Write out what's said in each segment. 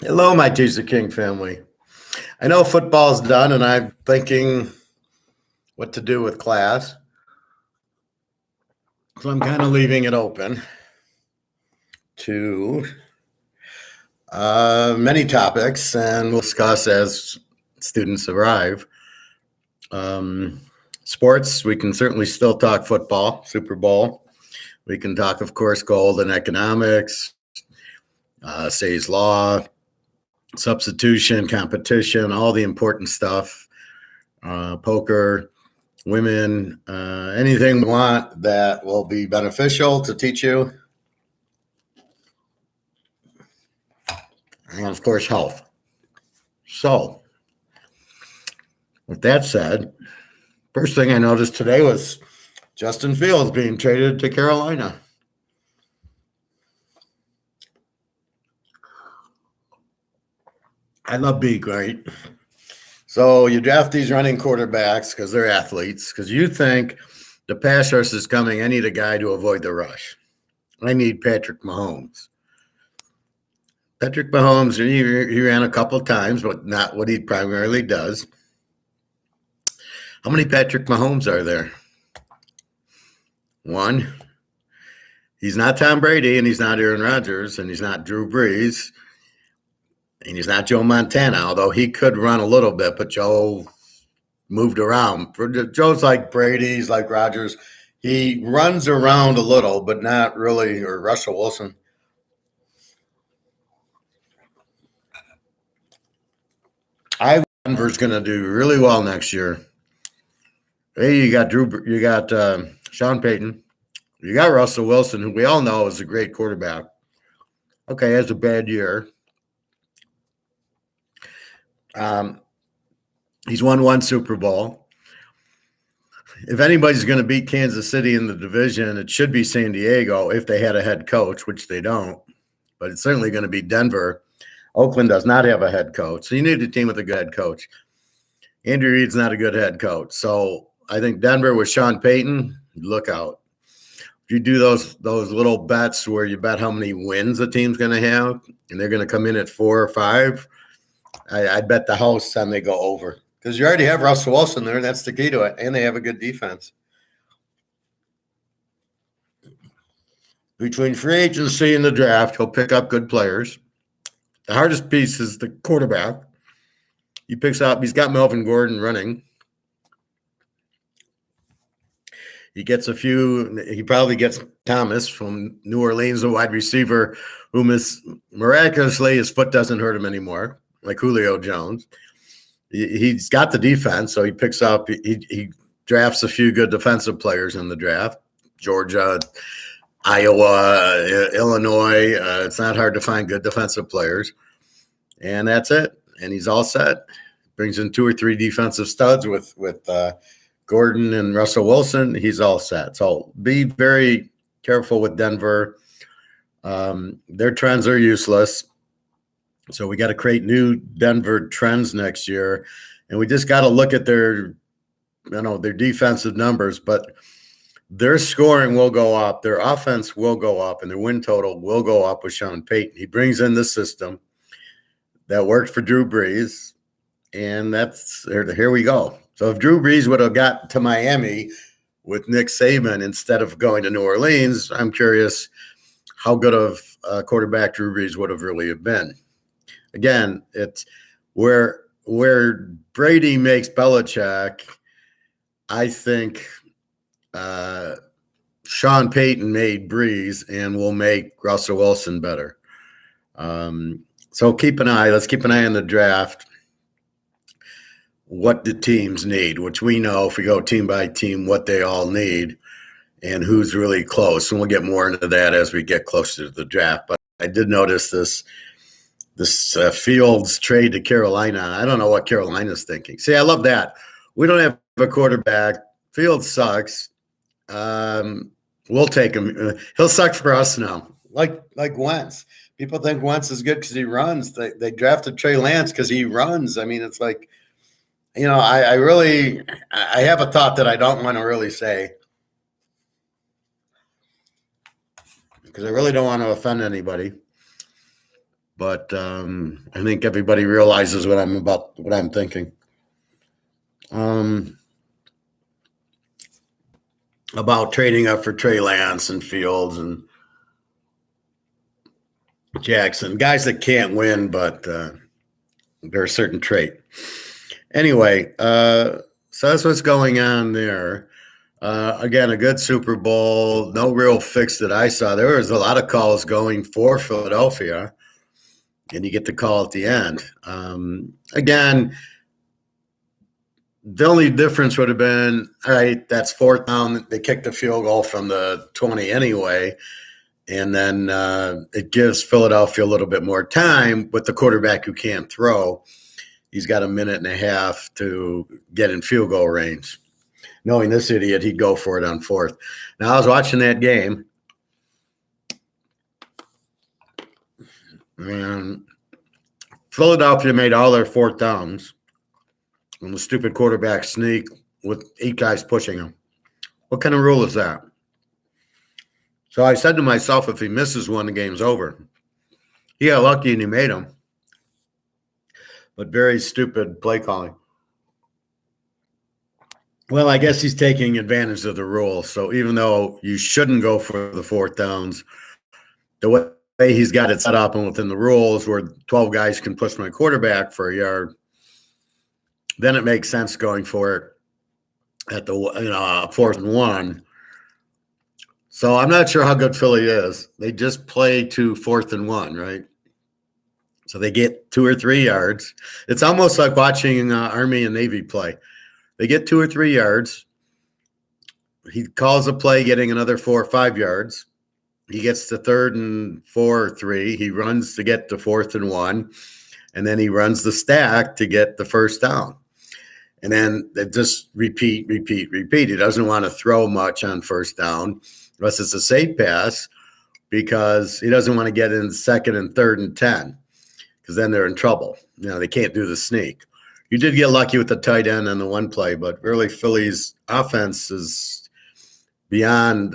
Hello, my Teaserking family. I know football's done, and I'm thinking what to do with class. So I'm kind of leaving it open to many topics, and we'll discuss as students arrive. Um, Sports, we can certainly still talk football, Super Bowl. We can talk, of course, gold and economics, Say's Law, substitution, competition, all the important stuff, poker, women, anything we want that will be beneficial to teach you. And of course, health. So, with that said, first thing I noticed today was Justin Fields being traded to Carolina. I love being great. So you draft these running quarterbacks because they're athletes, because you think the pass rush is coming. I need a guy to avoid the rush. I need Patrick Mahomes. Patrick Mahomes, he ran a couple times, but not what he primarily does. How many Patrick Mahomes are there? One. He's not Tom Brady, and he's not Aaron Rodgers, and he's not Drew Brees, and he's not Joe Montana, although he could run a little bit, but Joe moved around. Joe's like Brady, he's like Rodgers. He runs around a little, but not really, or Russell Wilson. I think Denver's going to do really well next year. Hey, you got Sean Payton. You got Russell Wilson, who we all know is a great quarterback. Okay, has a bad year. He's won one Super Bowl. If anybody's going to beat Kansas City in the division, it should be San Diego if they had a head coach, which they don't. But it's certainly going to be Denver. Oakland does not have a head coach, so you need a team with a good head coach. Andy Reid's not a good head coach. So I think Denver with Sean Payton, look out. If you do those little bets where you bet how many wins a team's going to have, and they're going to come in at 4 or 5, I'd bet the house and they go over. Because you already have Russell Wilson there, and that's the key to it. And they have a good defense. Between free agency and the draft, he'll pick up good players. The hardest piece is the quarterback. He's got Melvin Gordon running. He probably gets Thomas from New Orleans, a wide receiver who miraculously his foot doesn't hurt him anymore, like Julio Jones. He's got the defense, so he drafts a few good defensive players in the draft. Georgia, Iowa, Illinois. It's not hard to find good defensive players. And that's it. And he's all set. Brings in 2 or 3 defensive studs with Gordon and Russell Wilson. He's all set. So be very careful with Denver. Their trends are useless. So we got to create new Denver trends next year. And we just got to look at their defensive numbers, but their scoring will go up, their offense will go up, and their win total will go up with Sean Payton. He brings in the system that worked for Drew Brees, and here we go. So if Drew Brees would have got to Miami with Nick Saban instead of going to New Orleans, I'm curious how good of a quarterback Drew Brees would have really been. Again, it's where Brady makes Belichick, I think Sean Payton made Brees and will make Russell Wilson better. So let's keep an eye on the draft. What the teams need, which we know if we go team by team, what they all need and who's really close. And we'll get more into that as we get closer to the draft. But I did notice this Fields trade to Carolina. I don't know what Carolina's thinking. See, I love that. We don't have a quarterback. Fields sucks. We'll take him. He'll suck for us now. Like Wentz. People think Wentz is good because he runs. They drafted Trey Lance because he runs. I mean, it's like, I have a thought that I don't want to really say because I really don't want to offend anybody. but I think everybody realizes what I'm thinking. About trading up for Trey Lance and Fields and Jackson, guys that can't win, but they're a certain trait. Anyway, so that's what's going on there. Again, a good Super Bowl. No real fix that I saw. There was a lot of calls going for Philadelphia, and you get the call at the end. Again, the only difference would have been, all right, that's fourth down. They kicked the field goal from the 20 anyway. And then it gives Philadelphia a little bit more time with the quarterback who can't throw. He's got a minute and a half to get in field goal range. Knowing this idiot, he'd go for it on fourth. Now, I was watching that game, and Philadelphia made all their fourth downs on the stupid quarterback sneak with 8 guys pushing him. What kind of rule is that? So I said to myself, if he misses one, the game's over. He got lucky and he made them. But very stupid play calling. Well, I guess he's taking advantage of the rule. So even though you shouldn't go for the fourth downs, the way he's got it set up and within the rules where 12 guys can push my quarterback for a yard, then it makes sense going for it at the 4th and 1. So I'm not sure how good Philly is. They just play to 4th and 1, right? So they get 2 or 3 yards. It's almost like watching Army and Navy play. They get 2 or 3 yards. He calls a play getting another 4 or 5 yards. He gets to 3rd and 4 or 3. He runs to get to 4th and 1. And then he runs the stack to get the first down. And then they just repeat. He doesn't want to throw much on first down unless it's a safe pass because he doesn't want to get in 2nd and 3rd and 10 because then they're in trouble. They can't do the sneak. You did get lucky with the tight end on the one play, but really Philly's offense is beyond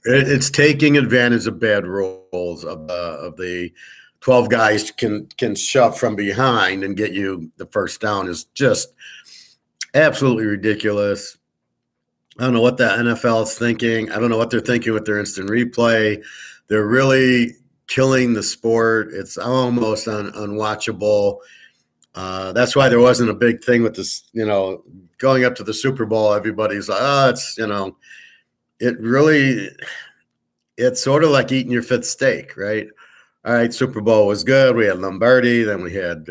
it's taking advantage of bad rules of the 12 guys can shove from behind and get you the first down is just absolutely ridiculous. I don't know what the NFL is thinking. I don't know what they're thinking with their instant replay. They're really killing the sport. It's almost unwatchable. That's why there wasn't a big thing with this, going up to the Super Bowl. Everybody's like, it's sort of like eating your 5th steak, right? All right, Super Bowl was good. We had Lombardi, then we had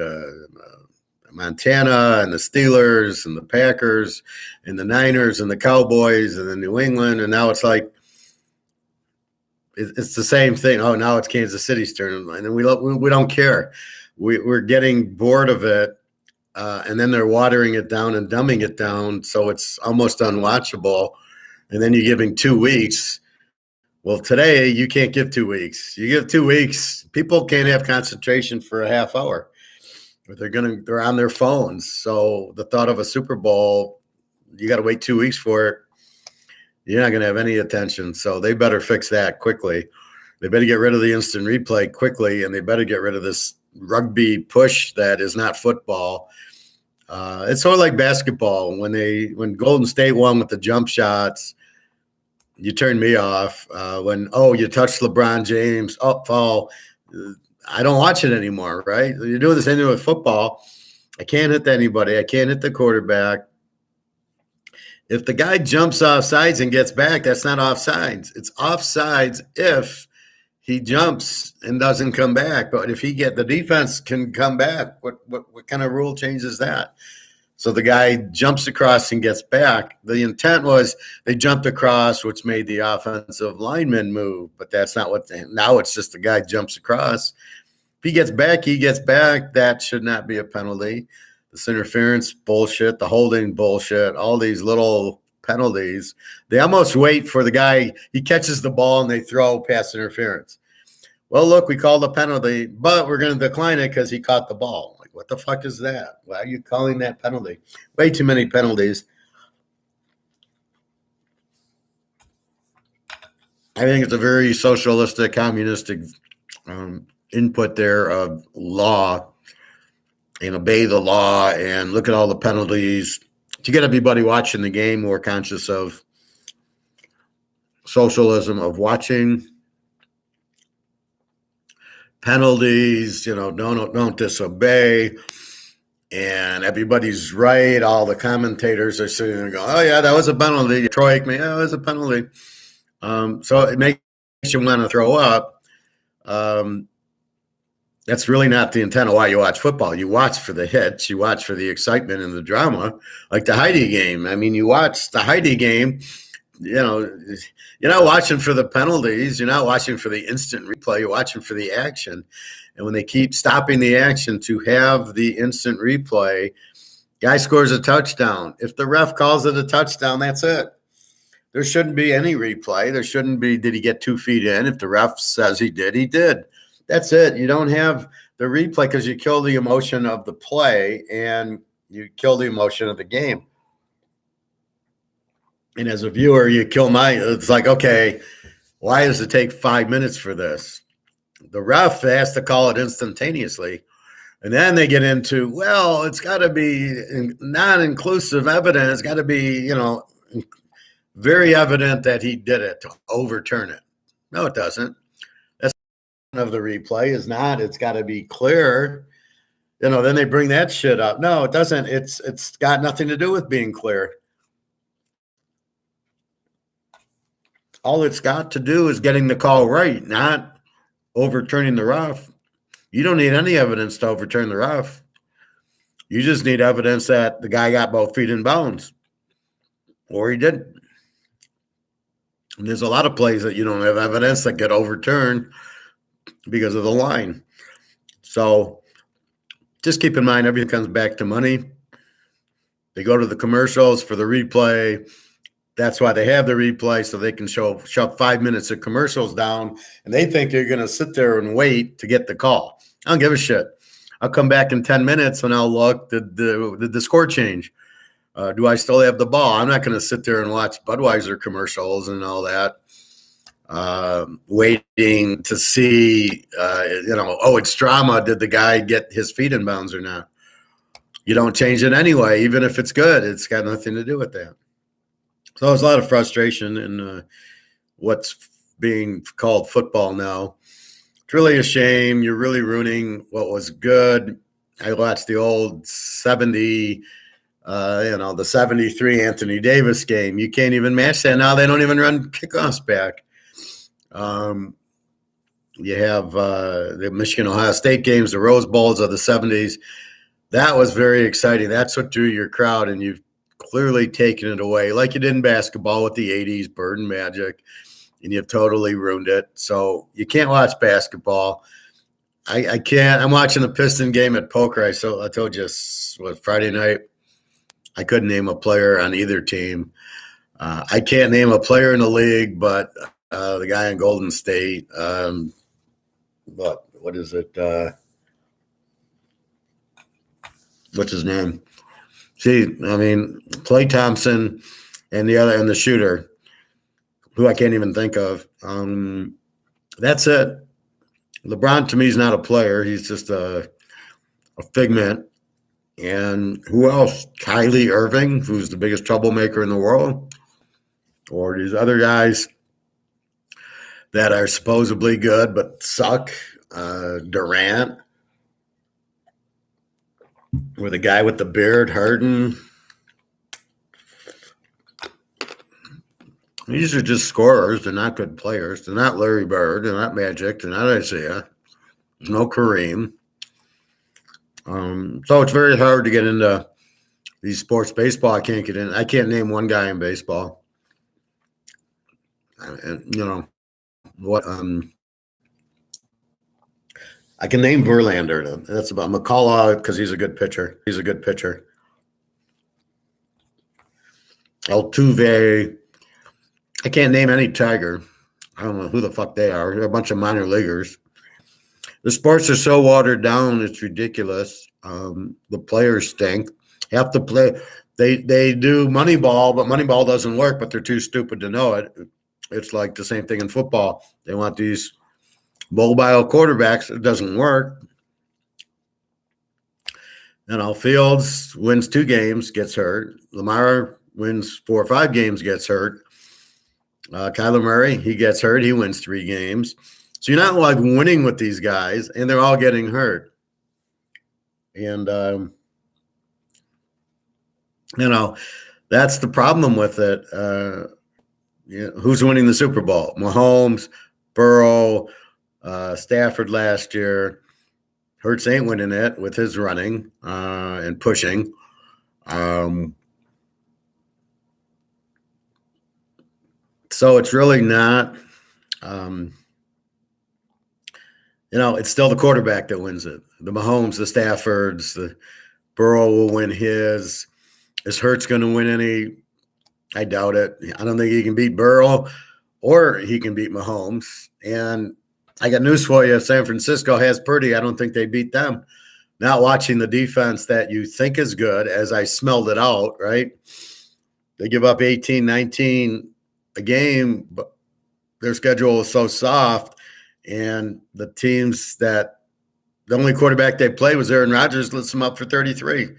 Montana and the Steelers and the Packers and the Niners and the Cowboys and the New England. And now it's like, it's the same thing. Oh, now it's Kansas City's turn. And we don't care. We're getting bored of it. And then they're watering it down and dumbing it down. So it's almost unwatchable. And then you're giving 2 weeks. Well, today you can't give 2 weeks. You give 2 weeks, people can't have concentration for a half hour. They're on their phones. So the thought of a Super Bowl, you got to wait 2 weeks for it. You're not going to have any attention. So they better fix that quickly. They better get rid of the instant replay quickly, and they better get rid of this rugby push that is not football. It's sort of like basketball. When Golden State won with the jump shots, you turned me off. You touched LeBron James, foul. I don't watch it anymore, right? You're doing the same thing with football. I can't hit anybody. I can't hit the quarterback. If the guy jumps off sides and gets back, that's not offsides. It's offsides if he jumps and doesn't come back. But if the defense can come back, what kind of rule changes that? So the guy jumps across and gets back. The intent was they jumped across, which made the offensive lineman move. But that's not now it's just the guy jumps across. If he gets back, he gets back. That should not be a penalty. This interference bullshit, the holding bullshit, all these little penalties. They almost wait for the guy. He catches the ball and they throw pass interference. Well, look, we called a penalty, but we're going to decline it because he caught the ball. Like, what the fuck is that? Why are you calling that penalty? Way too many penalties. I think it's a very socialistic, communistic input there of law and obey the law and look at all the penalties to get everybody watching the game more conscious of socialism, of watching penalties, don't disobey. And everybody's right. All the commentators are sitting there going, oh, yeah, that was a penalty. Troy Aikman, yeah, it was a penalty. So it makes you want to throw up. That's really not the intent of why you watch football. You watch for the hits. You watch for the excitement and the drama, like the Heidi game. I mean, you watch the Heidi game, you're not watching for the penalties. You're not watching for the instant replay. You're watching for the action. And when they keep stopping the action to have the instant replay, guy scores a touchdown. If the ref calls it a touchdown, that's it. There shouldn't be any replay. There shouldn't be, did he get 2 feet in? If the ref says he did, he did. That's it. You don't have the replay because you kill the emotion of the play and you kill the emotion of the game. And as a viewer, you kill it's like, okay, why does it take 5 minutes for this? The ref has to call it instantaneously. And then they get into, well, it's got to be non-inclusive evidence. It's got to be, very evident that he did it to overturn it. No, it doesn't. That's of the replay is not. It's got to be clear. Then they bring that shit up. No, it doesn't. It's got nothing to do with being clear. All it's got to do is getting the call right, not overturning the ref. You don't need any evidence to overturn the ref. You just need evidence that the guy got both feet in bounds or he didn't. And there's a lot of plays that you don't have evidence that get overturned because of the line. So just keep in mind, everything comes back to money. They go to the commercials for the replay. That's why they have the replay, so they can shove 5 minutes of commercials down, and they think you're going to sit there and wait to get the call. I don't give a shit. I'll come back in 10 minutes and I'll look. Did the score change? Do I still have the ball? I'm not going to sit there and watch Budweiser commercials and all that, waiting to see, it's drama. Did the guy get his feet in bounds or not? You don't change it anyway, even if it's good. It's got nothing to do with that. So there's a lot of frustration in what's being called football now. It's really a shame. You're really ruining what was good. I watched the old 70, the 73 Anthony Davis game. You can't even match that now. They don't even run kickoffs back. You have the Michigan-Ohio State games, the Rose Bowls of the 70s. That was very exciting. That's what drew your crowd, and you've clearly taken it away, like you did in basketball with the 80s, Bird and Magic, and you've totally ruined it. So you can't watch basketball. I can't. I'm watching the Piston game at poker. I told you, Friday night, I couldn't name a player on either team. I can't name a player in the league, but the guy in Golden State, what is it? What's his name? See, I mean, Klay Thompson and the shooter, who I can't even think of. That's it. LeBron to me is not a player. He's just a figment. And who else? Kyrie Irving, who's the biggest troublemaker in the world, or these other guys that are supposedly good but suck. Durant. Or the guy with the beard, Harden. These are just scorers. They're not good players. They're not Larry Bird. They're not Magic. They're not Isaiah. There's no Kareem. So it's very hard to get into these sports. Baseball, I can't get in. I can't name one guy in baseball. And what? I can name Verlander. That's about McCullough because he's a good pitcher. Altuve. I can't name any Tiger. I don't know who the fuck they are. They're a bunch of minor leaguers. The sports are so watered down, it's ridiculous. The players stink. Have to play. They do Moneyball, but Moneyball doesn't work, but they're too stupid to know it. It's like the same thing in football. They want these mobile quarterbacks, it doesn't work. Fields wins 2 games, gets hurt. Lamar wins 4 or 5 games, gets hurt. Kyler Murray, he gets hurt. He wins 3 games. So you're not like winning with these guys, and they're all getting hurt. And, that's the problem with it. Who's winning the Super Bowl? Mahomes, Burrow, Stafford last year. Hurts ain't winning it with his running and pushing. So it's really not, it's still the quarterback that wins it. The Mahomes, the Staffords, the Burrow will win his. Is Hurts going to win any? I doubt it. I don't think he can beat Burrow or he can beat Mahomes. And I got news for you. If San Francisco has Purdy, I don't think they beat them. Not watching the defense that you think is good, as I smelled it out, right? They give up 18, 19 a game, but their schedule is so soft. And the teams that the only quarterback they played was Aaron Rodgers, lifts them up for 33.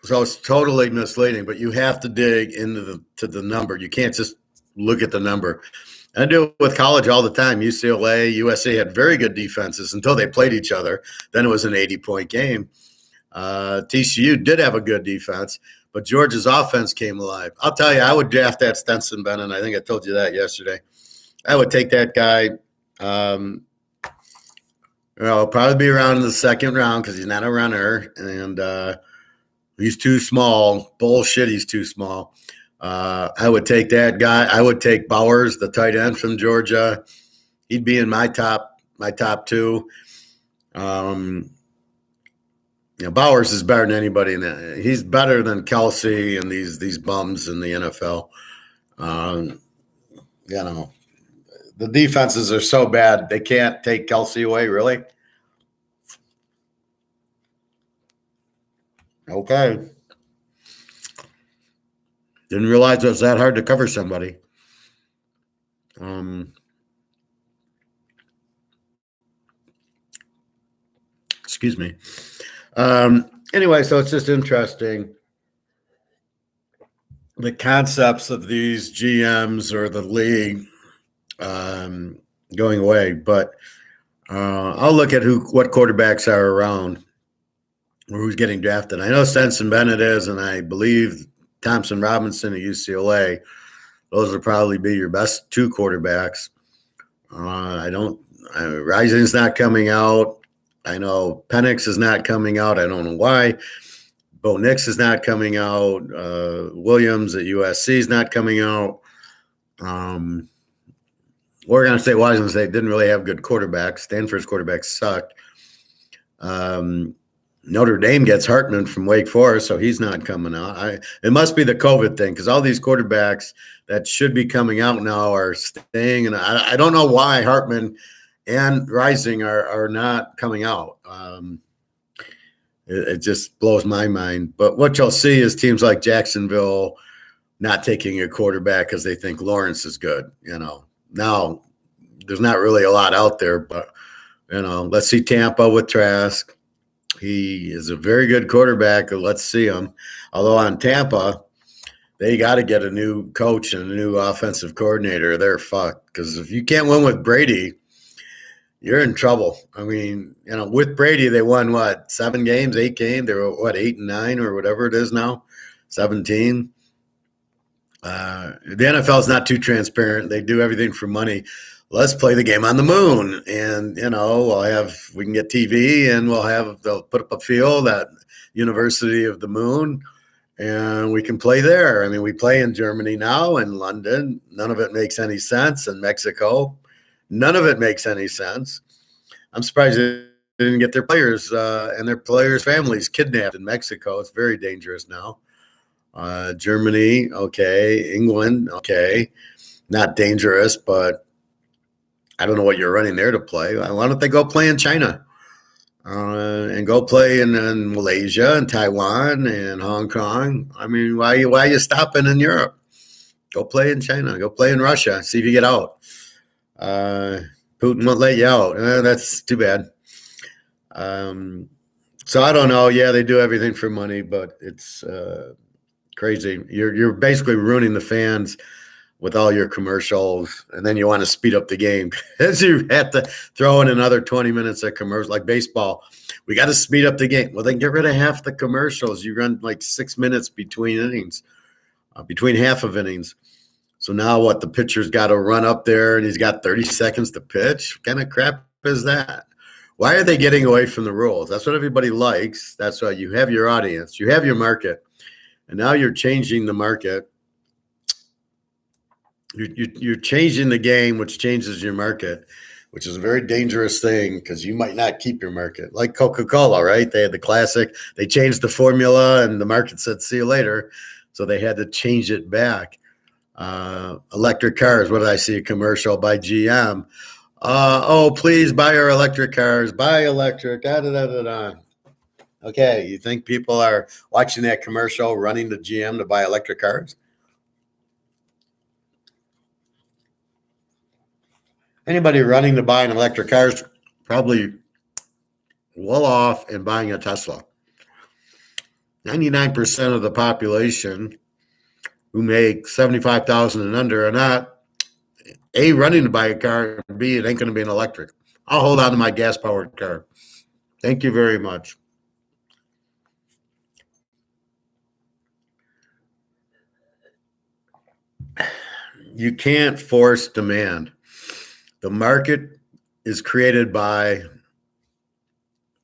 So it's totally misleading, but you have to dig into the number. You can't just look at the number. I do it with college all the time. UCLA, USC had very good defenses until they played each other. Then it was an 80-point game. TCU did have a good defense, but Georgia's offense came alive. I'll tell you, I would draft that Stenson Bennett. I think I told you that yesterday. I would take that guy. Probably be around in the second round because he's not a runner, and he's too small. Bullshit, he's too small. I would take that guy. I would take Bowers, the tight end from Georgia. He'd be in my top 2. Bowers is better than anybody in that. He's better than Kelsey and these bums in the NFL. The defenses are so bad they can't take Kelsey away, really. Okay. Didn't realize it was that hard to cover somebody. Excuse me. Anyway, so it's just interesting. The concepts of these GMs or the league going away. But I'll look at what quarterbacks are around or who's getting drafted. I know Stenson Bennett is, and I believe Thompson Robinson at UCLA. Those will probably be your best 2 quarterbacks. Rising's not coming out. I know Penix is not coming out. I don't know why. Bo Nix is not coming out. Williams at USC is not coming out. Oregon State, Washington State didn't really have good quarterbacks. Stanford's quarterbacks sucked. Notre Dame gets Hartman from Wake Forest, so he's not coming out. It must be the COVID thing because all these quarterbacks that should be coming out now are staying. And I don't know why Hartman and Rising are not coming out. It just blows my mind. But what you'll see is teams like Jacksonville not taking a quarterback because they think Lawrence is good. Now there's not really a lot out there, but let's see Tampa with Trask. He is a very good quarterback. Let's see him. Although on Tampa, they got to get a new coach and a new offensive coordinator. They're fucked because if you can't win with Brady, you're in trouble. I mean, with Brady, they won 7 games, 8 games. They were 8 and 9 or whatever it is now, 17. The NFL is not too transparent. They do everything for money. Let's play the game on the moon, and we can get TV, and they'll put up a field at University of the Moon, and we can play there. I mean, we play in Germany now, in London. None of it makes any sense. In Mexico, none of it makes any sense. I'm surprised they didn't get their players and their players' families kidnapped in Mexico. It's very dangerous now. Germany, okay. England, okay. Not dangerous, but I don't know what you're running there to play. Why don't they go play in China and go play in Malaysia and Taiwan and Hong Kong? I mean, why are you stopping in Europe? Go play in China. Go play in Russia. See if you get out. Putin won't let you out. That's too bad. So I don't know. Yeah, they do everything for money, but it's crazy. You're basically ruining the fans with all your commercials, and then you want to speed up the game because you have to throw in another 20 minutes of commercials. Like baseball, we got to speed up the game. Well, then get rid of half the commercials. You run like 6 minutes between innings, between half of innings. So now what? The pitcher's got to run up there, and he's got 30 seconds to pitch. What kind of crap is that? Why are they getting away from the rules? That's what everybody likes. That's why you have your audience, you have your market, and now you're changing the market. You're changing the game, which changes your market, which is a very dangerous thing because you might not keep your market. Like Coca-Cola, right? They had the classic. They changed the formula, and the market said, "See you later." So they had to change it back. Electric cars. What did I see? A commercial by GM. Oh, please buy our electric cars. Buy electric. Da, da, da, da, da. Okay, you think people are watching that commercial, running to GM to buy electric cars? Anybody running to buy an electric car is probably well off in buying a Tesla. 99% of the population who make 75,000 and under are not A, running to buy a car, and B, it ain't going to be an electric. I'll hold on to my gas-powered car. Thank you very much. You can't force demand. The market is created by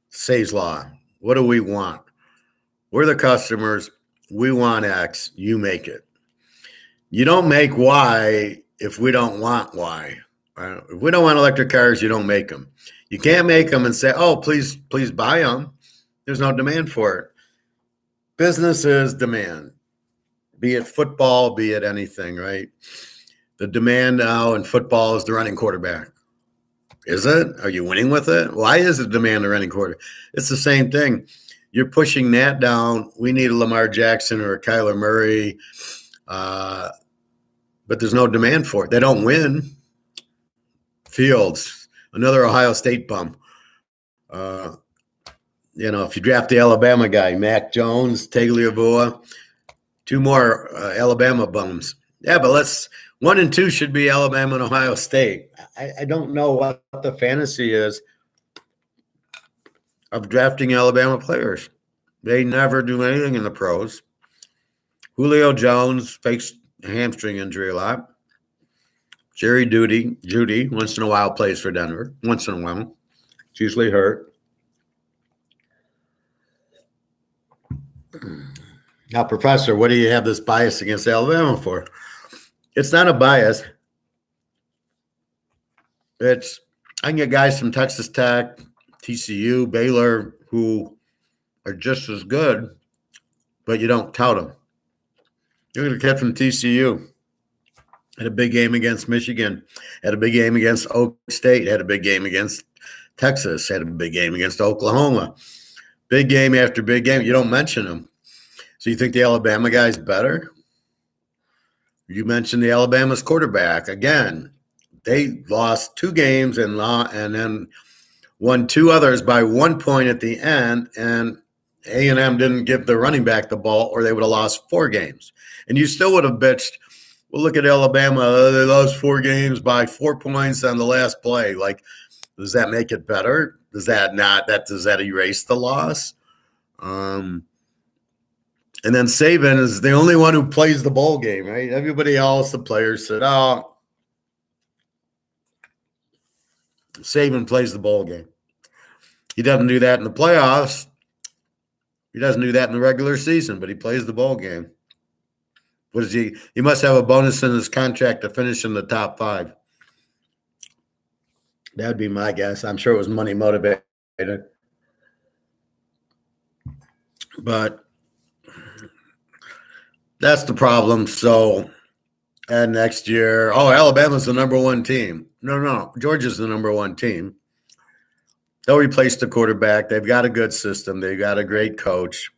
Say's law. What do we want? We're the customers. We want X. You make it. You don't make Y if we don't want Y. Right? If we don't want electric cars, you don't make them. You can't make them and say, "Oh, please buy them." There's no demand for it. Business is demand, be it football, be it anything, right? The demand now in football is the running quarterback. Is it? Are you winning with it? Why is the demand the running quarterback? It's the same thing. You're pushing that down. We need a Lamar Jackson or a Kyler Murray, but there's no demand for it. They don't win. Fields, another Ohio State bum. If you draft the Alabama guy, Mac Jones, Tagliabue, two more Alabama bums. Yeah, but 1 and 2 should be Alabama and Ohio State. I don't know what the fantasy is of drafting Alabama players. They never do anything in the pros. Julio Jones fakes a hamstring injury a lot. Jerry Judy, once in a while plays for Denver. Once in a while. It's usually hurt. Now, Professor, what do you have this bias against Alabama for? It's not a bias. I can get guys from Texas Tech, TCU, Baylor, who are just as good, but you don't tout them. You're going to get from TCU. Had a big game against Michigan. Had a big game against Oak State. Had a big game against Texas. Had a big game against Oklahoma. Big game after big game. You don't mention them. So you think the Alabama guy's better? You mentioned the Alabama's quarterback. Again, they lost 2 games and then won 2 others by 1 point at the end, and A&M didn't give the running back the ball, or they would have lost 4 games. And you still would have bitched, well, look at Alabama. They lost 4 games by 4 points on the last play. Like, does that make it better? Does that erase the loss? And then Saban is the only one who plays the bowl game, right? Everybody else, the players said, "Oh, Saban plays the bowl game." He doesn't do that in the playoffs. He doesn't do that in the regular season, but he plays the bowl game. What is he? He must have a bonus in his contract to finish in the top 5. That would be my guess. I'm sure it was money motivated. But that's the problem. So, and next year, Alabama's the number 1 team. No, Georgia's the number 1 team. They'll replace the quarterback. They've got a good system. They've got a great coach.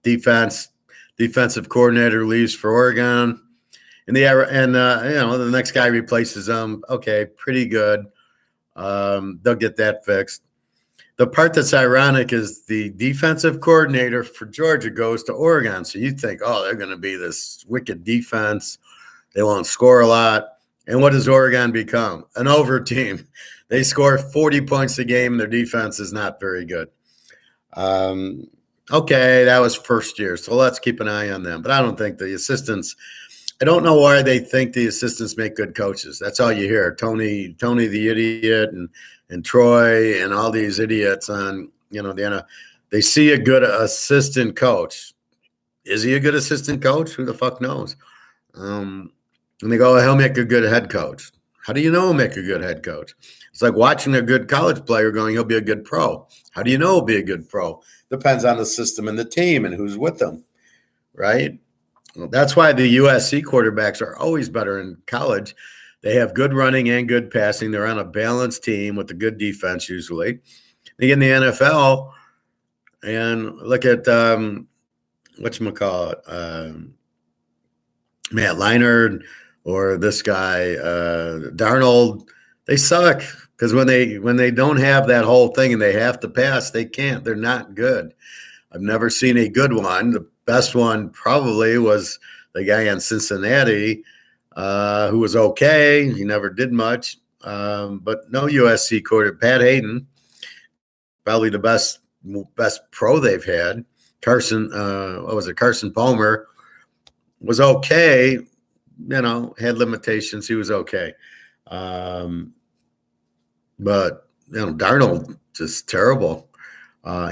Defensive coordinator leaves for Oregon. The next guy replaces him. Okay, pretty good. They'll get that fixed. The part that's ironic is the defensive coordinator for Georgia goes to Oregon. So you think, oh, they're going to be this wicked defense. They won't score a lot. And what does Oregon become? An over team. They score 40 points a game, and their defense is not very good. Okay, that was first year, so let's keep an eye on them. But I don't think the assistants – I don't know why they think the assistants make good coaches. That's all you hear. Tony the idiot and Troy and all these idiots on, they see a good assistant coach. Is he a good assistant coach? Who the fuck knows? And they go, he'll make a good head coach. How do you know he'll make a good head coach? It's like watching a good college player going, he'll be a good pro. How do you know he'll be a good pro? Depends on the system and the team and who's with them, right? Well, that's why the USC quarterbacks are always better in college. They have good running and good passing. They're on a balanced team with a good defense usually. They get in the NFL and look at whatchamacallit, Matt Leinart or this guy Darnold. They suck because when they don't have that whole thing and they have to pass, they can't. They're not good. I've never seen a good one. The best one probably was the guy in Cincinnati who was okay. He never did much. But no USC quarterback. Pat Hayden, probably the best pro they've had. Carson Palmer was okay. Had limitations. He was okay. But Darnold just terrible.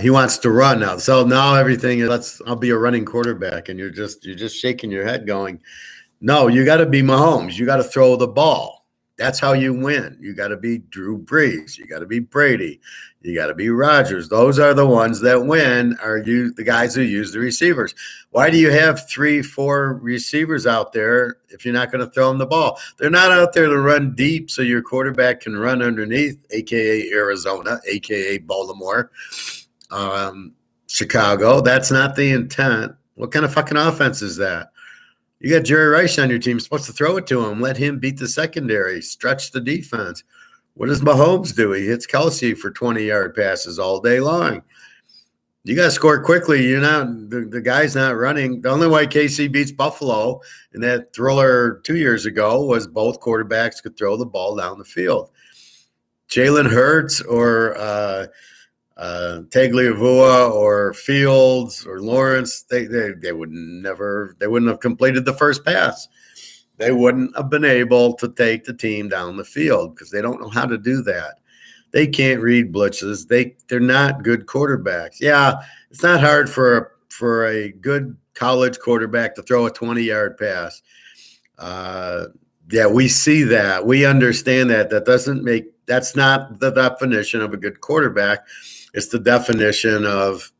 He wants to run now. So now everything is I'll be a running quarterback, and you're just shaking your head going, no, you got to be Mahomes. You got to throw the ball. That's how you win. You got to be Drew Brees. You got to be Brady. You got to be Rodgers. Those are the ones that win. Are the guys who use the receivers? Why do you have 3-4 receivers out there if you're not going to throw them the ball? They're not out there to run deep so your quarterback can run underneath, a.k.a. Arizona, a.k.a. Baltimore, Chicago. That's not the intent. What kind of fucking offense is that? You got Jerry Rice on your team. You're supposed to throw it to him. Let him beat the secondary. Stretch the defense. What does Mahomes do? He hits Kelsey for 20-yard passes all day long. You got to score quickly. You're not the guy's not running. The only way KC beats Buffalo in that thriller 2 years ago was both quarterbacks could throw the ball down the field. Jalen Hurts or Tagliavua or Fields or Lawrence, they wouldn't have completed the first pass. They wouldn't have been able to take the team down the field because they don't know how to do that. They can't read blitzes. They're not good quarterbacks. Yeah, it's not hard for a good college quarterback to throw a 20-yard pass. Yeah, we see that. We understand that. That's not the definition of a good quarterback. It's the definition of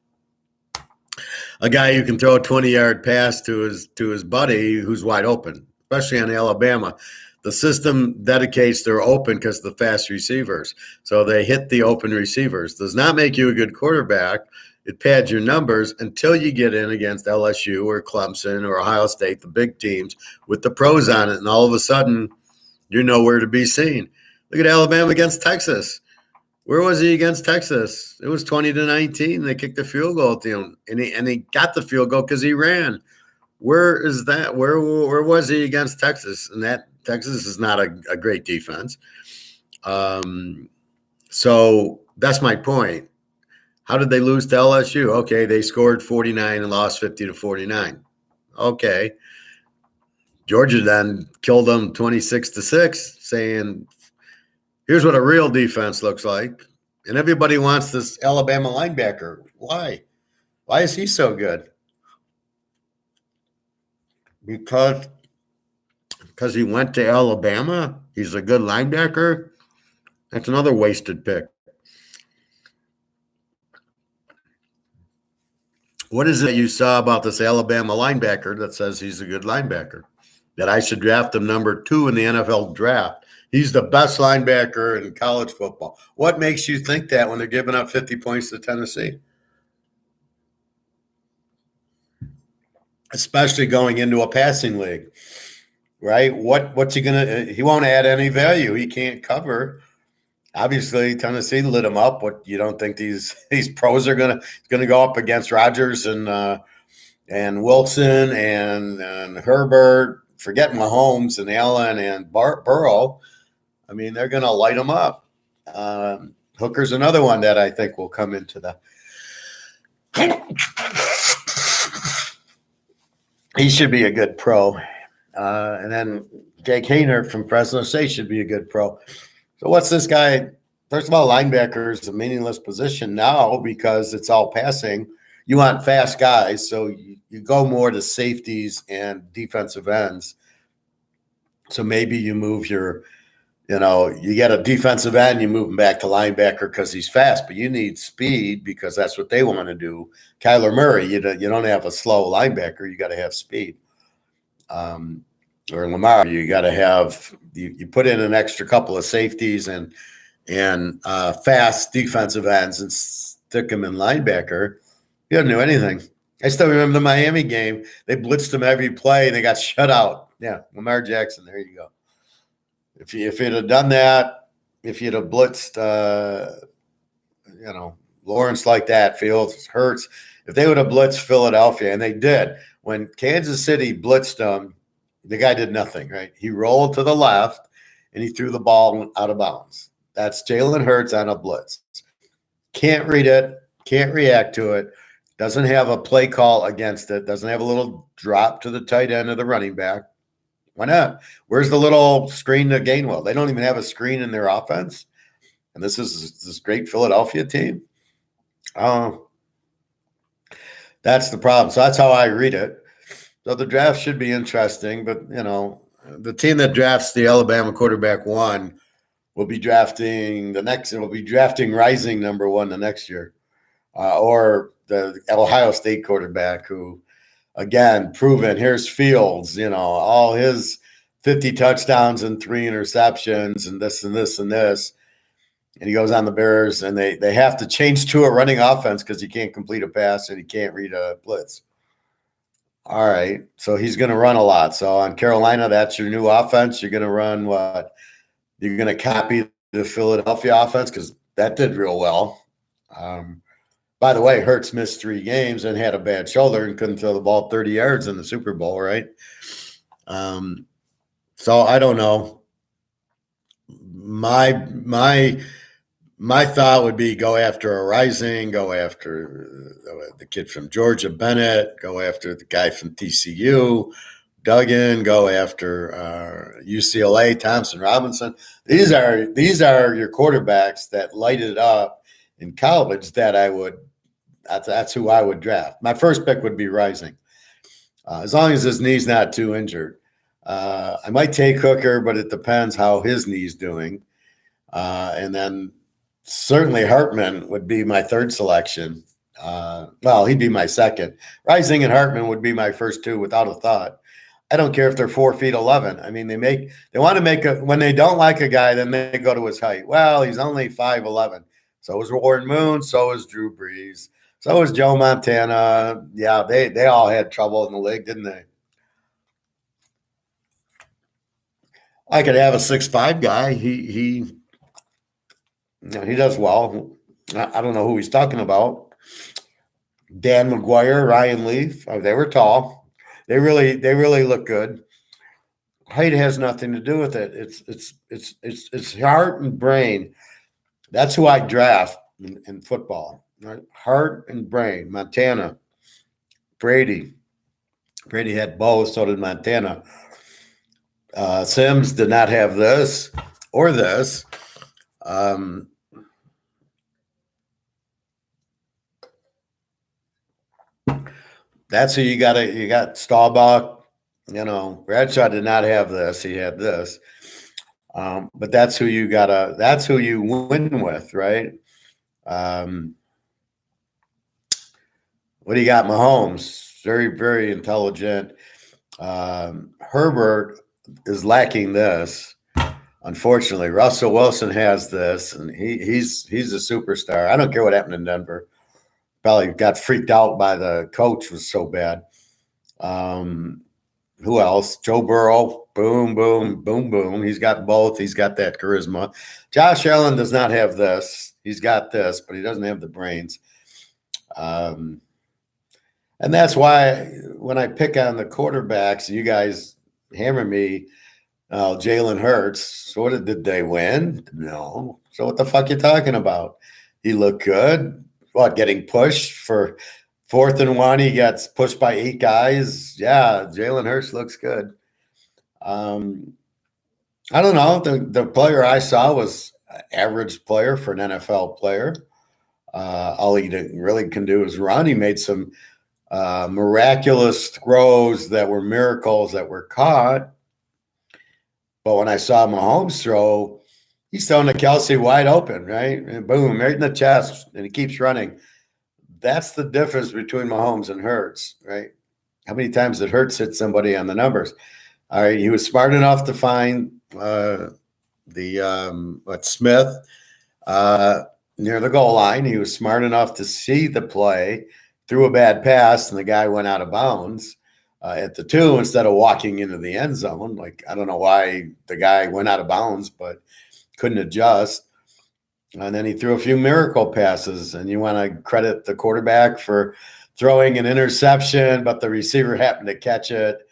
a guy who can throw a 20-yard pass to his buddy who's wide open, especially on Alabama. The system dedicates their open because of the fast receivers. So they hit the open receivers. Does not make you a good quarterback. It pads your numbers until you get in against LSU or Clemson or Ohio State, the big teams, with the pros on it. And all of a sudden, you're nowhere to be seen. Look at Alabama against Texas. Where was he against Texas? It was 20-19. They kicked the field goal at the end, and he got the field goal because he ran. Where is that? Where was he against Texas? And that Texas is not a great defense. So that's my point. How did they lose to LSU? Okay, they scored 49 and lost 50-49. Okay. Georgia then killed them 26-6, saying, here's what a real defense looks like. And everybody wants this Alabama linebacker. Why? Why is he so good? Because he went to Alabama? He's a good linebacker? That's another wasted pick. What is it that you saw about this Alabama linebacker that says he's a good linebacker? That I should draft him number 2 in the NFL draft? He's the best linebacker in college football. What makes you think that when they're giving up 50 points to Tennessee? Especially going into a passing league, right? What's he gonna? He won't add any value. He can't cover. Obviously, Tennessee lit them up. What, you don't think these pros are gonna go up against Rodgers and Wilson and Herbert? Forget Mahomes and Allen and Burrow. I mean, they're gonna light them up. Hooker's another one that I think will come into the. He should be a good pro. And then Jake Hayner from Fresno State should be a good pro. So what's this guy? First of all, linebacker is a meaningless position now because it's all passing. You want fast guys, so you go more to safeties and defensive ends. So maybe you move you get a defensive end, you move him back to linebacker because he's fast, but you need speed because that's what they want to do. Kyler Murray, you don't have a slow linebacker, you got to have speed. Or Lamar, you got to have you put in an extra couple of safeties and fast defensive ends and stick them in linebacker. You don't do anything. I still remember the Miami game. They blitzed them every play and they got shut out. Yeah, Lamar Jackson. There you go. If you'd have done that, if you'd have blitzed, Lawrence like that, Fields, Hurts, if they would have blitzed Philadelphia, and they did, when Kansas City blitzed them, the guy did nothing, right? He rolled to the left, and he threw the ball out of bounds. That's Jalen Hurts on a blitz. Can't read it, can't react to it, doesn't have a play call against it, doesn't have a little drop to the tight end of the running back. Why not? Where's the little screen to Gainwell? They don't even have a screen in their offense. And this is this great Philadelphia team. That's the problem. So that's how I read it. So the draft should be interesting, but the team that drafts the Alabama quarterback one will be drafting rising number one the next year, or the Ohio State quarterback who, again, proven. Here's Fields, all his 50 touchdowns and 3 interceptions and this and this and this. And he goes on the Bears, and they have to change to a running offense because he can't complete a pass and he can't read a blitz. All right, so he's going to run a lot. So on Carolina, that's your new offense. You're going to run what? You're going to copy the Philadelphia offense because that did real well. By the way, Hurts missed 3 games and had a bad shoulder and couldn't throw the ball 30 yards in the Super Bowl, right? So I don't know. My thought would be go after a rising, go after the kid from Georgia, Bennett, go after the guy from TCU, Duggan, go after UCLA, Thompson Robinson. These are your quarterbacks that lighted up in college that that's who I would draft. My first pick would be Rising, as long as his knee's not too injured. I might take Hooker, but it depends how his knee's doing. And then certainly Hartman would be my third selection. He'd be my second. Rising and Hartman would be my first 2 without a thought. I don't care if they're 4'11". I mean, they want to make when they don't like a guy, then they go to his height. Well, he's only 5'11". So is Warren Moon. So is Drew Brees. So is Joe Montana. Yeah, they all had trouble in the league, didn't they? I could have a 6'5" guy. He does well. I don't know who he's talking about. Dan McGuire, Ryan Leaf. They were tall. They really look good. Height has nothing to do with it. It's heart and brain. That's who I draft in football. Right? Heart and brain. Montana. Brady. Brady had both, so did Montana. Sims did not have this or this. That's who you got. You got Staubach. Bradshaw did not have this. He had this. But that's who you gotta. That's who you win with, right? What do you got? Mahomes, very, very intelligent. Herbert is lacking this. Unfortunately, Russell Wilson has this, and he's a superstar. I don't care what happened in Denver. Probably got freaked out by the coach, was so bad. Who else? Joe Burrow boom, boom, boom, boom. He's got both. He's got that charisma. Josh Allen does not have this. He's got this, but he doesn't have the brains. And that's why when I pick on the quarterbacks, you guys hammer me, Jalen Hurts. So what did they win? No. So what the fuck you talking about? He looked good. What, getting pushed for 4th and 1? He gets pushed by 8 guys. Yeah, Jalen Hurts looks good. I don't know. The player I saw was an average player for an NFL player. All he really can do is run. He made some miraculous throws that were miracles that were caught. But when I saw Mahomes throw, he's throwing to Kelsey wide open, right? And boom, right in the chest, and he keeps running. That's the difference between Mahomes and Hurts, right? How many times did Hurts hit somebody on the numbers? All right, he was smart enough to find Smith near the goal line. He was smart enough to see the play, threw a bad pass, and the guy went out of bounds at the 2 instead of walking into the end zone. Like, I don't know why the guy went out of bounds, but couldn't adjust. And then he threw a few miracle passes, and you want to credit the quarterback for throwing an interception, but the receiver happened to catch it.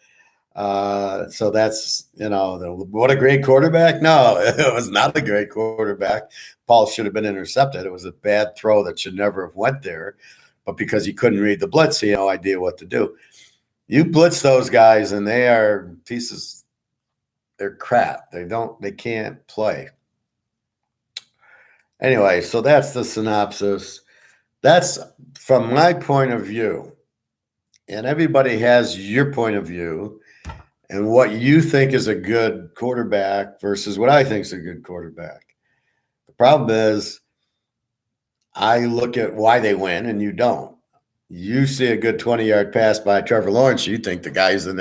So that's, what a great quarterback. No, it was not a great quarterback. Paul should have been intercepted. It was a bad throw that should never have went there. But because he couldn't read the blitz, he had no idea what to do. You blitz those guys, and they are pieces. They're crap. They can't play. Anyway, so that's the synopsis. That's from my point of view. And everybody has your point of view and what you think is a good quarterback versus what I think is a good quarterback. The problem is I look at why they win and you don't. You see a good 20-yard pass by Trevor Lawrence, you think the guy's the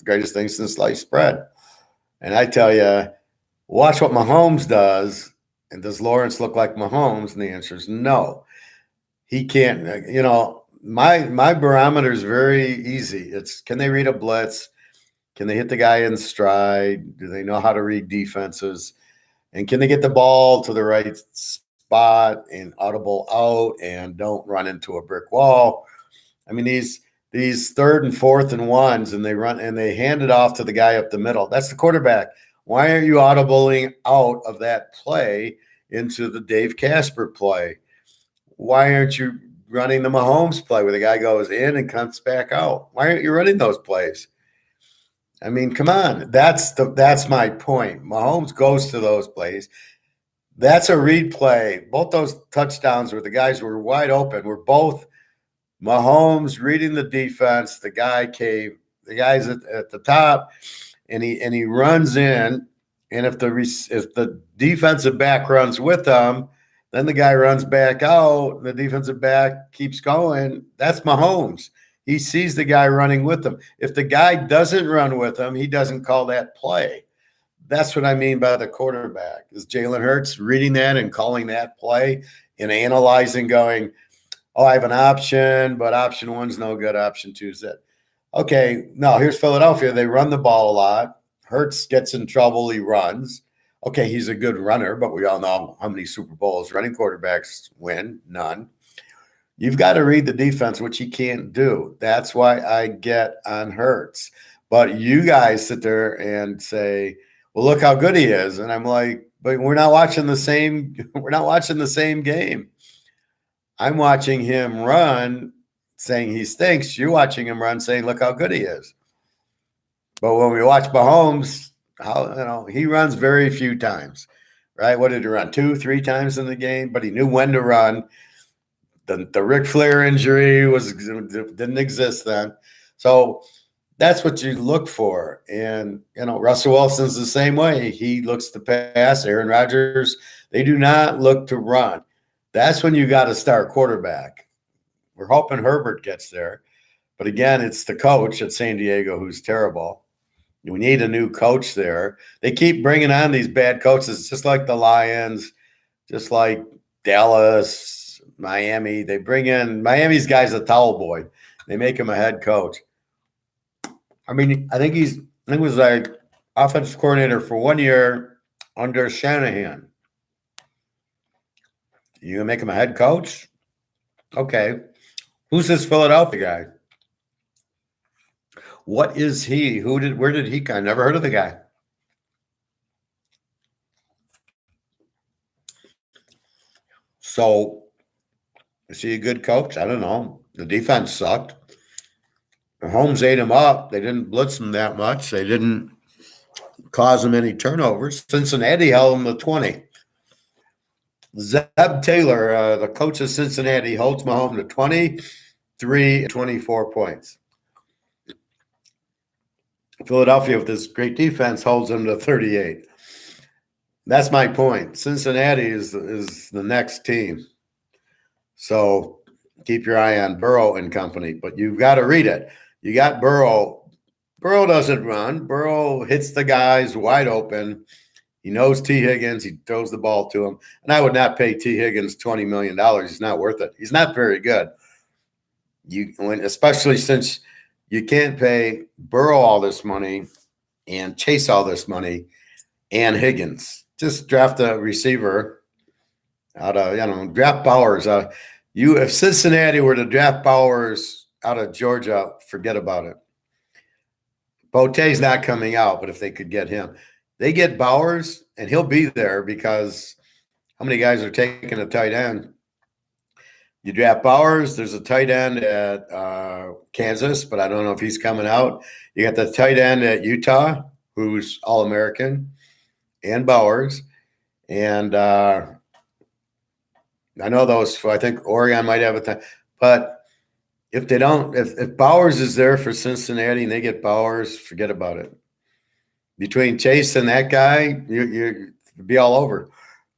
greatest thing since sliced bread. And I tell you, watch what Mahomes does. And does Lawrence look like Mahomes? And the answer is no. He can't. My barometer is very easy. It's, can they read a blitz? Can they hit the guy in stride? Do they know how to read defenses? And can they get the ball to the right spot and audible out and don't run into a brick wall? I mean, these 3rd and 4th and 1s, and they run and they hand it off to the guy up the middle. That's the quarterback. Why aren't you audibling out of that play into the Dave Casper play? Why aren't you running the Mahomes play where the guy goes in and comes back out? Why aren't you running those plays? I mean, come on. That's my point. Mahomes goes to those plays. That's a read play. Both those touchdowns where the guys were wide open were both Mahomes reading the defense. The guy's at the top, and he runs in. And if the defensive back runs with him, then the guy runs back out. The defensive back keeps going. That's Mahomes. He sees the guy running with him. If the guy doesn't run with him, he doesn't call that play. That's what I mean by the quarterback. Is Jalen Hurts reading that and calling that play and analyzing, going, oh, I have an option, but option 1's no good. Option 2's it. Okay, no, here's Philadelphia. They run the ball a lot. Hurts gets in trouble. He runs. Okay, he's a good runner, but we all know how many Super Bowls running quarterbacks win. None. You've got to read the defense, which he can't do. That's why I get on Hurts. But you guys sit there and say, well, look how good he is. And I'm like, but we're not watching the same game. I'm watching him run saying he stinks. You're watching him run saying, look how good he is. But when we watch Mahomes, he runs very few times, right? What did he run? 2-3 times in the game, but he knew when to run. The Ric Flair injury didn't exist then. So that's what you look for. And, Russell Wilson's the same way. He looks to pass. Aaron Rodgers, they do not look to run. That's when you got to start quarterback. We're hoping Herbert gets there. But again, it's the coach at San Diego who's terrible. We need a new coach there. They keep bringing on these bad coaches, just like the Lions, just like Dallas, Miami. They bring in Miami's guy's a towel boy. They make him a head coach. I mean, I think it was like offensive coordinator for 1 year under Shanahan. You gonna make him a head coach? Okay. Who's this Philadelphia guy? What is he? Where did he come? Never heard of the guy. So is he a good coach? I don't know. The defense sucked. Holmes ate him up. They didn't blitz him that much. They didn't cause him any turnovers. Cincinnati held him to 20. Zeb Taylor, the coach of Cincinnati, holds Mahomes to 23 and 24 points. Philadelphia, with this great defense, holds him to 38. That's my point. Cincinnati is the next team. So keep your eye on Burrow and company, but you've got to read it. You got Burrow. Burrow doesn't run. Burrow hits the guys wide open. He knows T. Higgins. He throws the ball to him. And I would not pay T. Higgins $20 million. He's not worth it. He's not very good. Especially since you can't pay Burrow all this money and Chase all this money and Higgins. Just draft a receiver out of, draft Bowers. If Cincinnati were to draft Bowers out of Georgia, forget about it. Bote's not coming out, but if they could get him, they get Bowers, and he'll be there because how many guys are taking a tight end? You draft Bowers. There's a tight end at Kansas, but I don't know if he's coming out. You got the tight end at Utah, who's All-American, and Bowers. And I know those. I think Oregon might have a time, but if they don't, if Bowers is there for Cincinnati and they get Bowers, forget about it. Between Chase and that guy, you'd be all over.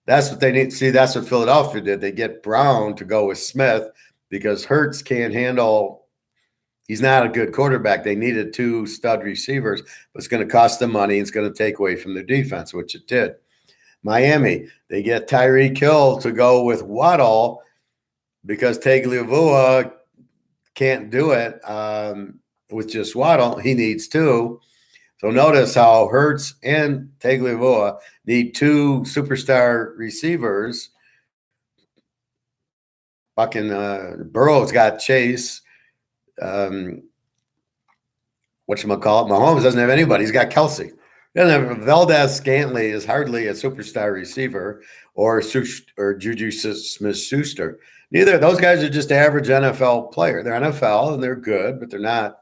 That's what they need. See, that's what Philadelphia did. They get Brown to go with Smith because Hurts can't handle. He's not a good quarterback. They needed 2 stud receivers, but it's going to cost them money. It's going to take away from their defense, which it did. Miami, they get Tyreek Hill to go with Waddle because Tagovailoa can't do it with just Waddle. He needs 2. So notice how Hurts and Tagovailoa need 2 superstar receivers. Fucking Burrow's got Chase. Whatchamacallit? Mahomes doesn't have anybody. He's got Kelsey. He doesn't have Valdez-Scantling is hardly a superstar receiver or Juju Smith-Schuster. Neither of those guys are just average NFL player. They're NFL and they're good, but they're not.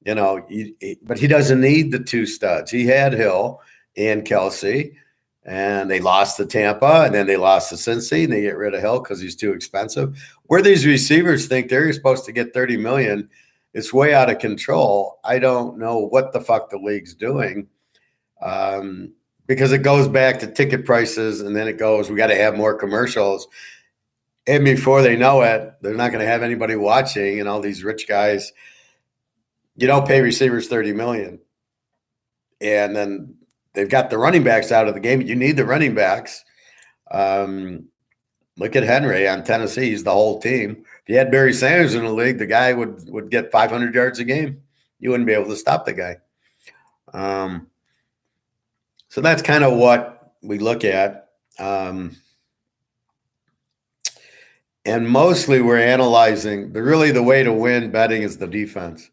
But he doesn't need the 2 studs. He had Hill and Kelsey, and they lost to Tampa, and then they lost to Cincy, and they get rid of Hill because he's too expensive. Where these receivers think they're supposed to get $30 million, it's way out of control. I don't know what the fuck the league's doing because it goes back to ticket prices, and then it goes, we got to have more commercials. And before they know it, they're not going to have anybody watching, and all these rich guys – you don't pay receivers $30 million. And then they've got the running backs out of the game. You need the running backs. Look at Henry on Tennessee. He's the whole team. If you had Barry Sanders in the league, the guy would get 500 yards a game. You wouldn't be able to stop the guy. So that's kind of what we look at. And mostly we're analyzing the way to win betting is the defense.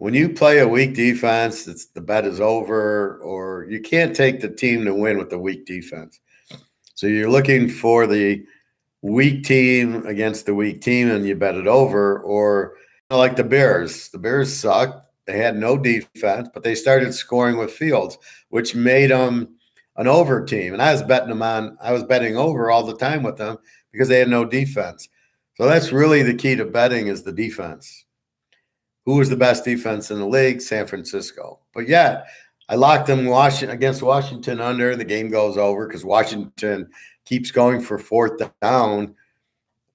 When you play a weak defense, the bet is over, or you can't take the team to win with the weak defense. So you're looking for the weak team against the weak team, and you bet it over. Or like the Bears. The Bears sucked. They had no defense, but they started scoring with Fields, which made them an over team. And I was betting over all the time with them because they had no defense. So that's really the key to betting is the defense. Who was the best defense in the league? San Francisco. But yet, I locked them against Washington under. The game goes over because Washington keeps going for 4th down.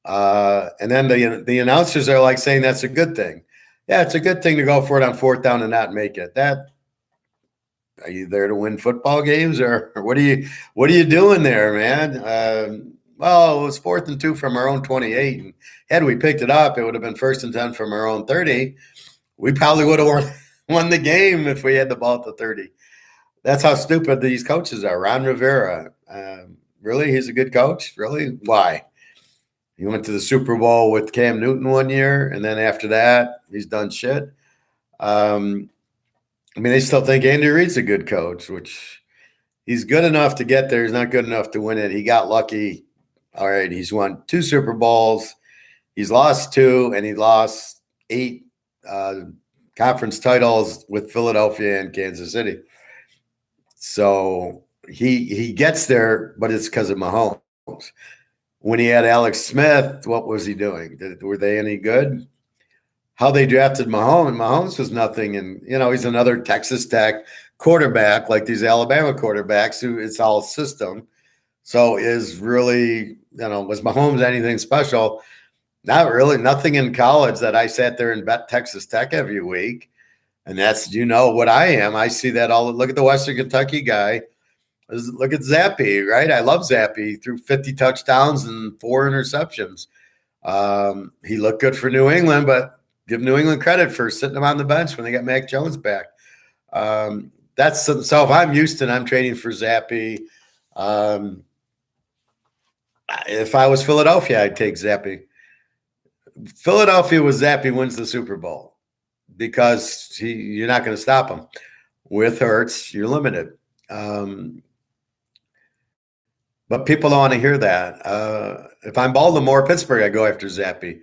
And then the announcers are like saying that's a good thing. Yeah, it's a good thing to go for it on 4th down and not make it. Are you there to win football games or what are you doing there, man? Well, it was 4th and 2 from our own 28. And had we picked it up, it would have been 1st and 10 from our own 30. We probably would have won the game if we had the ball at the 30. That's how stupid these coaches are. Ron Rivera, really, he's a good coach. Really, why? He went to the Super Bowl with Cam Newton one year, and then after that, he's done shit. I mean, they still think Andy Reid's a good coach, which he's good enough to get there. He's not good enough to win it. He got lucky. All right, he's won 2 Super Bowls. He's lost 2, and he lost 8 conference titles with Philadelphia and Kansas City. So he gets there, but it's because of Mahomes. When he had Alex Smith, what was he doing? Were they any good? How they drafted Mahomes was nothing. And, he's another Texas Tech quarterback like these Alabama quarterbacks who it's all system. So is really, was Mahomes anything special? Not really. Nothing in college that I sat there and bet Texas Tech every week. And that's, what I am. I see that all. Look at the Western Kentucky guy. Look at Zappy, right? I love Zappy. He threw 50 touchdowns and 4 interceptions. He looked good for New England, but give New England credit for sitting him on the bench when they got Mac Jones back. So if I'm Houston, I'm trading for Zappy. If I was Philadelphia, I'd take Zappy. Philadelphia with Zappy wins the Super Bowl because you're not going to stop him. With Hurts, you're limited. But people don't want to hear that. If I'm Baltimore, Pittsburgh, I go after Zappy,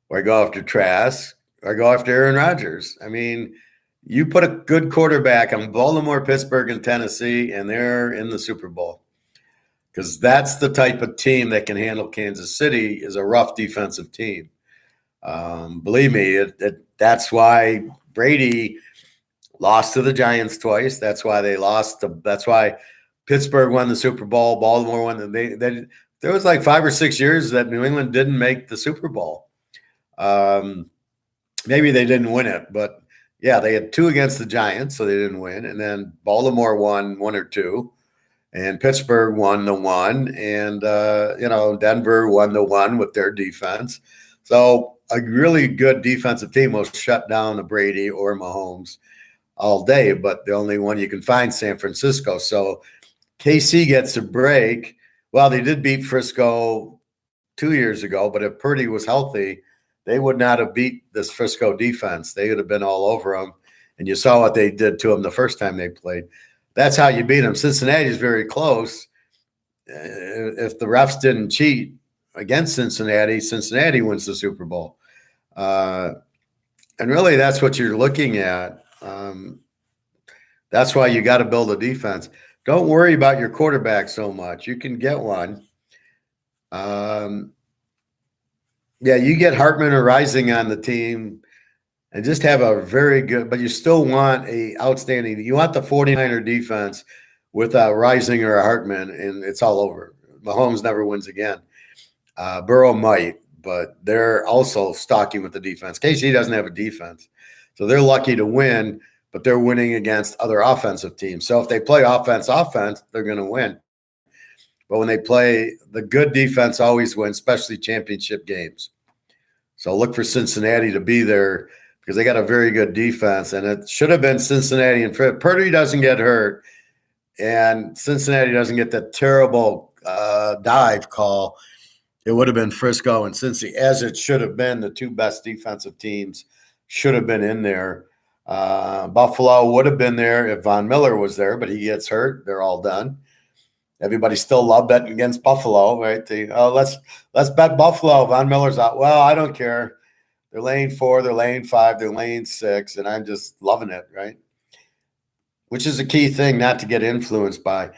or I go after Trask, or I go after Aaron Rodgers. I mean, you put a good quarterback on Baltimore, Pittsburgh, and Tennessee, and they're in the Super Bowl. Because that's the type of team that can handle Kansas City is a rough defensive team. Believe me, that's why Brady lost to the Giants twice. That's why they lost. That's why Pittsburgh won the Super Bowl. Baltimore won. There was like 5 or 6 years that New England didn't make the Super Bowl. Maybe they didn't win it, but yeah, they had 2 against the Giants, so they didn't win. And then Baltimore won 1 or 2, and Pittsburgh won the 1, and Denver won the 1 with their defense. So a really good defensive team will shut down a Brady or Mahomes all day, but the only one you can find San Francisco. So KC gets a break. Well, they did beat Frisco 2 years ago, but if Purdy was healthy, they would not have beat this Frisco defense. They would have been all over them. And you saw what they did to them the first time they played. That's how you beat them. Cincinnati is very close. If the refs didn't cheat against Cincinnati, Cincinnati wins the Super Bowl. And really, that's what you're looking at. That's why you got to build a defense. Don't worry about your quarterback so much. You can get one. You get Hartman or Rising on the team and just have a very good, but you still want you want the 49er defense with a Rising or a Hartman, and it's all over. Mahomes never wins again. Burrow might, but they're also stalking with the defense. KC doesn't have a defense, so they're lucky to win, but they're winning against other offensive teams. So if they play offense, they're going to win. But when they play, the good defense always wins, especially championship games. So look for Cincinnati to be there because they got a very good defense, and it should have been Cincinnati and Purdy doesn't get hurt, and Cincinnati doesn't get that terrible dive call. It would have been Frisco and Cincy, as it should have been. The 2 best defensive teams should have been in there. Buffalo would have been there if Von Miller was there, but he gets hurt. They're all done. Everybody still love betting against Buffalo, right? Let's bet Buffalo. Von Miller's out. Well, I don't care. They're laying 4, they're laying 5, they're laying 6, and I'm just loving it, right? Which is a key thing not to get influenced by.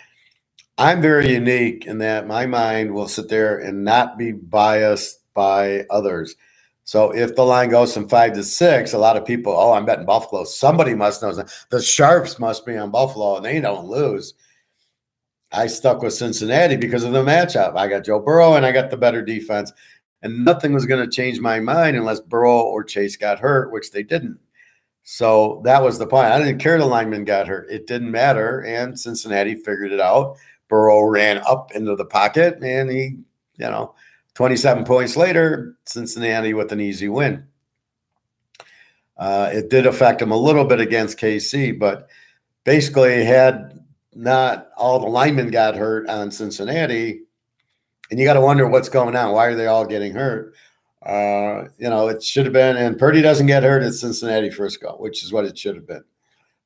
I'm very unique in that my mind will sit there and not be biased by others. So if the line goes from 5 to 6, a lot of people, I'm betting Buffalo. Somebody must know. The sharps must be on Buffalo, and they don't lose. I stuck with Cincinnati because of the matchup. I got Joe Burrow, and I got the better defense. And nothing was going to change my mind unless Burrow or Chase got hurt, which they didn't. So that was the point. I didn't care the lineman got hurt. It didn't matter, and Cincinnati figured it out. Burrow ran up into the pocket, and he, 27 points later, Cincinnati with an easy win. It did affect him a little bit against KC, but basically had not all the linemen got hurt on Cincinnati, and you got to wonder what's going on. Why are they all getting hurt? It should have been, and Purdy doesn't get hurt at Cincinnati Frisco, which is what it should have been.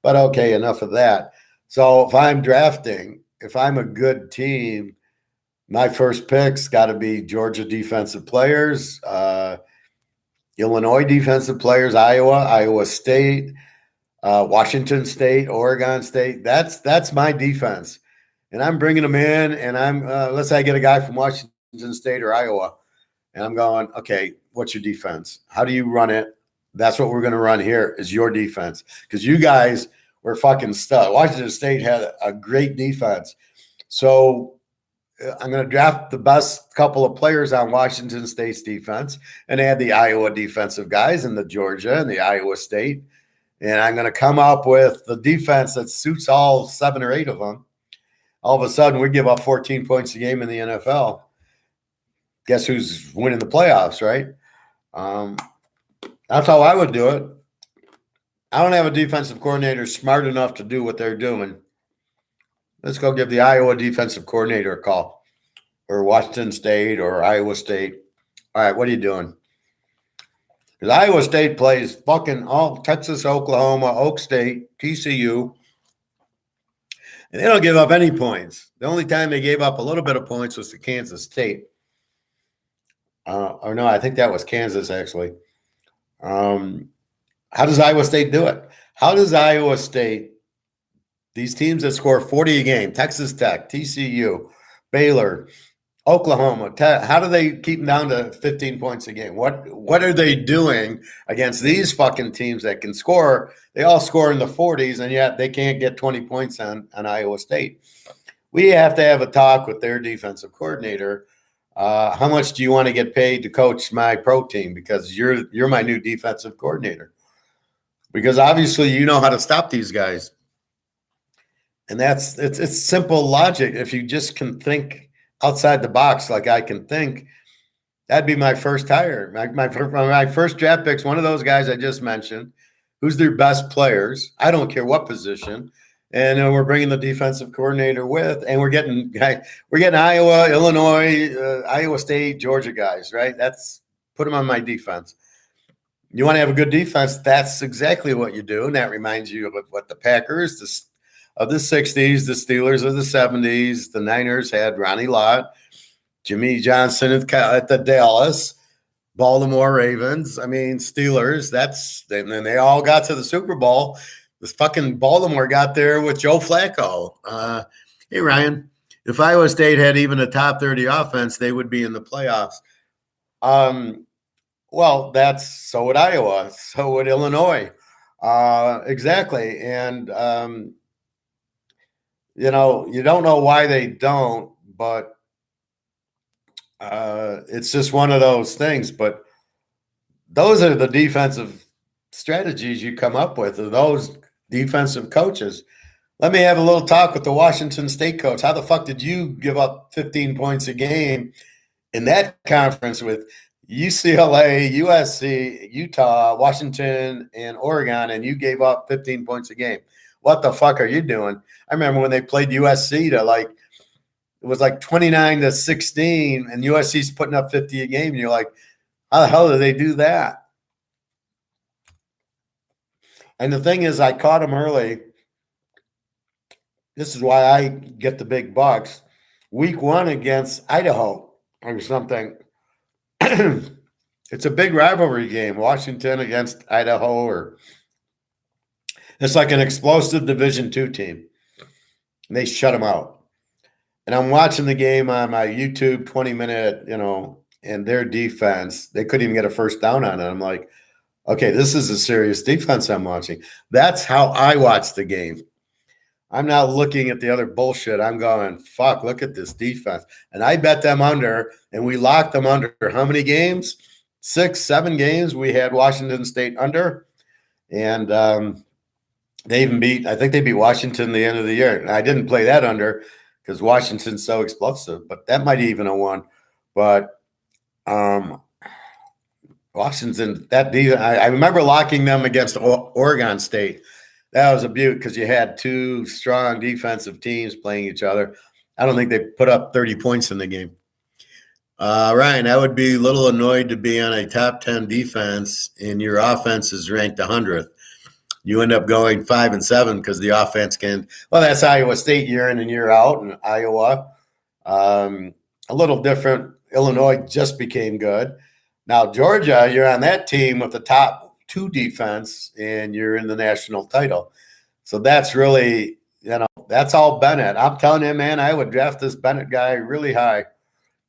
But okay, enough of that. So if I'm drafting, if I'm a good team, my first pick's got to be Georgia defensive players, Illinois defensive players, Iowa State, Washington State, Oregon State. That's my defense, and I'm bringing them in. And I'm let's say I get a guy from Washington State or Iowa, and I'm going, okay, what's your defense? How do you run it? That's what we're going to run here is your defense, because you guys were fucking stud. Washington State had a great defense, so I'm going to draft the best couple of players on Washington State's defense and add the Iowa defensive guys and the Georgia and the Iowa State. And I'm going to come up with the defense that suits all 7 or 8 of them. All of a sudden, we give up 14 points a game in the NFL. Guess who's winning the playoffs, right? That's how I would do it. I don't have a defensive coordinator smart enough to do what they're doing. Let's go give the Iowa defensive coordinator a call, or Washington State or Iowa State. All right, what are you doing? Because Iowa State plays fucking all Texas, Oklahoma, Oak State, TCU, and they don't give up any points. The only time they gave up a little bit of points was to Kansas State. Or no, I think that was Kansas, actually. How does Iowa State do it? How does Iowa State, these teams that score 40 a game, Texas Tech, TCU, Baylor, Oklahoma, how do they keep them down to 15 points a game? What are they doing against these fucking teams that can score? They all score in the 40s, and yet they can't get 20 points on Iowa State. We have to have a talk with their defensive coordinator. How much do you want to get paid to coach my pro team? Because you're my new defensive coordinator. Because obviously you know how to stop these guys. And it's simple logic. If you just can think outside the box like I can think, that'd be my first hire. My first draft pick's one of those guys I just mentioned, who's their best players. I don't care what position. And we're bringing the defensive coordinator with, and we're getting Iowa, Illinois, Iowa State, Georgia guys, right? Put them on my defense. You want to have a good defense, that's exactly what you do. And that reminds you of what the Packers, of the 60s, the Steelers of the 70s, the Niners had Ronnie Lott, Jimmy Johnson at the Dallas, Baltimore Ravens. I mean, Steelers, and then they all got to the Super Bowl. This fucking Baltimore got there with Joe Flacco. Hey, Ryan, if Iowa State had even a top 30 offense, they would be in the playoffs. Well, so would Iowa. So would Illinois. Exactly. And, you don't know why they don't, but it's just one of those things. But those are the defensive strategies you come up with, or those defensive coaches. Let me have a little talk with the Washington State coach. How the fuck did you give up 15 points a game in that conference with UCLA, USC, Utah, Washington, and Oregon, and you gave up 15 points a game? What the fuck are you doing? I remember when they played USC it was like 29-16, and USC's putting up 50 a game, and you're like, how the hell do they do that? And the thing is, I caught him early. This is why I get the big bucks. Week 1 against Idaho or something. It's a big rivalry game, Washington against Idaho, or it's like an explosive Division II team. And they shut them out. And I'm watching the game on my YouTube 20-minute, and their defense, they couldn't even get a first down on it. I'm like, okay, this is a serious defense I'm watching. That's how I watch the game. I'm not looking at the other bullshit. I'm going, fuck, look at this defense. And I bet them under, and we locked them under how many games? 6, 7 games we had Washington State under. And they even I think they beat Washington the end of the year. And I didn't play that under because Washington's so explosive, but that might even have won. But Washington, I remember locking them against Oregon State. That was a beaut because you had two strong defensive teams playing each other. I don't think they put up 30 points in the game. Ryan, I would be a little annoyed to be on a top 10 defense and your offense is ranked 100th. You end up going 5-7 because the offense can. Well, that's Iowa State year in and year out, and Iowa. A little different. Illinois just became good. Now, Georgia, you're on that team with the top two defense, and you're in the national title. So that's really, that's all Bennett. I'm telling you, man, I would draft this Bennett guy really high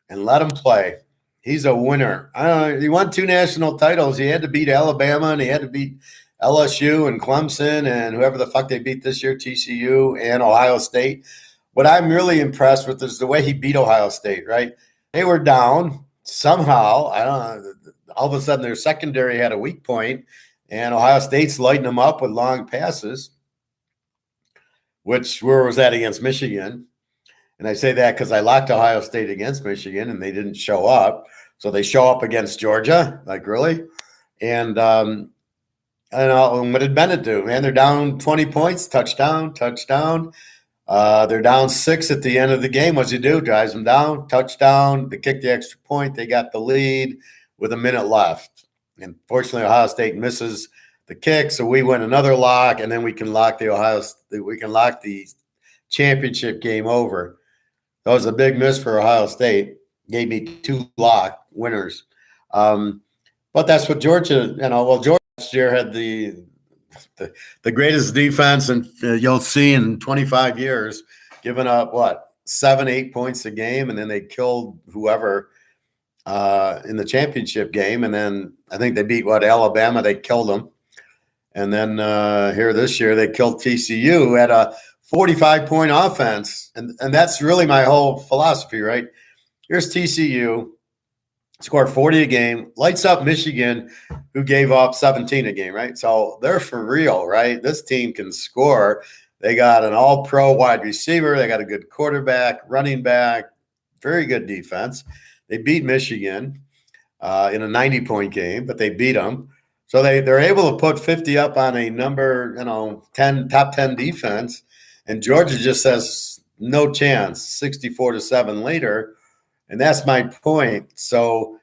and let him play. He's a winner. I don't know. He won 2 national titles. He had to beat Alabama, and he had to beat LSU and Clemson and whoever the fuck they beat this year, TCU and Ohio State. What I'm really impressed with is the way he beat Ohio State, right? They were down somehow. I don't know. All of a sudden, their secondary had a weak point, and Ohio State's lighting them up with long passes, which where was that against Michigan? And I say that because I locked Ohio State against Michigan, and they didn't show up. So they show up against Georgia, like really? And I don't know, what did Bennett do? Man, they're down 20 points, touchdown. They're down 6 at the end of the game. What's he do? Drives them down, touchdown. They kick the extra point. They got the lead with a minute left. And fortunately, Ohio State misses the kick, so we win another lock, and then we can lock the championship game over. That was a big miss for Ohio State. Gave me 2 lock winners. But that's what Georgia, Georgia last year had the greatest defense, and you'll see in 25 years, giving up 7-8 points a game, and then they killed whoever in the championship game, and then I think they beat Alabama. They killed them, and then here this year they killed TCU, who had a 45-point offense, and that's really my whole philosophy, right? Here's TCU. Scored 40 a game, lights up Michigan, who gave up 17 a game, right? So they're for real, right? This team can score. They got an all-pro wide receiver. They got a good quarterback, running back, very good defense. They beat Michigan in a 90-point game, but they beat them. So they're able to put 50 up on a number, 10, top 10 defense, and Georgia just has no chance, 64-7 later. And that's my point. So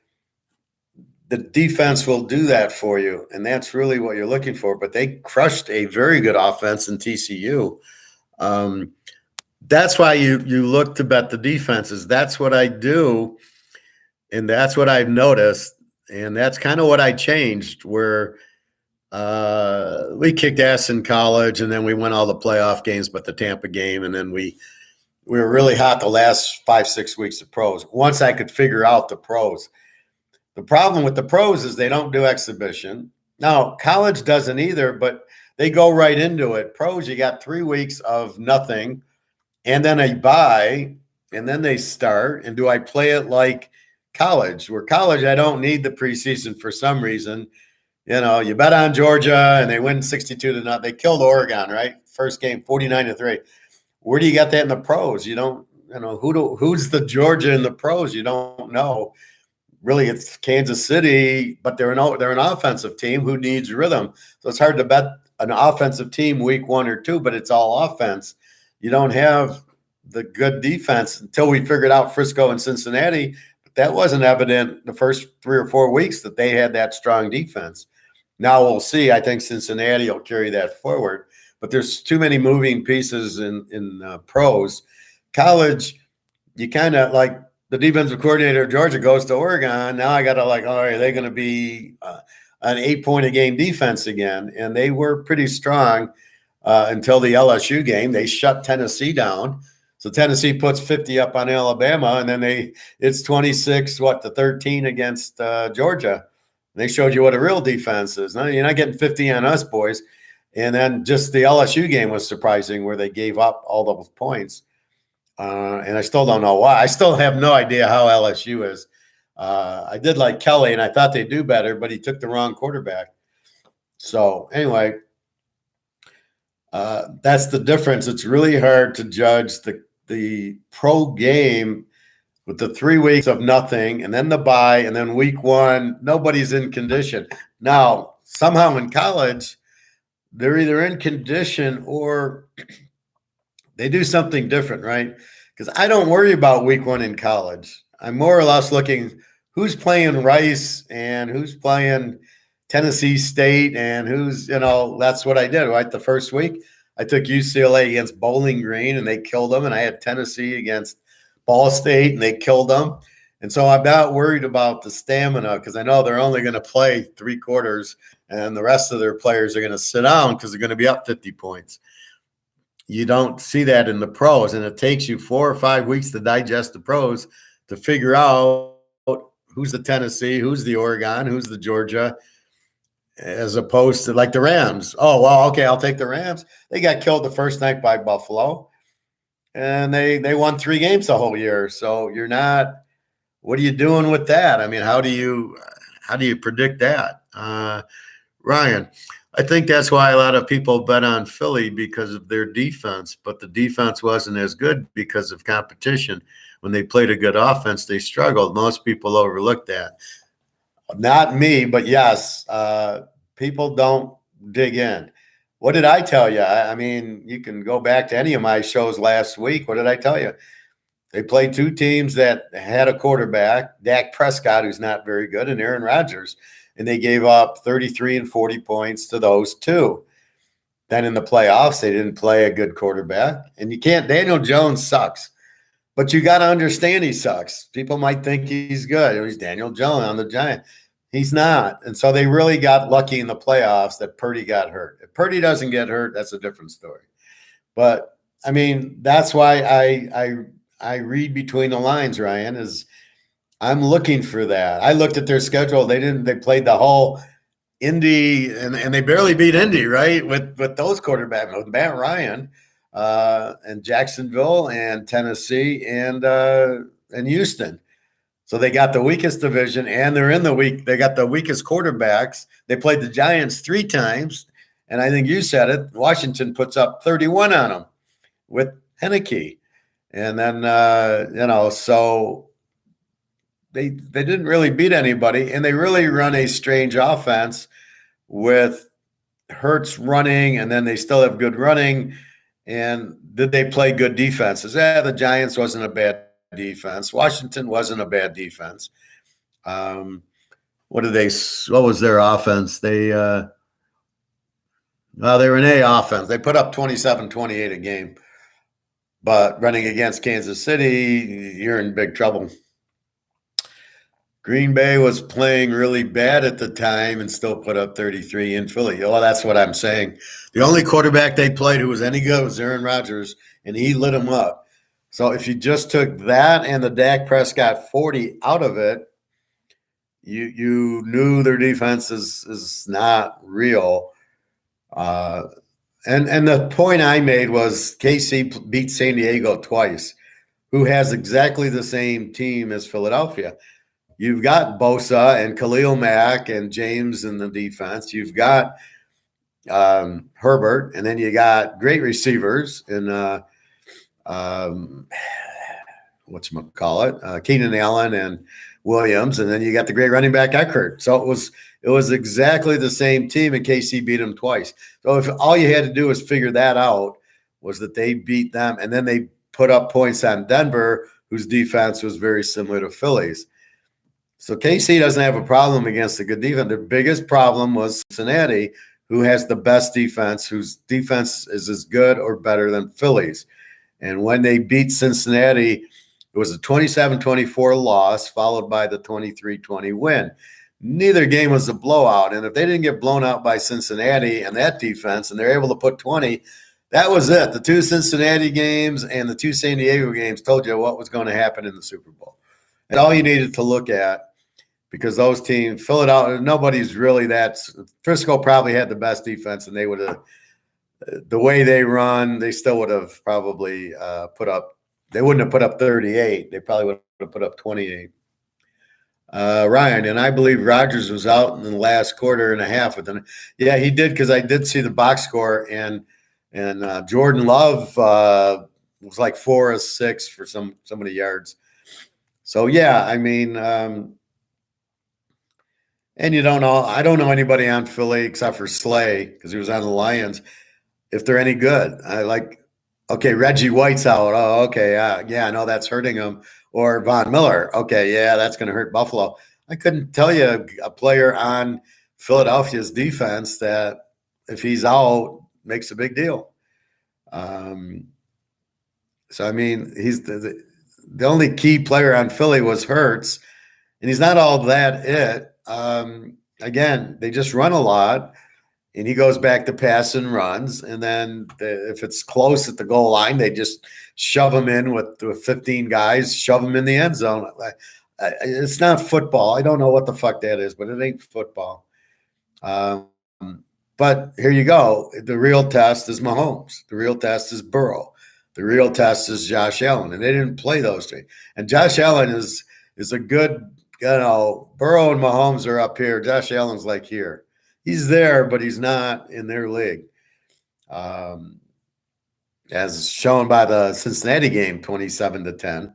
the defense will do that for you, and that's really what you're looking for. But they crushed a very good offense in TCU. That's why you look to bet the defenses. That's what I do, and that's what I've noticed, and that's kind of what I changed, where we kicked ass in college, and then we won all the playoff games but the Tampa game, and then we were really hot the last 5-6 weeks of pros. Once I could figure out the pros. The problem with the pros is they don't do exhibition. Now, college doesn't either, but they go right into it. Pros, you got 3 weeks of nothing, and then a bye, and then they start. And do I play it like college? Where college, I don't need the preseason for some reason. You bet on Georgia, and they win 62-0. They killed Oregon, right? First game, 49-3. Where do you get that in the pros? You don't, who's the Georgia in the pros? You don't know. Really, it's Kansas City, but they're an offensive team who needs rhythm. So it's hard to bet an offensive team week 1 or 2, but it's all offense. You don't have the good defense until we figured out Frisco and Cincinnati. But that wasn't evident the first 3 or 4 weeks that they had that strong defense. Now we'll see. I think Cincinnati will carry that forward. But there's too many moving pieces in pros. College, you kind of like the defensive coordinator of Georgia goes to Oregon. Now I got to are they going to be an 8-point-a-game defense again? And they were pretty strong until the LSU game. They shut Tennessee down. So Tennessee puts 50 up on Alabama, and then it's 26-13 against Georgia. They showed you what a real defense is. No, you're not getting 50 on us, boys. And then just the LSU game was surprising, where they gave up all those points. And I still don't know why. I still have no idea how LSU is. I did like Kelly, and I thought they'd do better, but he took the wrong quarterback. So anyway, that's the difference. It's really hard to judge the pro game with the 3 weeks of nothing, and then the bye, and then week 1, nobody's in condition. Now, somehow in college, they're either in condition or they do something different, right? Because I don't worry about week one in college. I'm more or less looking who's playing Rice and who's playing Tennessee State and who's, that's what I did, right? The first week, I took UCLA against Bowling Green and they killed them. And I had Tennessee against Ball State and they killed them. And so I'm not worried about the stamina because I know they're only going to play 3 quarters and the rest of their players are going to sit down because they're going to be up 50 points. You don't see that in the pros, and it takes you 4 or 5 weeks to digest the pros to figure out who's the Tennessee, who's the Oregon, who's the Georgia, as opposed to like the Rams. Oh, well, okay, I'll take the Rams. They got killed the first night by Buffalo, and they won 3 games the whole year. So you're not. What are you doing with that? I mean, how do you predict that, Ryan? I think that's why a lot of people bet on Philly because of their defense, but the defense wasn't as good because of competition. When they played a good offense, they struggled. Most people overlook that. Not me, but yes, people don't dig in. What did I tell you? I mean, you can go back to any of my shows last week. What did I tell you? They played 2 teams that had a quarterback, Dak Prescott, who's not very good, and Aaron Rodgers. And they gave up 33 and 40 points to those 2. Then in the playoffs, they didn't play a good quarterback. And you can't, Daniel Jones sucks. But you got to understand he sucks. People might think he's good. He's Daniel Jones on the Giants. He's not. And so they really got lucky in the playoffs that Purdy got hurt. If Purdy doesn't get hurt, that's a different story. But, I mean, that's why I read between the lines, Ryan, is I'm looking for that. I looked at their schedule. They played the whole Indy and they barely beat Indy, right? With those quarterbacks, with Matt Ryan, and Jacksonville and Tennessee and Houston. So they got the weakest division and they're in the week. They got the weakest quarterbacks. They played the Giants 3 times. And I think you said it. Washington puts up 31 on them with Heineke. And then, so they didn't really beat anybody, and they really run a strange offense with Hurts running, and then they still have good running. And did they play good defenses? The Giants wasn't a bad defense. Washington wasn't a bad defense. What was their offense? They were an A offense. They put up 27-28 a game. But running against Kansas City, you're in big trouble. Green Bay was playing really bad at the time and still put up 33 in Philly. Oh, that's what I'm saying. The only quarterback they played who was any good was Aaron Rodgers, and he lit them up. So if you just took that and the Dak Prescott 40 out of it, you knew their defense is not real. And the point I made was KC beat San Diego twice, who has exactly the same team as Philadelphia. You've got Bosa and Khalil Mack and James in the defense. You've got Herbert, and then you got great receivers in Keenan Allen and Williams, and then you got the great running back Eckert. So it was exactly the same team, and KC beat them twice. So if all you had to do was figure that out, was that they beat them, and then they put up points on Denver, whose defense was very similar to Philly's. So KC doesn't have a problem against a good defense. Their biggest problem was Cincinnati, who has the best defense, whose defense is as good or better than Philly's. And when they beat Cincinnati, it was a 27-24 loss, followed by the 23-20 win. Neither game was a blowout. And if they didn't get blown out by Cincinnati and that defense, and they're able to put 20, that was it. The 2 Cincinnati games and the 2 San Diego games told you what was going to happen in the Super Bowl. And all you needed to look at, because those teams, Philadelphia, nobody's really that. Frisco probably had the best defense, and they would have, the way they run, they still would have probably put up, they wouldn't have put up 38. They probably would have put up 28. Ryan, and I believe Rodgers was out in the last quarter and a half with them. Yeah, he did, because I did see the box score, and Jordan Love was like 4 or 6 for some many yards. So, yeah, I mean, And you don't know. I don't know anybody on Philly except for Slay because he was on the Lions. If they're any good, I like. Okay, Reggie White's out. Oh, okay, yeah, I know that's hurting him. Or Von Miller. Okay, yeah, that's going to hurt Buffalo. I couldn't tell you a player on Philadelphia's defense that if he's out makes a big deal. Um, so I mean, he's the only key player on Philly was Hurts, and he's not all that it. Again, they just run a lot, and he goes back to pass and runs. And then if it's close at the goal line, they just shove him in with 15 guys, shove him in the end zone. It's not football. I don't know what the fuck that is, but it ain't football. But here you go. The real test is Mahomes. The real test is Burrow. The real test is Josh Allen, and they didn't play those three. And Josh Allen is a good, Burrow and Mahomes are up here. Josh Allen's like here. He's there, but he's not in their league. As shown by the Cincinnati game, 27-10.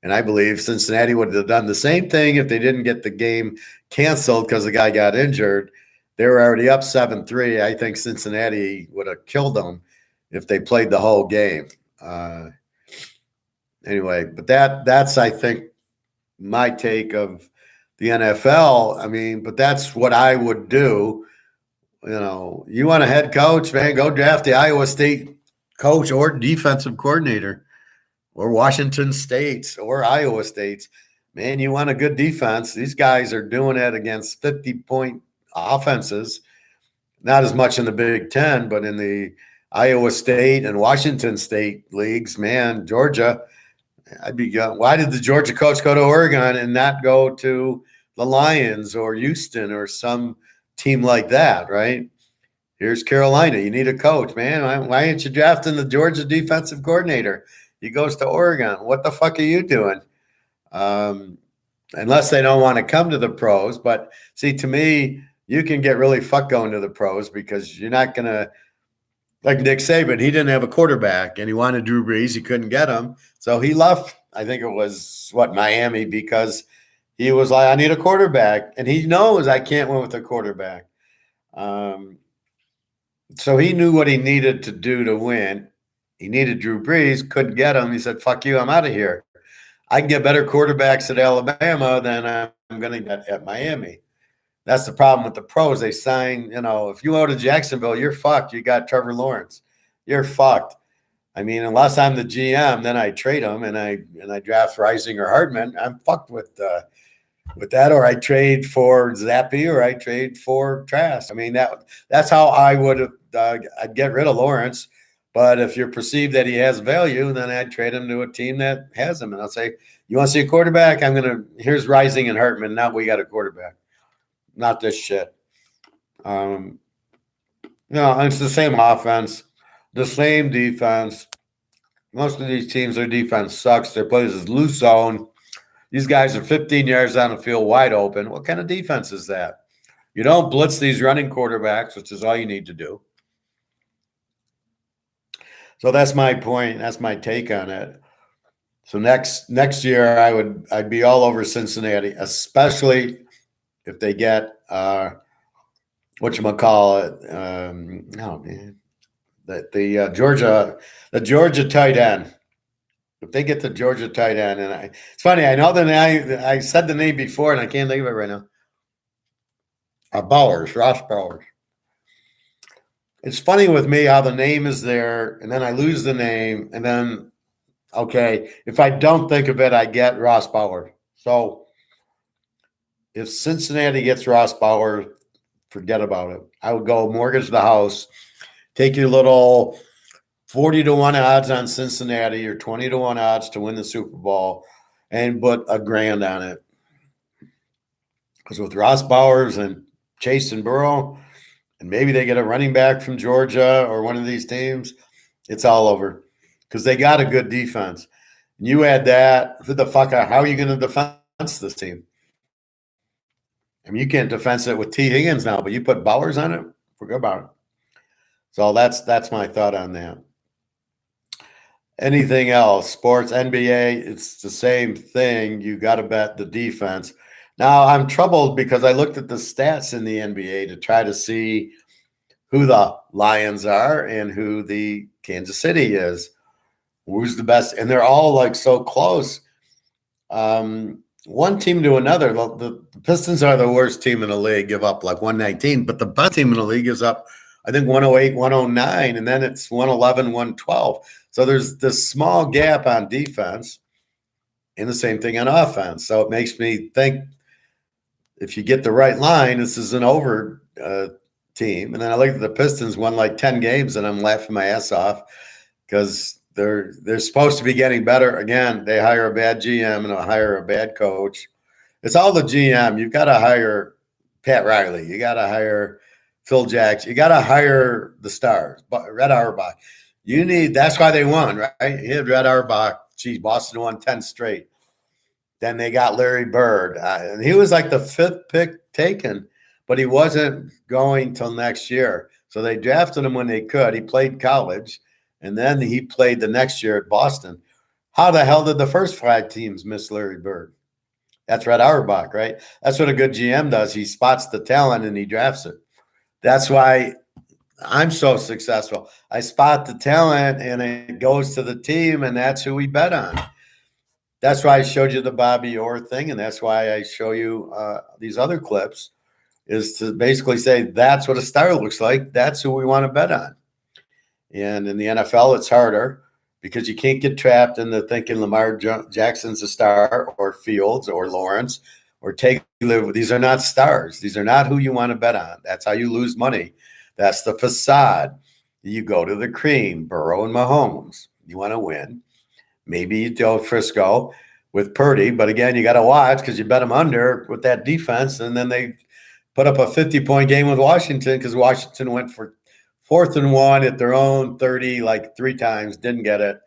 And I believe Cincinnati would have done the same thing if they didn't get the game canceled because the guy got injured. They were already up 7-3. I think Cincinnati would have killed them if they played the whole game. Anyway, but that's I think my take of the NFL. I mean, but that's what I would do. You want a head coach, man, go draft the Iowa State coach or defensive coordinator or Washington State's or Iowa State's. Man, you want a good defense. These guys are doing it against 50-point offenses. Not as much in the Big Ten, but in the Iowa State and Washington State leagues, man, Georgia. Why did the Georgia coach go to Oregon and not go to the Lions or Houston or some team like that, right? Here's Carolina. You need a coach, man. Why aren't you drafting the Georgia defensive coordinator? He goes to Oregon. What the fuck are you doing? Unless they don't want to come to the pros. But see, to me, you can get really fucked going to the pros because you're not going to, like Nick Saban, he didn't have a quarterback and he wanted Drew Brees. He couldn't get him. So he left, I think it was, Miami, because he was like, I need a quarterback. And he knows I can't win with a quarterback. So he knew what he needed to do to win. He needed Drew Brees, couldn't get him. He said, fuck you, I'm out of here. I can get better quarterbacks at Alabama than I'm going to get at Miami. That's the problem with the pros. They sign, if you go to Jacksonville, you're fucked. You got Trevor Lawrence. You're fucked. I mean, unless I'm the GM, then I trade him and I draft Rising or Hardman. I'm fucked with that, or I trade for Zappy, or I trade for Trask. I mean, that's how I would I'd get rid of Lawrence. But if you're perceived that he has value, then I'd trade him to a team that has him. And I'll say, you want to see a quarterback? Here's Rising and Hartman. Now we got a quarterback. Not this shit. No, it's the same offense, the same defense. Most of these teams, their defense sucks. Their plays is loose zone. These guys are 15 yards down the field, wide open. What kind of defense is that? You don't blitz these running quarterbacks, which is all you need to do. So that's my point. That's my take on it. So next year, I'd be all over Cincinnati, especially if they get whatchamacallit. Oh man, the Georgia tight end. If they get the Georgia tight end, and it's funny, I know the name. I said the name before, and I can't think of it right now. Ross Bowers. It's funny with me how the name is there, and then I lose the name, and then, okay, if I don't think of it, I get Ross Bowers. So if Cincinnati gets Ross Bowers, forget about it. I would go mortgage the house, take your little 40-1 odds on Cincinnati or 20-1 odds to win the Super Bowl and put $1,000 on it. Because with Ross Bowers and Chase and Burrow, and maybe they get a running back from Georgia or one of these teams, it's all over. Because they got a good defense. And you add that, how are you going to defense this team? I mean, you can't defense it with T. Higgins now, but you put Bowers on it, forget about it. So that's my thought on that. Anything else? Sports, NBA, it's the same thing. You got to bet the defense. Now I'm troubled because I looked at the stats in the NBA to try to see who the Lions are and who the Kansas City is. Who's the best? And they're all like so close. One team to another. The Pistons are the worst team in the league, give up like 119, but the best team in the league gives up, I think, 108, 109, and then it's 111, 112. So there's this small gap on defense and the same thing on offense. So it makes me think if you get the right line, this is an over team. And then I look at the Pistons won like 10 games, and I'm laughing my ass off because they're supposed to be getting better. Again, they hire a bad GM and hire a bad coach. It's all the GM. You've got to hire Pat Riley. You got to hire Phil Jackson. You got to hire the stars. Red Auerbach. That's why they won, right? He had Red Auerbach. Geez, Boston won 10 straight. Then they got Larry Bird. And he was like the 5th pick taken, but he wasn't going till next year. So they drafted him when they could. He played college, and then he played the next year at Boston. How the hell did the first 5 teams miss Larry Bird? That's Red Auerbach, right? That's what a good GM does. He spots the talent and he drafts it. That's why I'm so successful. I spot the talent and it goes to the team, and that's who we bet on. That's why I showed you the Bobby Orr thing, and that's why I show you these other clips, is to basically say that's what a star looks like. That's who we want to bet on. And in the NFL, it's harder because you can't get trapped into thinking Lamar Jackson's a star, or Fields, or Lawrence, or Taylor. These are not stars. These are not who you want to bet on. That's how you lose money. That's the facade. You go to the cream, Burrow and Mahomes. You want to win. Maybe you go Frisco with Purdy, but again, you got to watch because you bet them under with that defense, and then they put up a 50-point game with Washington because Washington went for 4th and 1 at their own 30 like 3 times, didn't get it.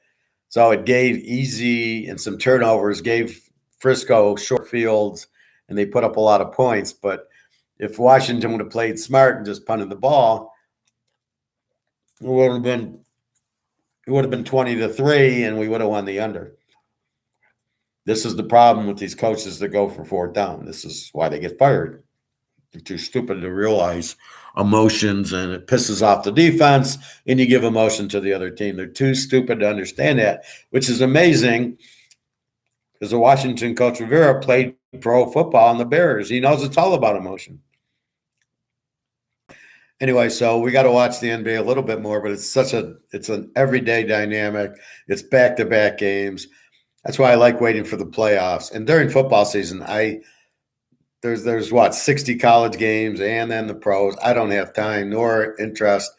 So it gave easy and some turnovers, gave Frisco short fields, and they put up a lot of points. But if Washington would have played smart and just punted the ball, it would have been 20-3, and we would have won the under. This is the problem with these coaches that go for 4th down. This is why they get fired. They're too stupid to realize emotions, and it pisses off the defense, and you give emotion to the other team. They're too stupid to understand that, which is amazing because the Washington coach Rivera played pro football on the Bears. He knows it's all about emotion. Anyway, so we got to watch the NBA a little bit more, but it's an everyday dynamic. It's back-to-back games. That's why I like waiting for the playoffs. And during football season, there's 60 college games and then the pros. I don't have time nor interest.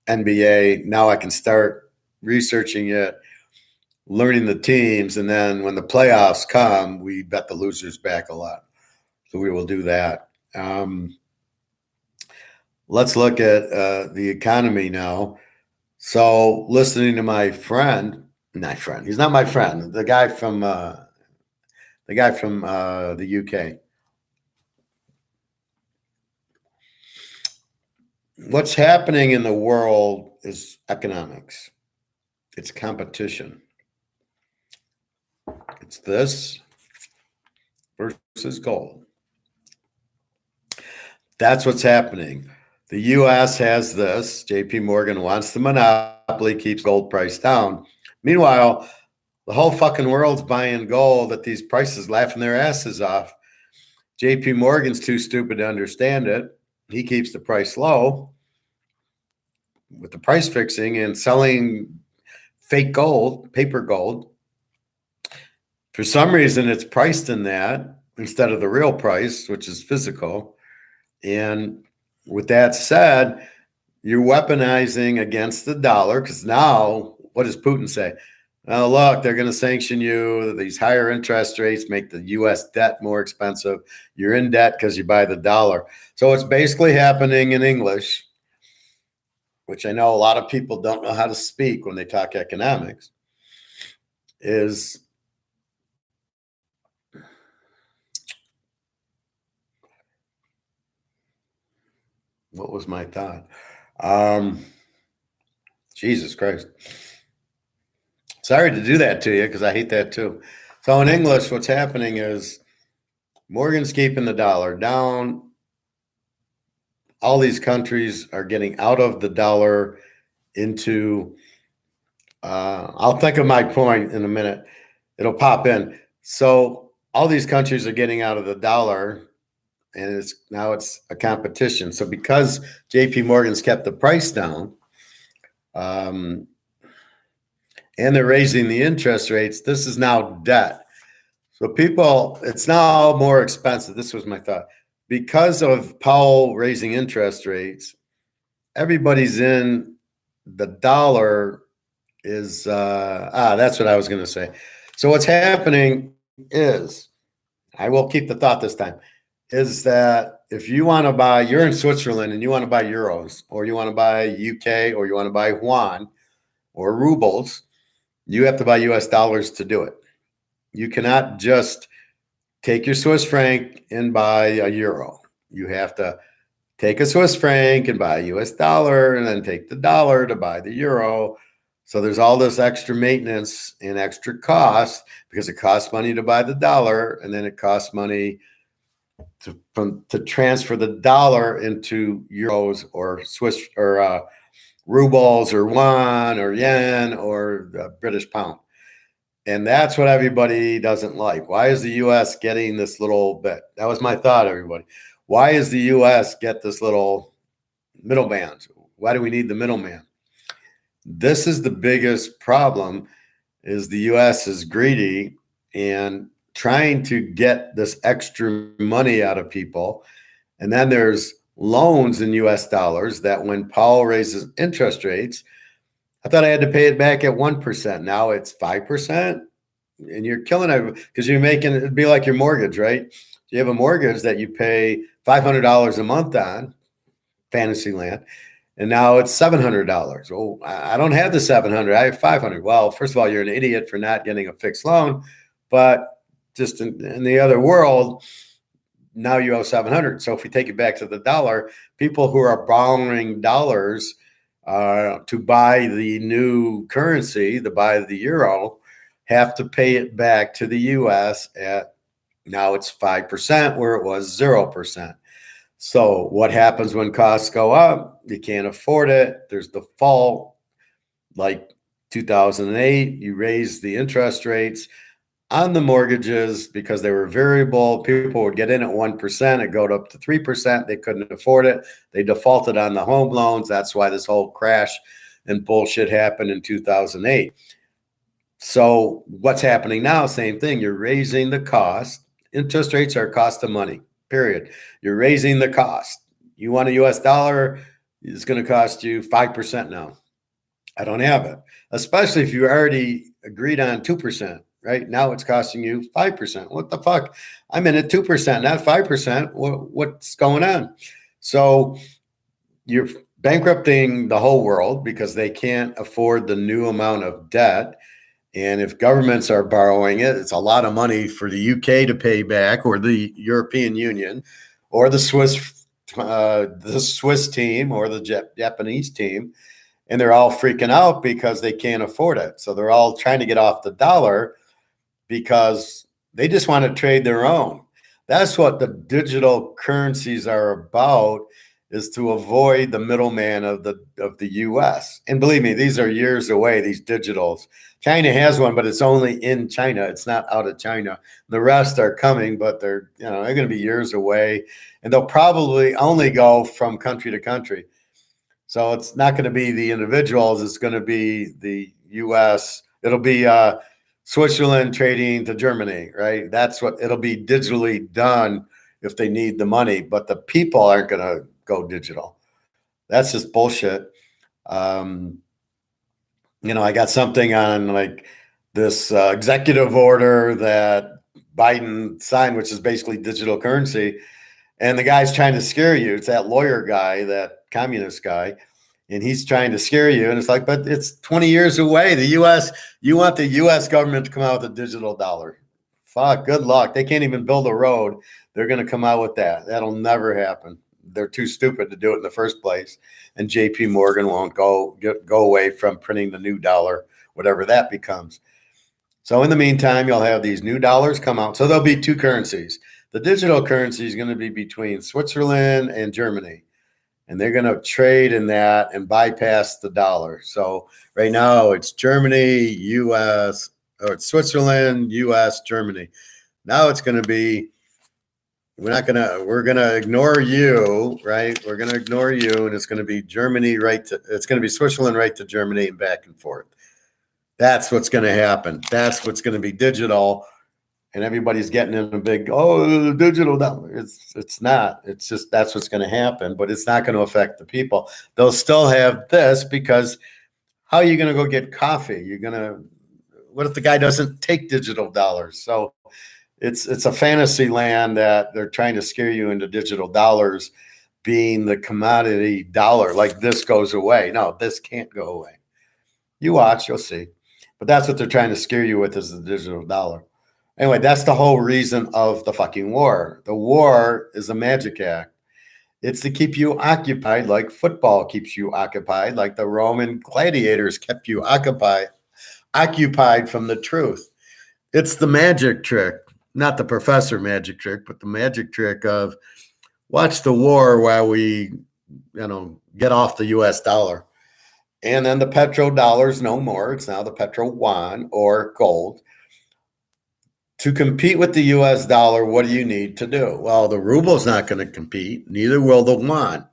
NBA. Now I can start researching it, learning the teams, and then when the playoffs come, we bet the losers back a lot. So we will do that. Let's look at the economy now. So listening to my friend, he's not my friend, the guy from the UK. What's happening in the world is economics. It's competition. It's this versus gold. That's what's happening. The U.S. has this. J.P. Morgan wants the monopoly, keeps gold price down. Meanwhile, the whole fucking world's buying gold at these prices, laughing their asses off. J.P. Morgan's too stupid to understand it. He keeps the price low with the price fixing and selling fake gold, paper gold. For some reason, it's priced in that instead of the real price, which is physical. And with that said, you're weaponizing against the dollar because now, what does Putin say? Oh, look, they're going to sanction you. These higher interest rates make the U.S. debt more expensive. You're in debt because you buy the dollar. So it's basically happening in English, which I know a lot of people don't know how to speak when they talk economics, is what was my thought? Jesus Christ. Sorry to do that to you because I hate that too. So in English, what's happening is Morgan's keeping the dollar down. All these countries are getting out of the dollar into, I'll think of my point in a minute. It'll pop in. So all these countries are getting out of the dollar, and it's a competition. So because JP Morgan's kept the price down, um, and they're raising the interest rates, this is now debt. So people, it's now more expensive. This was my thought. Because of Powell raising interest rates, everybody's in the dollar is, that's what I was going to say. So what's happening is, I will keep the thought this time, is that if you want to buy, you're in Switzerland and you want to buy euros, or you want to buy UK, or you want to buy yuan or rubles, you have to buy US dollars to do it. You cannot just take your Swiss franc and buy a euro. You have to take a Swiss franc and buy a US dollar, and then take the dollar to buy the euro. So there's all this extra maintenance and extra cost, because it costs money to buy the dollar, and then it costs money to transfer the dollar into euros or Swiss or rubles or yuan or yen or British pound. And that's what everybody doesn't like. Why is the U.S. getting this little bit? That was my thought, everybody. Why is the U.S. get this little middleman? Why do we need the middleman? This is the biggest problem, is the U.S. is greedy and trying to get this extra money out of people. And then there's loans in U.S. dollars that when Powell raises interest rates, I thought I had to pay it back at 1%. Now it's 5%. And you're killing it, because you're making it'd be like your mortgage, right? You have a mortgage that you pay $500 a month on, fantasy land, and now it's $700. Oh, I don't have the 700. I have 500. Well, first of all, you're an idiot for not getting a fixed loan, but just in the other world, now you owe 700. So if we take it back to the dollar, people who are borrowing dollars to buy the new currency, to buy the euro, have to pay it back to the U.S. at, now it's 5% where it was 0%. So what happens when costs go up? You can't afford it. There's default. Like 2008, you raised the interest rates on the mortgages because they were variable. People would get in at 1%, it go up to 3%. They couldn't afford it. They defaulted on the home loans. That's why this whole crash and bullshit happened in 2008. So what's happening now? Same thing. You're raising the cost. Interest rates are a cost of money, period. You're raising the cost. You want a US dollar, it's going to cost you 5% now. I don't have it, especially if you already agreed on 2%. Right now, it's costing you 5%. What the fuck? I'm in at 2%, not 5%. What's going on? So you're bankrupting the whole world because they can't afford the new amount of debt. And if governments are borrowing it, it's a lot of money for the UK to pay back, or the European Union, or the Swiss team, or the Japanese team. And they're all freaking out because they can't afford it. So they're all trying to get off the dollar, because they just want to trade their own. That's what the digital currencies are about, is to avoid the middleman of the US. And believe me, these are years away, these digitals. China has one, but it's only in China. It's not out of China. The rest are coming, but they're going to be years away, and they'll probably only go from country to country. So it's not going to be the individuals, it's going to be the US. It'll be Switzerland trading to Germany, right? That's what it'll be, digitally done if they need the money, but the people aren't going to go digital. That's just bullshit. I got something on like this executive order that Biden signed, which is basically digital currency. And the guy's trying to scare you. It's that lawyer guy, that communist guy. And he's trying to scare you. And it's like, but it's 20 years away. The U.S., you want the U.S. government to come out with a digital dollar. Fuck, good luck. They can't even build a road. They're going to come out with that. That'll never happen. They're too stupid to do it in the first place. And JP Morgan won't go away from printing the new dollar, whatever that becomes. So in the meantime, you'll have these new dollars come out. So there'll be two currencies. The digital currency is going to be between Switzerland and Germany, and they're going to trade in that and bypass the dollar. So right now it's Germany, U.S., or it's Switzerland, U.S., Germany. Now it's going to be, we're going to ignore you, right? We're going to ignore you, and it's going to be Germany it's going to be Switzerland right to Germany and back and forth. That's what's going to happen. That's what's going to be digital. And everybody's getting in a big, digital dollar. It's not. It's just that's what's going to happen, but it's not going to affect the people. They'll still have this because how are you going to go get coffee? What if the guy doesn't take digital dollars? So it's a fantasy land that they're trying to scare you into digital dollars being the commodity dollar. Like this goes away. No, this can't go away. You watch, you'll see. But that's what they're trying to scare you with is the digital dollar. Anyway, that's the whole reason of the fucking war. The war is a magic act. It's to keep you occupied like football keeps you occupied, like the Roman gladiators kept you occupied from the truth. It's the magic trick, not the professor magic trick, but the magic trick of watch the war while we, get off the US dollar. And then the petrodollar's no more. It's now the petro yuan or gold. To compete with the US dollar, what do you need to do? Well, the ruble's not going to compete. Neither will the yuan.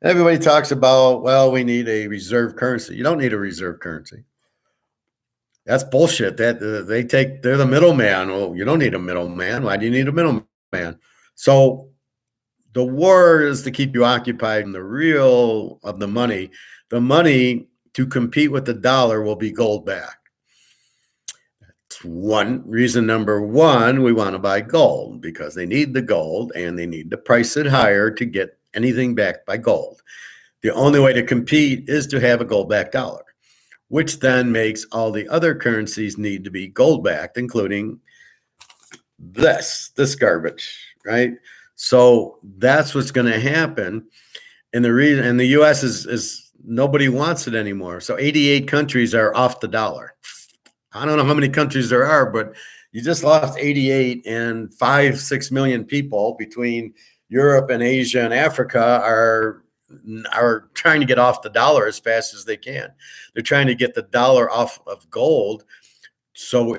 Everybody talks about, well, we need a reserve currency. You don't need a reserve currency. That's bullshit. They're the middleman. Well, you don't need a middleman. Why do you need a middleman? So the war is to keep you occupied, and the real of the money to compete with the dollar will be gold back. Reason number one, we want to buy gold because they need the gold and they need to price it higher to get anything backed by gold. The only way to compete is to have a gold-backed dollar, which then makes all the other currencies need to be gold-backed, including this garbage, right? So that's what's going to happen. And the U.S. is nobody wants it anymore. So 88 countries are off the dollar. I don't know how many countries there are, but you just lost 88, and 5-6 million people between Europe and Asia and Africa are trying to get off the dollar as fast as they can. They're trying to get the dollar off of gold so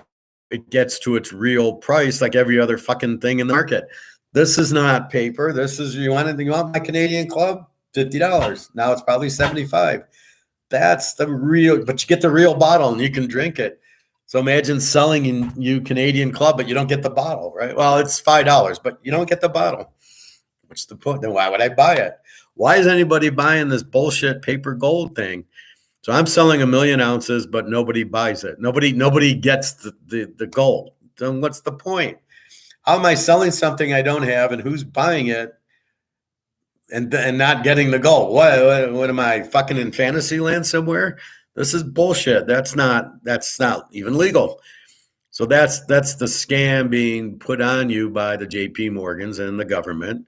it gets to its real price like every other fucking thing in the market. This is not paper. This is, you want my Canadian club? $50. Now it's probably $75. That's the real, but you get the real bottle and you can drink it. So imagine selling you Canadian Club, but you don't get the bottle, right? Well, it's $5, but you don't get the bottle. What's the point? Then why would I buy it? Why is anybody buying this bullshit paper gold thing? So I'm selling 1 million ounces, but nobody buys it. Nobody gets the gold. Then what's the point? How am I selling something I don't have, and who's buying it and not getting the gold? What am I, fucking in fantasy land somewhere? This is bullshit. That's not even legal. So that's the scam being put on you by the JP Morgans and the government.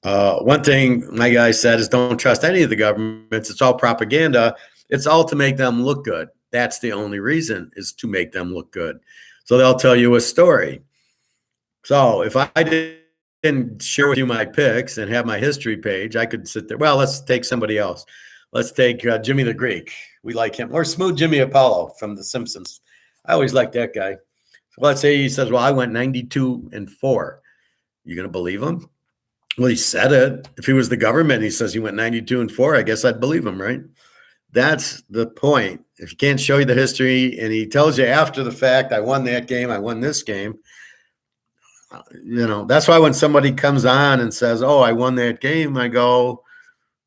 One thing my guy said is don't trust any of the governments. It's all propaganda. It's all to make them look good. That's the only reason, is to make them look good. So they'll tell you a story. So if I didn't share with you my picks and have my history page, I could sit there. Well, let's take somebody else. Let's take Jimmy the Greek. We like him. Or Smooth Jimmy Apollo from The Simpsons. I always liked that guy. So let's say he says, well, I went 92-4. You going to believe him? Well, he said it. If he was the government, he says he went 92-4, I guess I'd believe him, right? That's the point. If he can't show you the history and he tells you after the fact, I won that game, I won this game, that's why when somebody comes on and says, oh, I won that game, I go,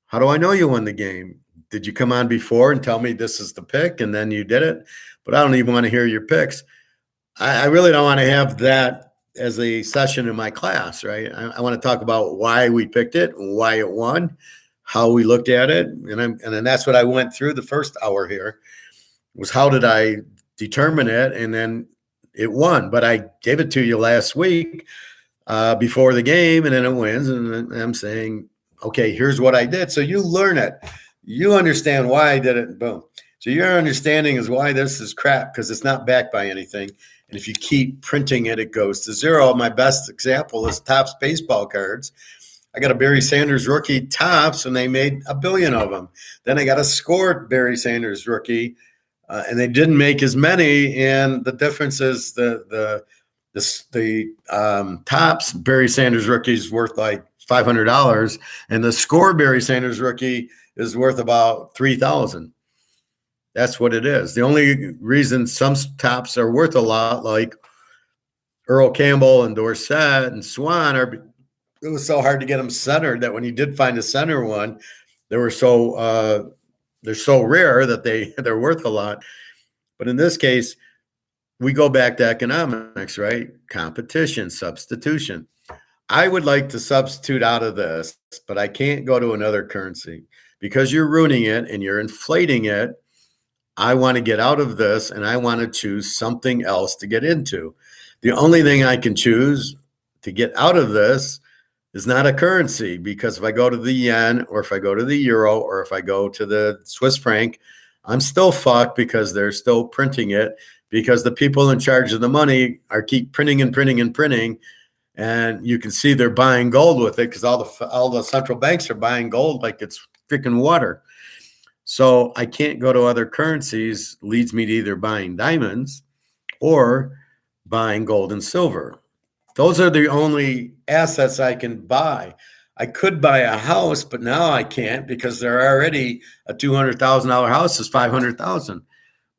how do I know you won the game? Did you come on before and tell me this is the pick and then you did it? But I don't even want to hear your picks. I really don't want to have that as a session in my class, right? I want to talk about why we picked it, why it won, how we looked at it. And then that's what I went through the first hour here, was how did I determine it? And then it won. But I gave it to you last week before the game, and then it wins. And I'm saying, okay, here's what I did. So you learn it. You understand why I did it. Boom. So your understanding is why this is crap, because it's not backed by anything. And if you keep printing it, it goes to zero. My best example is Topps baseball cards. I got a Barry Sanders rookie Topps, and they made 1 billion of them. Then I got a scored Barry Sanders rookie, and they didn't make as many. And the difference is the Topps Barry Sanders rookie is worth like $500, and the score Barry Sanders rookie is worth about $3,000. That's what it is. The only reason some Topps are worth a lot, like Earl Campbell and Dorsett and Swan, it was so hard to get them centered that when you did find a center one, they're so rare that they're worth a lot. But in this case, we go back to economics, right? Competition, substitution. I would like to substitute out of this, but I can't go to another currency because you're ruining it and you're inflating it. I want to get out of this and I want to choose something else to get into. The only thing I can choose to get out of this is not a currency, because if I go to the yen or if I go to the euro or if I go to the Swiss franc, I'm still fucked because they're still printing it, because the people in charge of the money are keep printing and printing and printing. And you can see they're buying gold with it because all the central banks are buying gold like it's freaking water. So I can't go to other currencies, leads me to either buying diamonds or buying gold and silver. Those are the only assets I can buy. I could buy a house, but now I can't because they're already a $200,000 house is $500,000.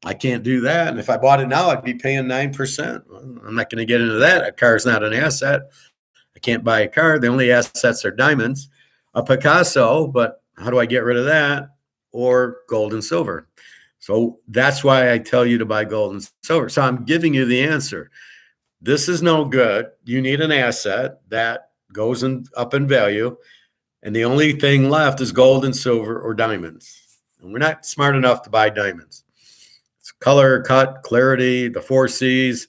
I can't do that. And if I bought it now, I'd be paying 9%. Well, I'm not going to get into that. A car is not an asset. I can't buy a car. The only assets are diamonds, a Picasso, but how do I get rid of that? Or gold and silver. So that's why I tell you to buy gold and silver. So I'm giving you the answer. This is no good. You need an asset that goes up in value. And the only thing left is gold and silver or diamonds. And we're not smart enough to buy diamonds. It's color, cut, clarity, the 4 C's.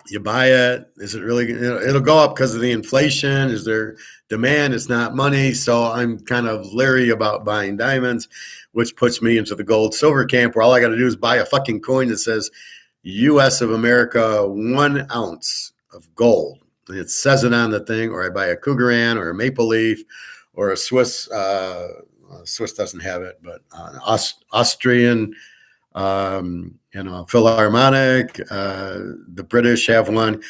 You buy it. Is it really? It'll go up because of the inflation. Is there demand? It's not money. So I'm kind of leery about buying diamonds, which puts me into the gold silver camp where all I got to do is buy a fucking coin that says U.S. of America 1 ounce of gold. And it says it on the thing, or I buy a Cougaran or a Maple Leaf or a Swiss. Swiss doesn't have it, but Austrian, Philharmonic. The British have one.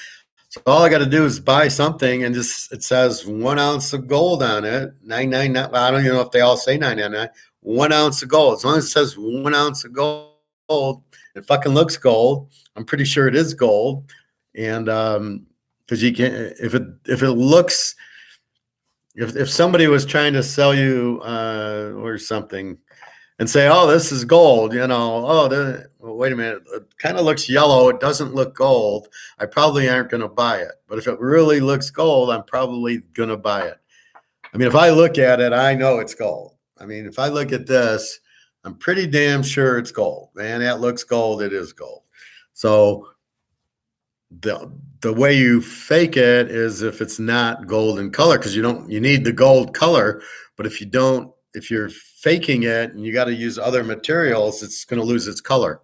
So all I got to do is buy something, and just it says 1 ounce of gold on it. 999. I don't even know if they all say 999. 1 ounce of gold. As long as it says 1 ounce of gold, it fucking looks gold. I'm pretty sure it is gold, and because you can, if it looks. If somebody was trying to sell you or something and say, oh, this is gold, well, wait a minute, it kind of looks yellow. It doesn't look gold. I probably aren't going to buy it. But if it really looks gold, I'm probably going to buy it. I mean, if I look at it, I know it's gold. I mean, if I look at this, I'm pretty damn sure it's gold. Man, that looks gold. It is gold. So the way you fake it is if it's not gold in color, because you need the gold color. But if you're faking it and you got to use other materials, it's going to lose its color.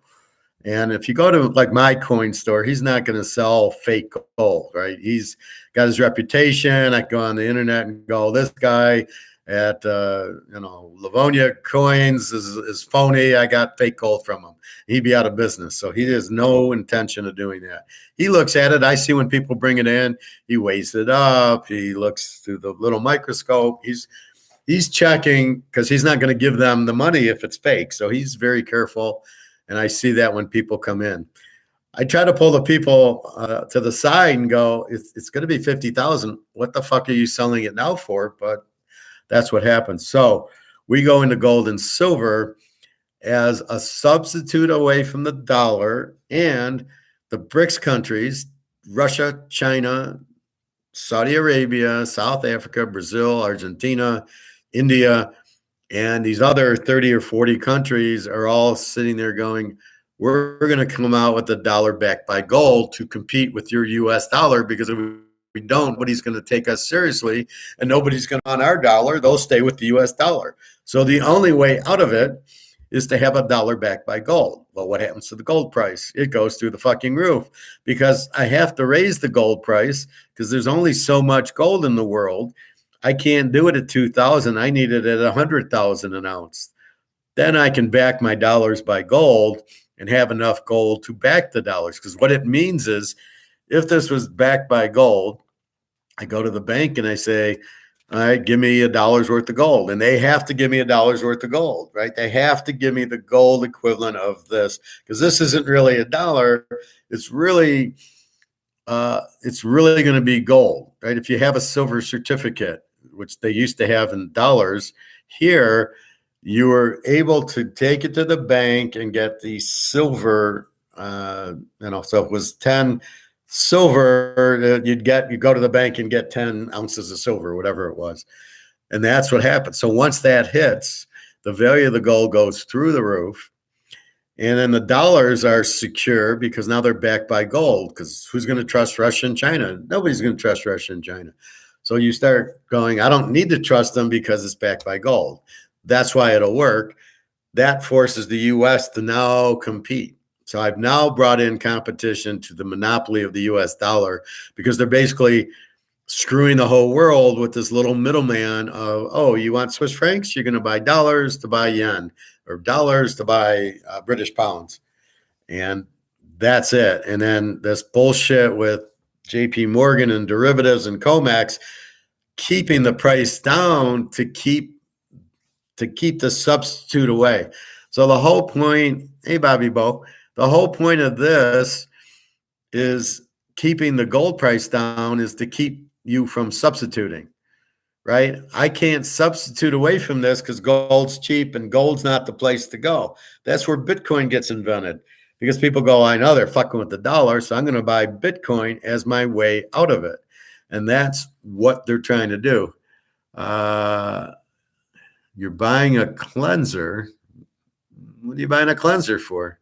And if you go to like my coin store, he's not going to sell fake gold, right? He's got his reputation. I go on the internet and go, this guy at Livonia Coins is phony. I got fake gold from him. He'd be out of business. So he has no intention of doing that. He looks at it. I see when people bring it in, he weighs it up. He looks through the little microscope. He's checking because he's not going to give them the money if it's fake. So he's very careful. And I see that when people come in. I try to pull the people to the side and go, it's going to be $50,000. What the fuck are you selling it now for? But that's what happens. So we go into gold and silver as a substitute away from the dollar, and the BRICS countries, Russia, China, Saudi Arabia, South Africa, Brazil, Argentina, India, and these other 30 or 40 countries are all sitting there going, we're going to come out with the dollar backed by gold to compete with your US dollar, because if we don't, nobody's going to take us seriously, and nobody's going to on our dollar. They'll stay with the US dollar. So the only way out of it is to have a dollar backed by gold. Well, what happens to the gold price? It goes through the fucking roof because I have to raise the gold price because there's only so much gold in the world. I can't do it at 2,000. I need it at 100,000 an ounce. Then I can back my dollars by gold and have enough gold to back the dollars. Because what it means is if this was backed by gold, I go to the bank and I say, all right, give me $1 worth of gold. And they have to give me $1 worth of gold, right? They have to give me the gold equivalent of this because this isn't really a dollar. It's really going to be gold, right? If you have a silver certificate, which they used to have in dollars, here you were able to take it to the bank and get the silver. So it was 10 silver. You go to the bank and get 10 ounces of silver, whatever it was, and that's what happened. So once that hits, the value of the gold goes through the roof. And then the dollars are secure because now they're backed by gold. Because who's going to trust Russia and China? Nobody's going to trust Russia and China. So you start going, I don't need to trust them because it's backed by gold. That's why it'll work. That forces the U.S. to now compete. So I've now brought in competition to the monopoly of the U.S. dollar because they're basically screwing the whole world with this little middleman of, oh, you want Swiss francs? You're going to buy dollars to buy yen or dollars to buy British pounds. And that's it. And then this bullshit with JP Morgan and derivatives and COMEX keeping the price down to keep the substitute away. So the whole point, hey, Bobby Bo, the whole point of this is keeping the gold price down is to keep you from substituting, right? I can't substitute away from this because gold's cheap and gold's not the place to go. That's where Bitcoin gets invented because people go, I know they're fucking with the dollar, so I'm going to buy Bitcoin as my way out of it. And that's what they're trying to do. You're buying a cleanser. What are you buying a cleanser for?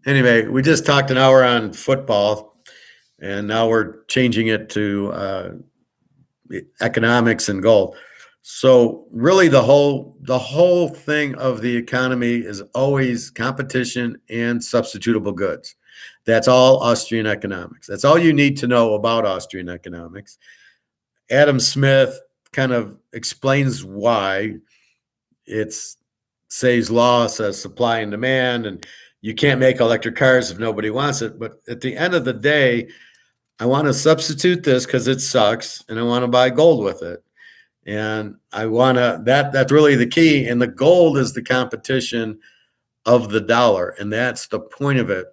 Anyway, we just talked an hour on football, and now we're changing it to economics and gold. So really the whole thing of the economy is always competition and substitutable goods. That's all Austrian economics. That's all you need to know about Austrian economics. Adam Smith kind of explains why. It's Say's law says supply and demand, and you can't make electric cars if nobody wants it. But at the end of the day, I want to substitute this because it sucks, and I want to buy gold with it. And I want to, that's really the key. And the gold is the competition of the dollar. And that's the point of it.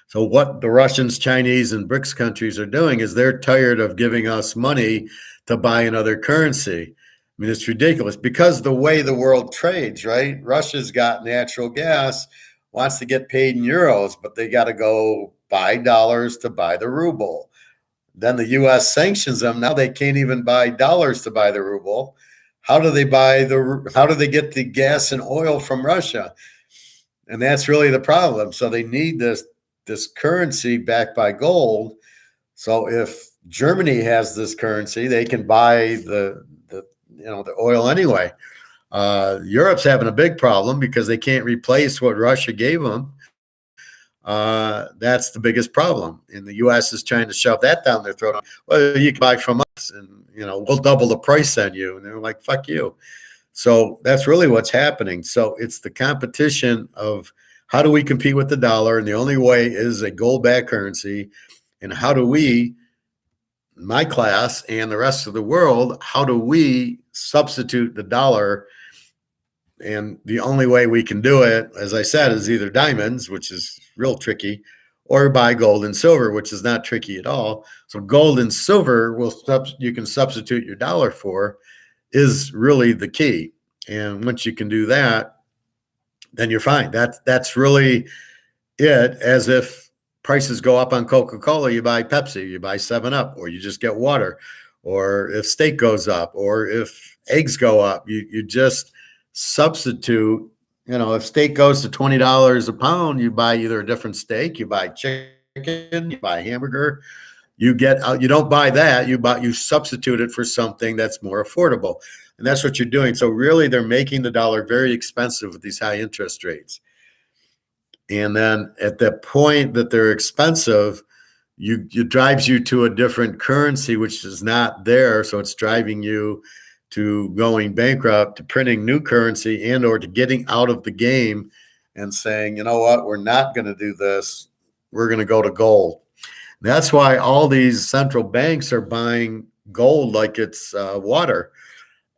So what the Russians, Chinese, and BRICS countries are doing is they're tired of giving us money to buy another currency. I mean, it's ridiculous because the way the world trades, right? Russia's got natural gas, wants to get paid in euros, but they got to go buy dollars to buy the ruble. Then the U.S. sanctions them. Now they can't even buy dollars to buy the ruble. How do they get the gas and oil from Russia? And that's really the problem. So they need this currency backed by gold. So if Germany has this currency, they can buy the oil anyway. Europe's having a big problem because they can't replace what Russia gave them. That's the biggest problem. And the U.S. is trying to shove that down their throat. Well, you can buy from us and, we'll double the price on you. And they're like, fuck you. So that's really what's happening. So it's the competition of how do we compete with the dollar? And the only way is a gold-backed currency. And how do we, my class and the rest of the world, how do we substitute the dollar? And the only way we can do it, as I said, is either diamonds, which is real tricky, or buy gold and silver, which is not tricky at all. So gold and silver you can substitute your dollar for is really the key. And once you can do that, then you're fine. That's really it. As if prices go up on Coca-Cola, you buy Pepsi, you buy 7-Up, or you just get water. Or if steak goes up, or if eggs go up, you just substitute. If steak goes to $20 a pound, you buy either a different steak, you buy chicken, you buy hamburger. You don't buy that. You substitute it for something that's more affordable. And that's what you're doing. So really, they're making the dollar very expensive with these high interest rates. And then at the point that they're expensive, it drives you to a different currency, which is not there. So it's driving you to going bankrupt, to printing new currency, and or to getting out of the game and saying, you know what, we're not going to do this. We're going to go to gold. That's why all these central banks are buying gold like it's water.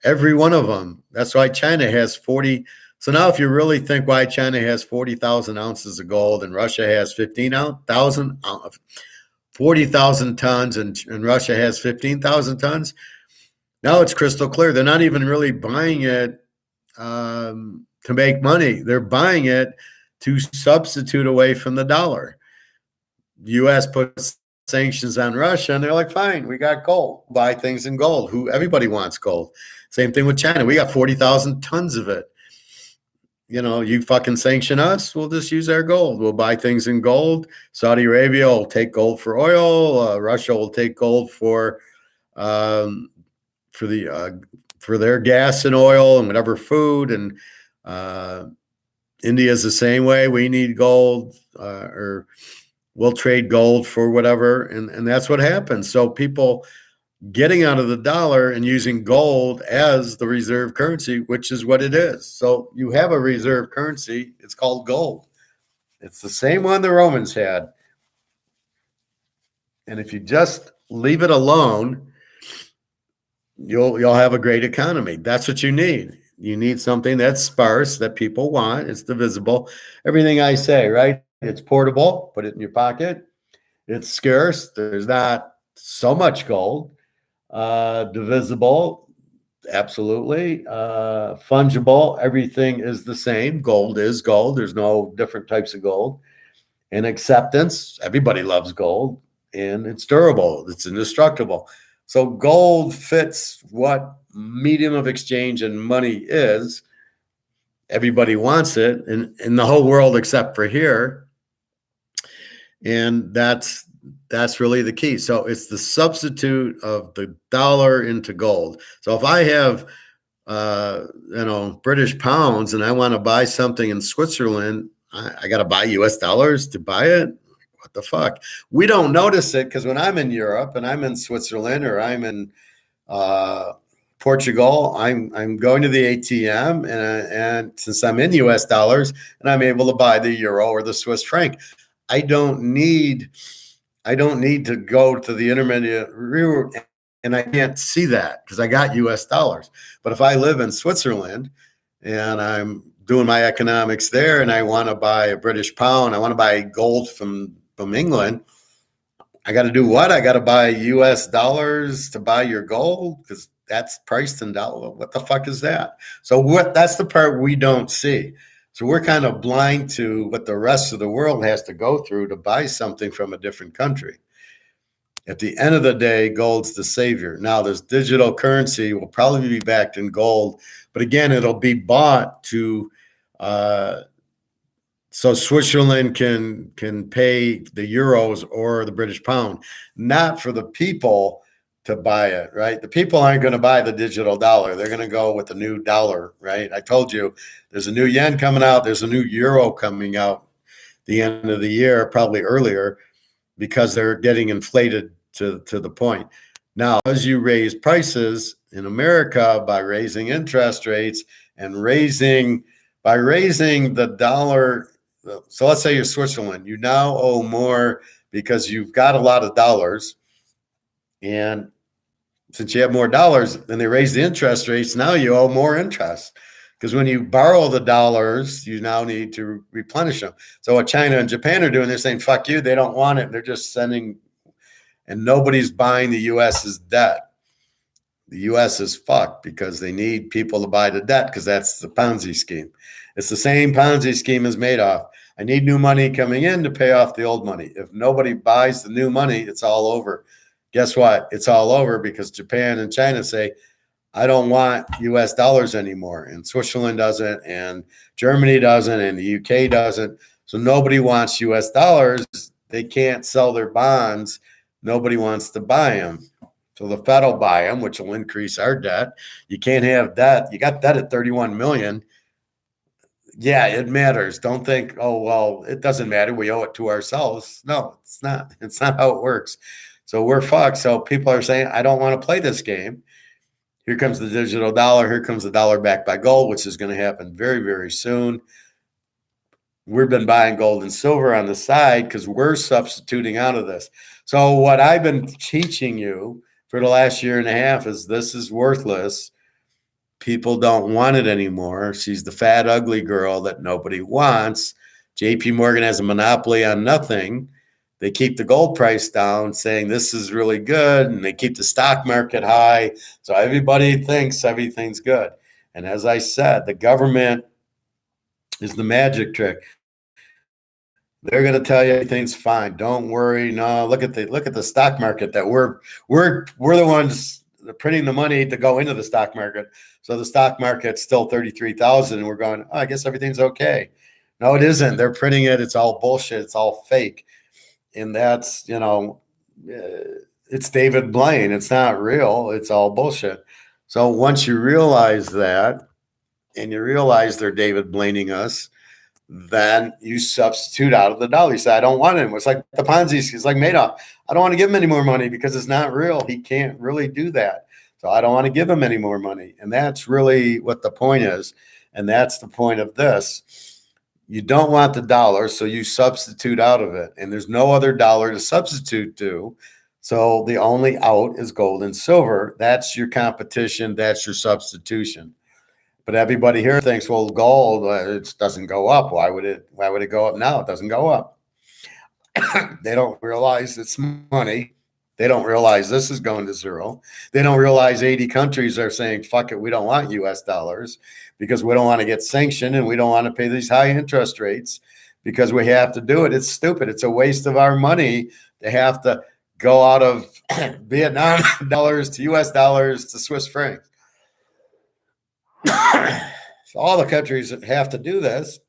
Every one of them. That's why China has 40. So now if you really think why China has 40,000 ounces of gold and Russia has 15,000, 40,000 tons and Russia has 15,000 tons, now it's crystal clear. They're not even really buying it to make money. They're buying it to substitute away from the dollar. The U.S. puts sanctions on Russia, and they're like, fine, we got gold. Buy things in gold. Everybody wants gold. Same thing with China. We got 40,000 tons of it. You know, you fucking sanction us, we'll just use our gold. We'll buy things in gold. Saudi Arabia will take gold for oil. Russia will take gold for their gas and oil and whatever food. And India is the same way. We need gold, or we'll trade gold for whatever. And that's what happens. So people getting out of the dollar and using gold as the reserve currency, which is what it is. So you have a reserve currency. It's called gold. It's the same one the Romans had. And if you just leave it alone, you'll have a great economy. That's what you need. You need something that's sparse, that people want. It's divisible. Everything I say, right? It's portable. Put it in your pocket. It's scarce. There's not so much gold. Divisible, absolutely. Fungible, everything is the same. Gold is gold. There's no different types of gold. And acceptance, everybody loves gold, and it's durable. It's indestructible. So gold fits what medium of exchange and money is. Everybody wants it in the whole world except for here. And that's really the key. So it's the substitute of the dollar into gold. So if I have, British pounds and I want to buy something in Switzerland, I got to buy US dollars to buy it. What the fuck? We don't notice it because when I'm in Europe and I'm in Switzerland or I'm in Portugal, I'm going to the ATM and since I'm in US dollars and I'm able to buy the euro or the Swiss franc, I don't need to go to the intermediary, and I can't see that because I got US dollars. But if I live in Switzerland and I'm doing my economics there and I want to buy a British pound, I want to buy gold from England, I got to do what? I got to buy US dollars to buy your gold because that's priced in dollar. What the fuck is that? So that's the part we don't see. So we're kind of blind to what the rest of the world has to go through to buy something from a different country. At the end of the day, gold's the savior. Now, this digital currency will probably be backed in gold, but again, it'll be bought to so Switzerland can pay the euros or the British pound, not for the people to buy it, right? The people aren't going to buy the digital dollar. They're going to go with the new dollar, right? I told you there's a new yen coming out. There's a new euro coming out the end of the year, probably earlier, because they're getting inflated to the point. Now, as you raise prices in America by raising interest rates and by raising the dollar, so let's say you're Switzerland, you now owe more because you've got a lot of dollars. And since you have more dollars and they raise the interest rates, now you owe more interest. Because when you borrow the dollars, you now need to replenish them. So what China and Japan are doing, they're saying, fuck you, they don't want it. They're just sending, and nobody's buying the U.S.'s debt. The U.S. is fucked because they need people to buy the debt because that's the Ponzi scheme. It's the same Ponzi scheme as Madoff. I need new money coming in to pay off the old money. If nobody buys the new money, it's all over. Guess what? It's all over because Japan and China say, I don't want US dollars anymore. And Switzerland doesn't, and Germany doesn't, and the UK doesn't. So nobody wants US dollars. They can't sell their bonds. Nobody wants to buy them. So the Fed will buy them, which will increase our debt. You can't have debt. You got debt at 31 million. Yeah, it matters. Don't think, oh, well, it doesn't matter. We owe it to ourselves. No, it's not. It's not how it works. So we're fucked. So people are saying, I don't want to play this game. Here comes the digital dollar. Here comes the dollar backed by gold, which is going to happen very, very soon. We've been buying gold and silver on the side because we're substituting out of this. So what I've been teaching you for the last year and a half is this is worthless. People don't want it anymore. She's the fat, ugly girl that nobody wants. JP Morgan has a monopoly on nothing. They keep the gold price down, saying this is really good, and they keep the stock market high. So everybody thinks everything's good. And as I said, the government is the magic trick. They're going to tell you everything's fine. Don't worry. No, look at the stock market that we're the ones printing the money to go into the stock market. So the stock market's still 33,000 and we're going, oh, I guess everything's okay. No, it isn't. They're printing it. It's all bullshit. It's all fake. And that's, it's David Blaine. It's not real. It's all bullshit. So once you realize that and you realize they're David Blaining us, then you substitute out of the dollar. You say, I don't want him. It's like the Ponzi. It's like Madoff. I don't want to give him any more money because it's not real. He can't really do that. So I don't want to give him any more money. And that's really what the point is. And that's the point of this. You don't want the dollar, so you substitute out of it. And there's no other dollar to substitute to. So the only out is gold and silver. That's your competition. That's your substitution. But everybody here thinks, well, gold, it doesn't go up. Why would it go up now? It doesn't go up. They don't realize it's money. They don't realize this is going to zero. They don't realize 80 countries are saying, fuck it, we don't want US dollars because we don't want to get sanctioned and we don't want to pay these high interest rates because we have to do it. It's stupid. It's a waste of our money to have to go out of Vietnam dollars to US dollars to Swiss francs. So all the countries that have to do this,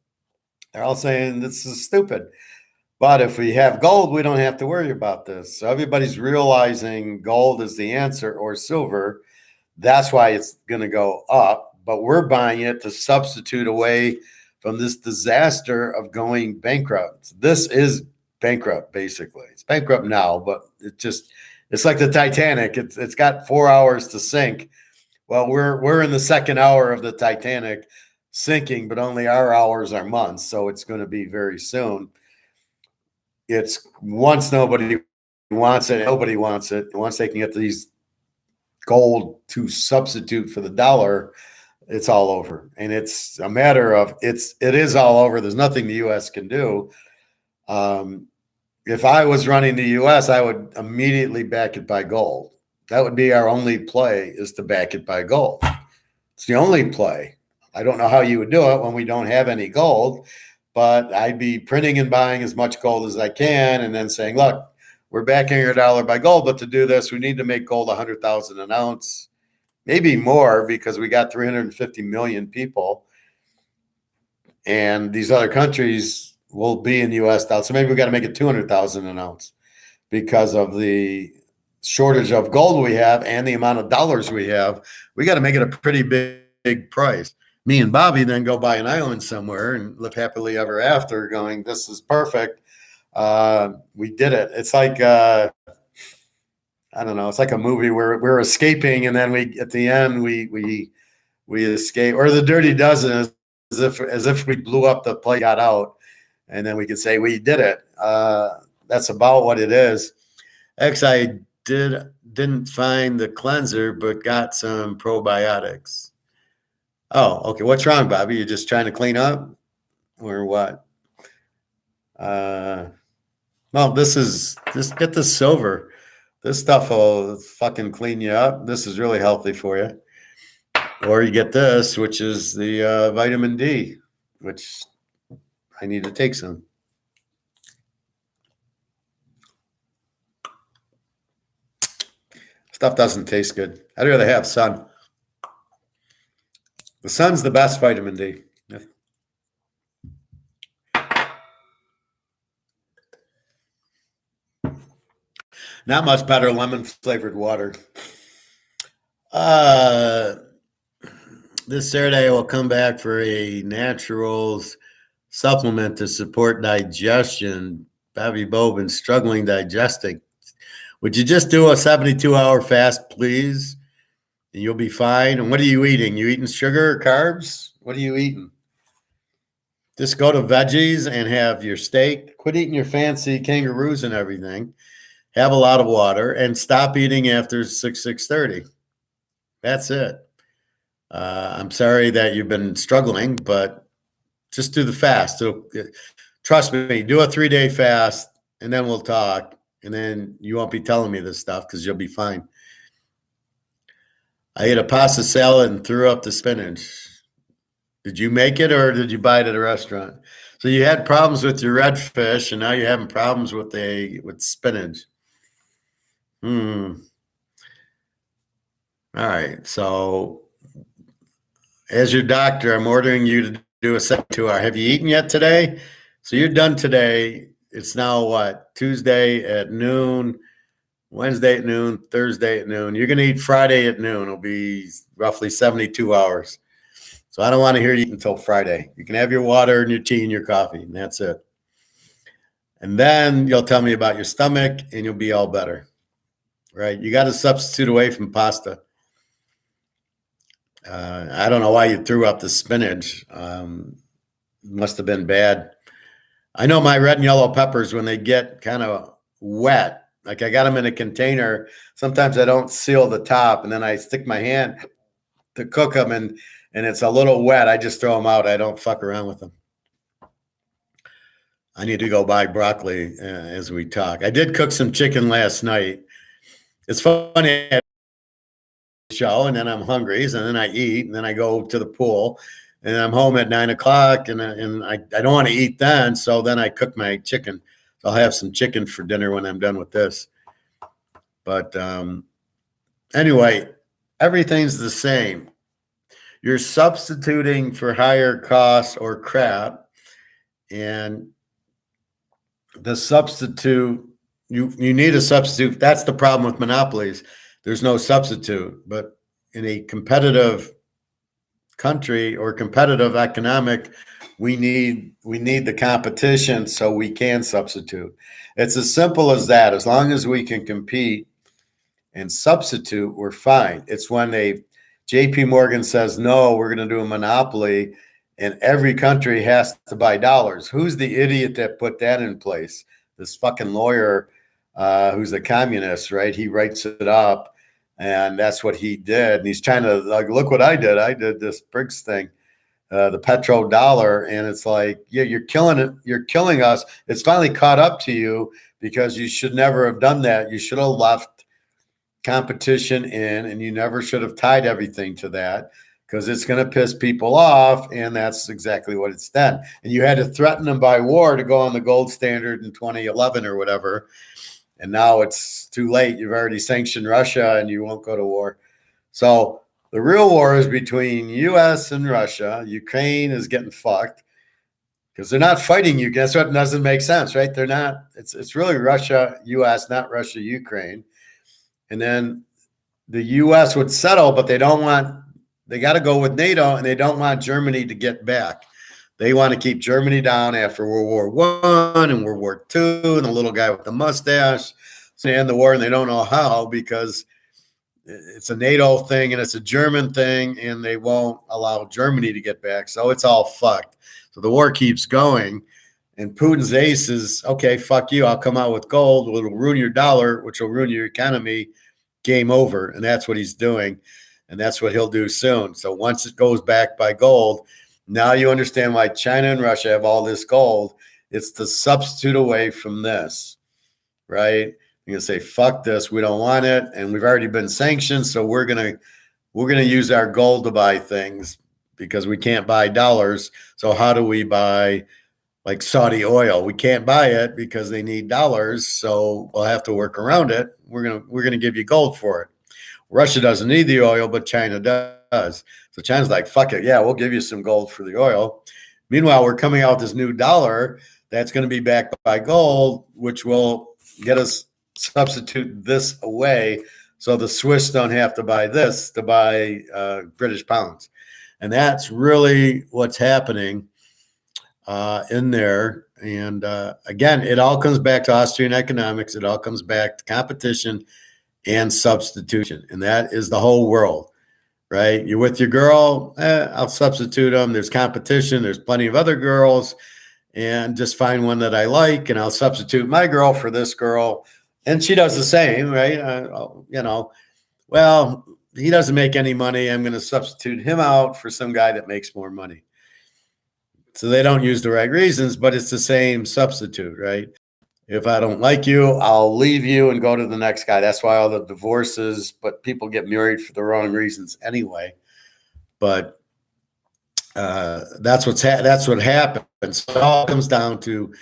they're all saying this is stupid. But if we have gold, we don't have to worry about this. So everybody's realizing gold is the answer or silver. That's why it's going to go up. But we're buying it to substitute away from this disaster of going bankrupt. This is bankrupt, basically. It's bankrupt now, but it's like the Titanic. It's got 4 hours to sink. Well, we're in the second hour of the Titanic sinking, but only our hours are months. So it's going to be very soon. It's once nobody wants it, nobody wants it. Once they can get these gold to substitute for the dollar, it's all over. And it's a matter of it is all over. There's nothing the U.S. can do. If I was running the U.S., I would immediately back it by gold. That would be our only play, is to back it by gold. It's the only play. I don't know how you would do it when we don't have any gold, but I'd be printing and buying as much gold as I can and then saying, look, we're backing our dollar by gold, but to do this, we need to make gold 100,000 an ounce, maybe more because we got 350 million people. And these other countries will be in U.S. dollars. So maybe we got to make it 200,000 an ounce because of the shortage of gold we have and the amount of dollars we have. We got to make it a pretty big price. Me and Bobby then go buy an island somewhere and live happily ever after going, this is perfect. We did it. It's like, I don't know. It's like a movie where we're escaping. And then at the end, we escape, or the Dirty Dozen, as if we blew up the plane, got out. And then we could say we did it. That's about what it is. I didn't find the cleanser, but got some probiotics. Oh, okay. What's wrong, Bobby? You just trying to clean up or what? Well, just get the silver. This stuff will fucking clean you up. This is really healthy for you. Or you get this, which is the vitamin D, which I need to take some. Stuff doesn't taste good. I'd rather have sun. The sun's the best vitamin D. Not much better lemon flavored water. Uh, this Saturday I will come back for a naturals supplement to support digestion. Bobby Bobin struggling digesting. Would you just do a 72-hour fast, please? And you'll be fine. And what are you eating? You eating sugar or carbs? What are you eating? Just go to veggies and have your steak. Quit eating your fancy kangaroos and everything. Have a lot of water and stop eating after 6:30. That's it. I'm sorry that you've been struggling, but just do the fast. So, trust me, do a 3-day fast, and then we'll talk. And then you won't be telling me this stuff because you'll be fine. I ate a pasta salad and threw up the spinach. Did you make it or did you buy it at a restaurant? So you had problems with your red fish, and now you're having problems with spinach. All right. So as your doctor, I'm ordering you to do a 72-hour. Have you eaten yet today? So you're done today. It's now what? Tuesday at noon, Wednesday at noon, Thursday at noon. You're going to eat Friday at noon. It'll be roughly 72 hours. So I don't want to hear you eat until Friday. You can have your water and your tea and your coffee, and that's it. And then you'll tell me about your stomach, and you'll be all better. Right? You got to substitute away from pasta. I don't know why you threw up the spinach. Must have been bad. I know my red and yellow peppers, when they get kind of wet, like I got them in a container, sometimes I don't seal the top, and then I stick my hand to cook them, and it's a little wet. I just throw them out. I don't fuck around with them. I need to go buy broccoli as we talk. I did cook some chicken last night. It's funny. Show, and then I'm hungry, and then I eat, and then I go to the pool, and I'm home at 9:00, and I don't want to eat then, so then I cook my chicken. So I'll have some chicken for dinner when I'm done with this. But anyway, everything's the same. You're substituting for higher costs or crap, and the substitute, you need a substitute. That's the problem with monopolies. There's no substitute. But in a competitive country or competitive economic, we need the competition so we can substitute. It's as simple as that. As long as we can compete and substitute, we're fine. It's when JP Morgan says, no, we're going to do a monopoly and every country has to buy dollars. Who's the idiot that put that in place? This fucking lawyer who's a communist, right? He writes it up, and that's what he did. And he's trying to, like, look what I did. I did this Briggs thing, the petrodollar, and it's like, yeah, you're killing it. You're killing us. It's finally caught up to you because you should never have done that. You should have left competition in, and you never should have tied everything to that, because it's going to piss people off, and that's exactly what it's done. And you had to threaten them by war to go on the gold standard in 2011 or whatever. And now it's too late. You've already sanctioned Russia, and you won't go to war. So the real war is between U.S. and Russia. Ukraine is getting fucked because they're not fighting you. Guess what? Doesn't make sense, right? They're not. It's really Russia, U.S., not Russia, Ukraine. And then the U.S. would settle, but they don't want. They got to go with NATO, and they don't want Germany to get back. They want to keep Germany down after World War I and World War II, and the little guy with the mustache. So they end the war, and they don't know how, because it's a NATO thing and it's a German thing, and they won't allow Germany to get back. So it's all fucked. So the war keeps going, and Putin's ace is, okay, fuck you. I'll come out with gold. It'll ruin your dollar, which will ruin your economy. Game over. And that's what he's doing. And that's what he'll do soon. So once it goes back by gold, now you understand why China and Russia have all this gold. It's the substitute away from this, right? You're gonna say, fuck this, we don't want it, and we've already been sanctioned, so we're gonna use our gold to buy things because we can't buy dollars. So how do we buy, like, Saudi oil? We can't buy it because they need dollars, so we'll have to work around it. We're gonna give you gold for it. Russia doesn't need the oil, but China does. So China's like, fuck it, yeah, we'll give you some gold for the oil. Meanwhile, we're coming out with this new dollar that's going to be backed by gold, which will get us substitute this away so the Swiss don't have to buy this to buy British pounds. And that's really what's happening in there. And again, it all comes back to Austrian economics. It all comes back to competition and substitution. And that is the whole world, right? You're with your girl, I'll substitute them. There's competition. There's plenty of other girls. And just find one that I like, and I'll substitute my girl for this girl. And she does the same, right? Well, he doesn't make any money. I'm going to substitute him out for some guy that makes more money. So they don't use the right reasons, but it's the same substitute, right? If I don't like you, I'll leave you and go to the next guy. That's why all the divorces, but people get married for the wrong reasons anyway. But that's what happens. So it all comes down to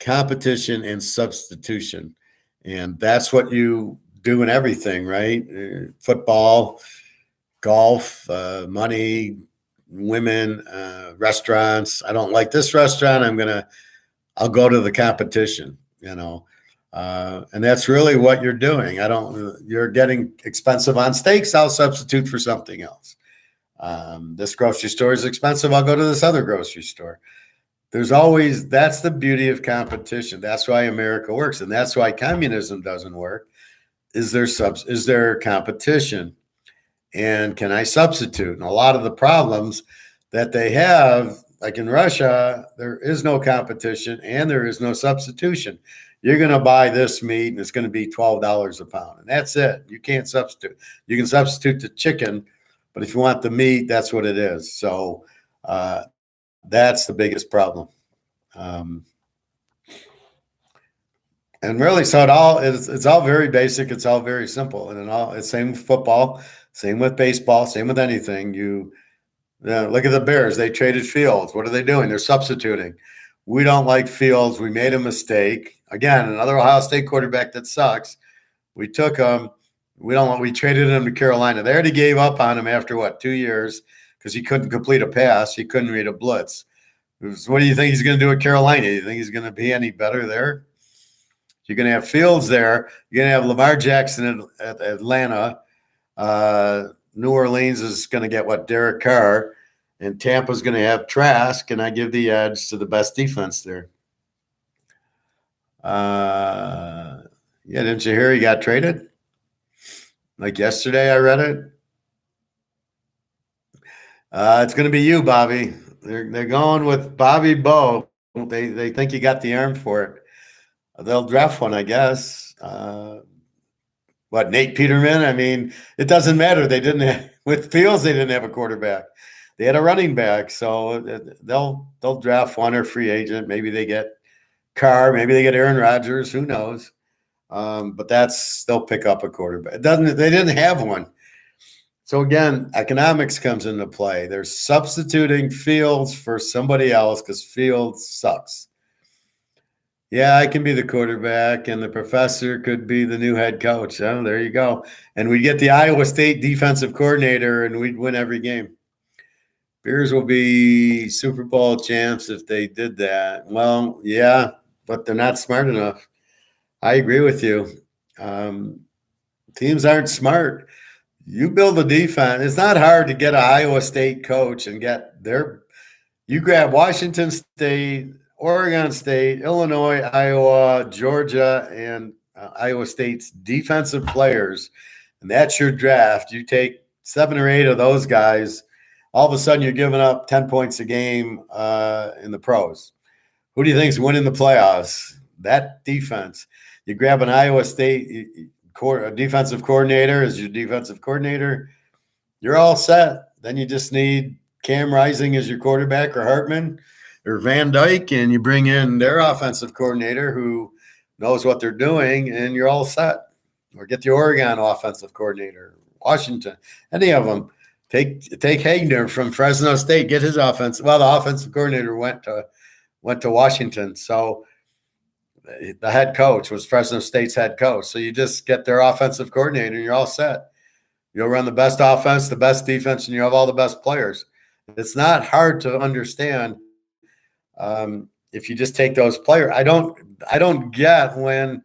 competition and substitution. And that's what you do in everything, right? Football, golf, money, women, restaurants. I don't like this restaurant. I'll go to the competition, and that's really what you're doing. You're getting expensive on steaks. I'll substitute for something else. This grocery store is expensive. I'll go to this other grocery store. That's the beauty of competition. That's why America works. And that's why communism doesn't work. Is there competition? And can I substitute? And a lot of the problems that they have, like in Russia, there is no competition and there is no substitution. You're going to buy this meat and it's going to be $12 a pound. And that's it. You can't substitute. You can substitute the chicken, but if you want the meat, that's what it is. So that's the biggest problem. And really, so it's all very basic. It's all very simple. And it's same with football, same with baseball, same with anything. Look at the Bears. They traded Fields. What are they doing? They're substituting. We don't like Fields. We made a mistake. Again, another Ohio State quarterback that sucks. We took him. We traded him to Carolina. They already gave up on him after 2 years because he couldn't complete a pass. He couldn't read a blitz. What do you think he's going to do at Carolina? Do you think he's going to be any better there? You're going to have Fields there. You're going to have Lamar Jackson at Atlanta. New Orleans is going to get Derek Carr, and Tampa's going to have Trask, and I give the edge to the best defense there. Didn't you hear he got traded? Like yesterday, I read it. It's going to be you, Bobby. They're going with Bobby Bowe. They think you got the arm for it. They'll draft one, I guess. Nate Peterman? I mean, it doesn't matter. With Fields, they didn't have a quarterback. They had a running back, so they'll draft one or free agent. Maybe they get Carr. Maybe they get Aaron Rodgers. Who knows? But they'll pick up a quarterback. They didn't have one. So again, economics comes into play. They're substituting Fields for somebody else because Fields sucks. Yeah, I can be the quarterback, and the professor could be the new head coach. Oh, there you go. And we'd get the Iowa State defensive coordinator, and we'd win every game. Bears will be Super Bowl champs if they did that. Well, yeah, but they're not smart enough. I agree with you. Teams aren't smart. You build a defense. It's not hard to get an Iowa State coach and get their – you grab Washington State – Oregon State, Illinois, Iowa, Georgia, and Iowa State's defensive players, and that's your draft. You take 7 or 8 of those guys, all of a sudden you're giving up 10 points a game in the pros. Who do you think is winning the playoffs? That defense. You grab an Iowa State defensive coordinator as your defensive coordinator, you're all set. Then you just need Cam Rising as your quarterback or Hartman or Van Dyke, and you bring in their offensive coordinator who knows what they're doing, and you're all set. Or get the Oregon offensive coordinator, Washington, any of them. Take Hagner from Fresno State, get his offense. Well, the offensive coordinator went to Washington, so the head coach was Fresno State's head coach. So you just get their offensive coordinator, and you're all set. You'll run the best offense, the best defense, and you have all the best players. It's not hard to understand. If you just take those players, I don't get when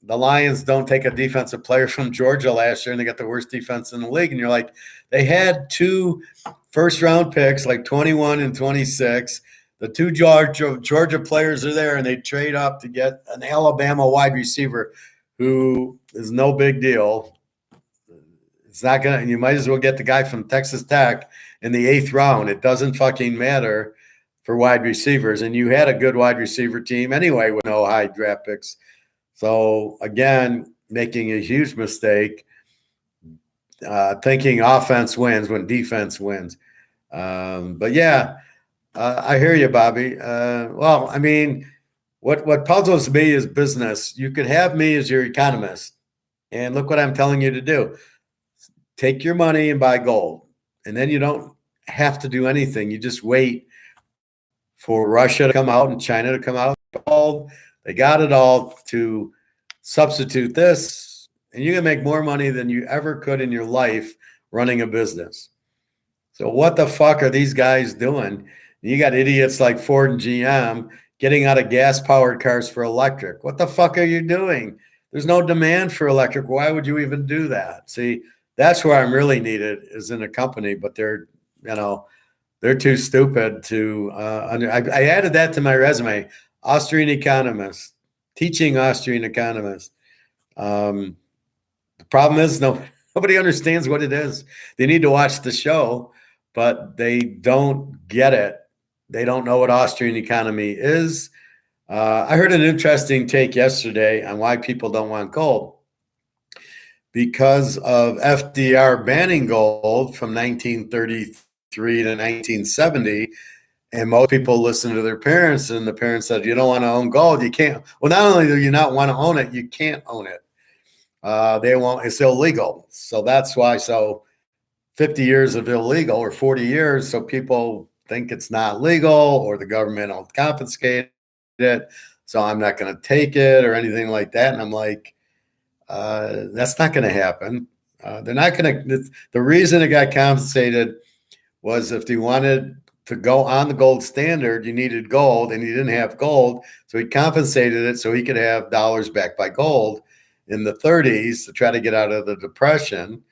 the Lions don't take a defensive player from Georgia last year and they got the worst defense in the league. And you're like, they had 2 first-round picks, like 21 and 26. The 2 Georgia players are there, and they trade up to get an Alabama wide receiver who is no big deal. It's not going to – and you might as well get the guy from Texas Tech in the 8th round. It doesn't fucking matter for wide receivers. And you had a good wide receiver team anyway with no high draft picks. So, again, making a huge mistake, thinking offense wins when defense wins. But, yeah, I hear you, Bobby. Well, I mean, what puzzles me is business. You could have me as your economist, and look what I'm telling you to do. Take your money and buy gold, and then you don't have to do anything. You just wait for Russia to come out and China to come out. They got it all to substitute this, and you can make more money than you ever could in your life running a business. So what the fuck are these guys doing? You got idiots like Ford and GM getting out of gas-powered cars for electric. What the fuck are you doing? There's no demand for electric. Why would you even do that? See, that's where I'm really needed is in a company, but they're too stupid to I added that to my resume. Austrian economist, teaching Austrian economists. The problem is nobody understands what it is. They need to watch the show, but they don't get it. They don't know what Austrian economy is. I heard an interesting take yesterday on why people don't want gold. Because of FDR banning gold from 1933 to 1970, and most people listen to their parents, and the parents said, you don't want to own gold, you can't. Well, not only do you not want to own it, you can't own it. They won't, it's illegal. So that's why, 50 years of illegal or 40 years, so people think it's not legal or the government will confiscate it. So I'm not going to take it or anything like that. And I'm like, that's not going to happen. They're not going to. The reason it got compensated was if they wanted to go on the gold standard, you needed gold, and he didn't have gold, so he compensated it so he could have dollars backed by gold in the 30s to try to get out of the Depression.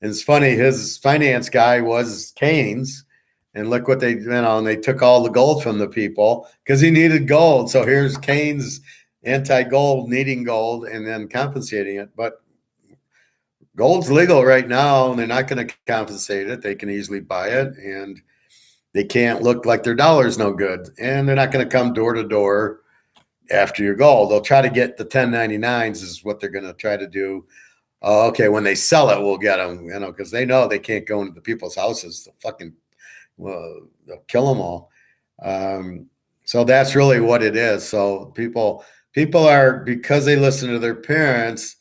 And it's funny, his finance guy was Keynes, and look what they, and they took all the gold from the people because he needed gold. So here's Keynes anti-gold, needing gold, and then compensating it. But gold's legal right now, and they're not going to compensate it. They can easily buy it, and they can't look like their dollar's no good. And they're not going to come door to door after your gold. They'll try to get the 1099s is what they're going to try to do. Okay, when they sell it, we'll get them, because they know they can't go into the people's houses. They'll kill them all. So that's really what it is. So people are, because they listen to their parents,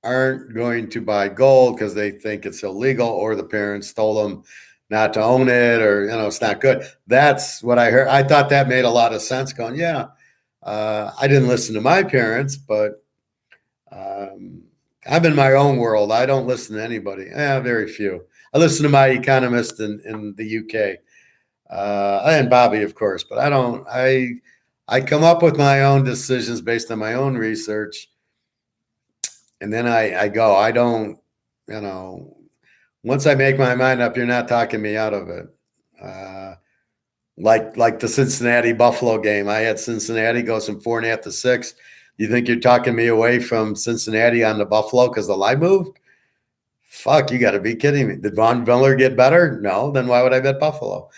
aren't going to buy gold because they think it's illegal or the parents told them not to own it or, it's not good. That's what I heard. I thought that made a lot of sense going, yeah, I didn't listen to my parents, but I'm in my own world. I don't listen to anybody. Very few. I listen to my economist in the UK. And Bobby, of course, but I come up with my own decisions based on my own research. And then I go, I don't, once I make my mind up, you're not talking me out of it. Like the Cincinnati Buffalo game. I had Cincinnati goes from 4.5 to 6. You think you're talking me away from Cincinnati on the Buffalo because the line moved? Fuck, you got to be kidding me. Did Von Miller get better? No. Then why would I bet Buffalo?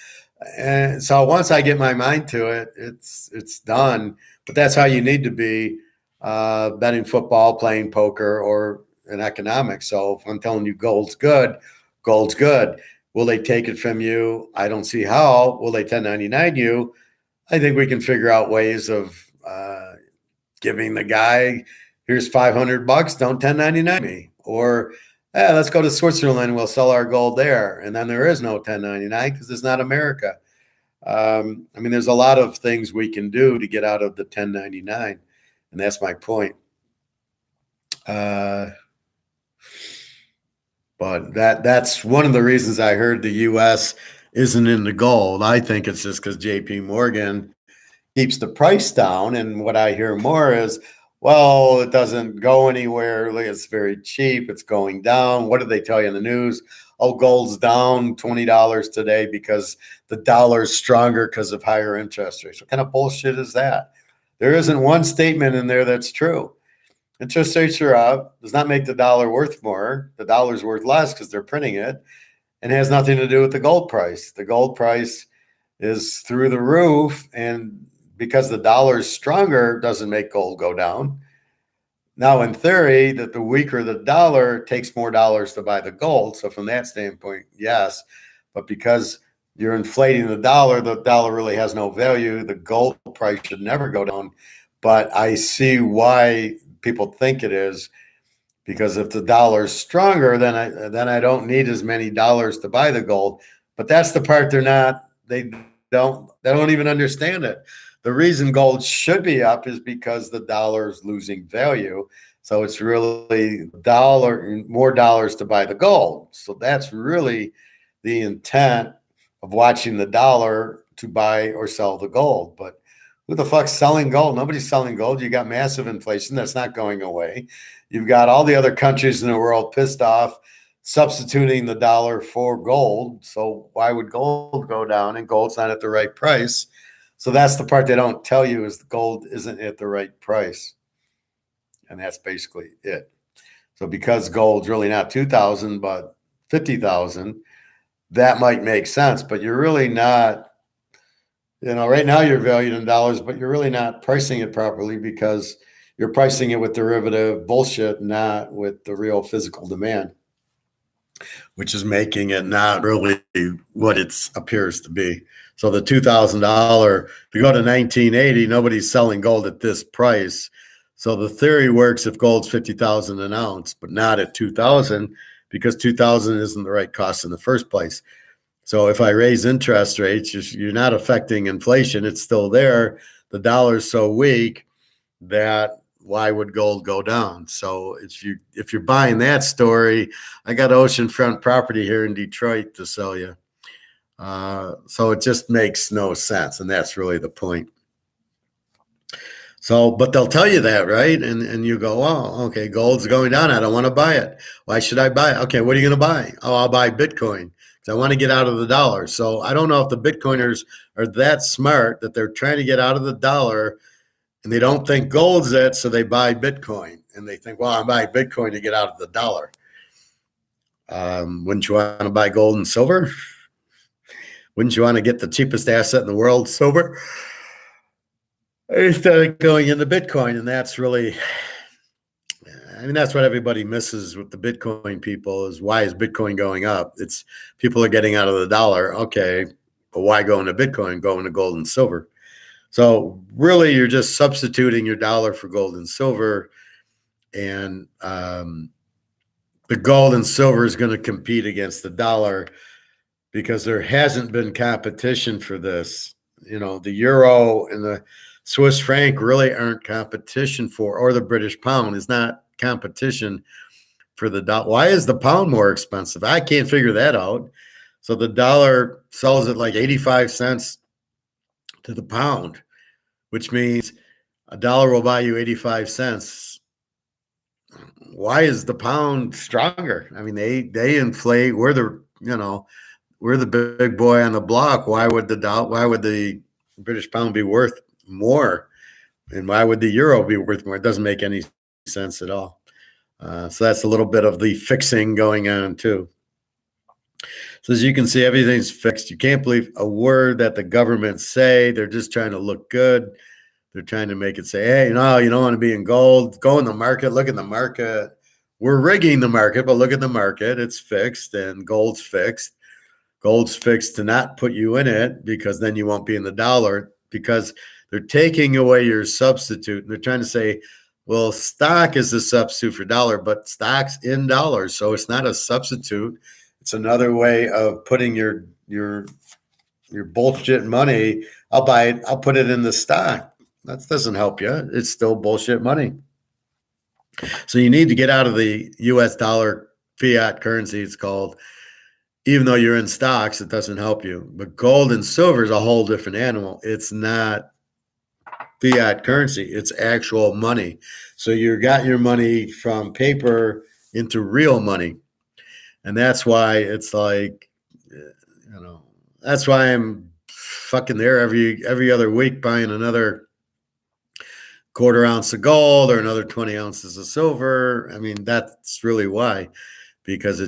And so once I get my mind to it, it's done. But that's how you need to be betting football, playing poker, or in economics. So if I'm telling you gold's good. Will they take it from you? I don't see how. Will they 1099 you? I think we can figure out ways of giving the guy, here's $500, don't 1099 me. Or let's go to Switzerland. We'll sell our gold there. And then there is no 1099 because it's not America. There's a lot of things we can do to get out of the 1099. And that's my point. But that's one of the reasons I heard the U.S. isn't into gold. I think it's just because J.P. Morgan keeps the price down. And what I hear more is, Well, it doesn't go anywhere. Like, it's very cheap. It's going down. What did they tell you in the news? Oh, gold's down $20 today because the dollar's stronger because of higher interest rates. What kind of bullshit is that? There isn't one statement in there that's true. Interest rates are up. Does not make the dollar worth more. The dollar's worth less because they're printing it, and it has nothing to do with the gold price. The gold price is through the roof, and because the dollar is stronger doesn't make gold go down. Now, in theory, that the weaker the dollar takes more dollars to buy the gold. So from that standpoint, yes. But because you're inflating the dollar really has no value. The gold price should never go down. But I see why people think it is, because if the dollar is stronger, then I don't need as many dollars to buy the gold. But that's the part they don't even understand it. The reason gold should be up is because the dollar is losing value. So it's really more dollars to buy the gold. So that's really the intent of watching the dollar to buy or sell the gold. But who the fuck's selling gold? Nobody's selling gold. You got massive inflation that's not going away. You've got all the other countries in the world pissed off, substituting the dollar for gold. So why would gold go down? And gold's not at the right price. So that's the part they don't tell you, is the gold isn't at the right price. And that's basically it. So because gold's really not 2,000, but 50,000, that might make sense, but you're really not, right now you're valued in dollars, but you're really not pricing it properly because you're pricing it with derivative bullshit, not with the real physical demand, which is making it not really what it appears to be. So the $2,000, if you go to 1980, nobody's selling gold at this price. So the theory works if gold's 50,000 an ounce, but not at 2,000, because 2,000 isn't the right cost in the first place. So if I raise interest rates, you're not affecting inflation. It's still there. The dollar's so weak that why would gold go down? So if you're buying that story, I got oceanfront property here in Detroit to sell you. So it just makes no sense, and that's really the point. So, but they'll tell you that, right? And you go, oh, okay, gold's going down. I don't want to buy it. Why should I buy it? Okay, what are you going to buy? Oh, I'll buy Bitcoin because I want to get out of the dollar. So I don't know if the Bitcoiners are that smart that they're trying to get out of the dollar, and they don't think gold's it, so they buy Bitcoin. And they think, well, I'm buying Bitcoin to get out of the dollar. Wouldn't you want to buy gold and silver? Wouldn't you want to get the cheapest asset in the world, silver, instead of going into Bitcoin? And that's really, that's what everybody misses with the Bitcoin people, is why is Bitcoin going up? It's people are getting out of the dollar. Okay, but why go into Bitcoin? Go into gold and silver. So really, you're just substituting your dollar for gold and silver. And the gold and silver is going to compete against the dollar because there hasn't been competition for this. The euro and the Swiss franc really aren't competition for, or the British pound is not competition for the dollar. Why is the pound more expensive? I can't figure that out. So the dollar sells at like 85 cents to the pound, which means a dollar will buy you 85 cents. Why is the pound stronger? They inflate. We're the big boy on the block. Why would the British pound be worth more? And why would the euro be worth more? It doesn't make any sense at all. So that's a little bit of the fixing going on too. So as you can see, everything's fixed. You can't believe a word that the government say. They're just trying to look good. They're trying to make it say, hey, you don't want to be in gold. Go in the market. Look at the market. We're rigging the market, but look at the market. It's fixed, and gold's fixed. Gold's fixed to not put you in it, because then you won't be in the dollar, because they're taking away your substitute. And they're trying to say, well, stock is the substitute for dollar, but stock's in dollars. So it's not a substitute. It's another way of putting your bullshit money. I'll buy it. I'll put it in the stock. That doesn't help you. It's still bullshit money. So you need to get out of the US dollar fiat currency, it's called. Even though you're in stocks, it doesn't help you. But gold and silver is a whole different animal. It's not fiat currency. It's actual money. So you got your money from paper into real money. And that's why it's like, that's why I'm fucking there every other week buying another quarter ounce of gold or another 20 ounces of silver. I mean, that's really why, because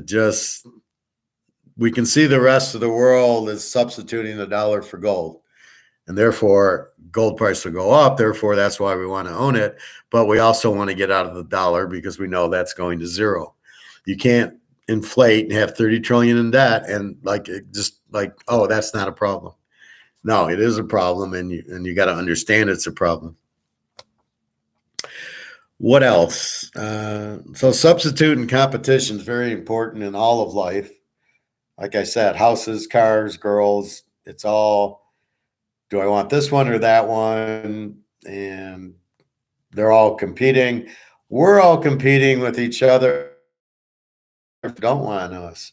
we can see the rest of the world is substituting the dollar for gold. And therefore, gold price will go up. Therefore, that's why we want to own it. But we also want to get out of the dollar because we know that's going to zero. You can't inflate and have 30 trillion in debt and oh, that's not a problem. No, it is a problem, and you got to understand it's a problem. What else? So substitute and competition is very important in all of life. Like I said, houses, cars, girls, it's all, do I want this one or that one? And they're all competing. We're all competing with each other who don't want us.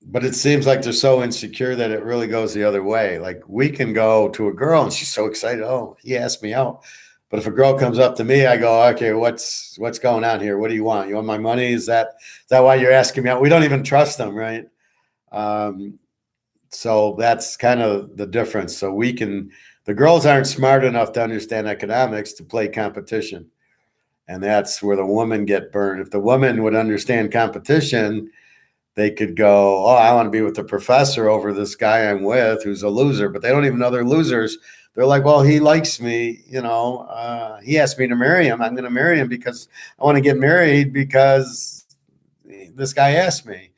But it seems like they're so insecure that it really goes the other way. Like, we can go to a girl and she's so excited. Oh, he asked me out. But if a girl comes up to me, I go, okay, what's going on here? What do you want? You want my money? Is that why you're asking me out? We don't even trust them, right? So that's kind of the difference. So the girls aren't smart enough to understand economics to play competition. And that's where the women get burned. If the women would understand competition, they could go, oh, I want to be with the professor over this guy I'm with who's a loser, but they don't even know they're losers. They're like, well, he likes me, he asked me to marry him. I'm going to marry him because I want to get married because this guy asked me.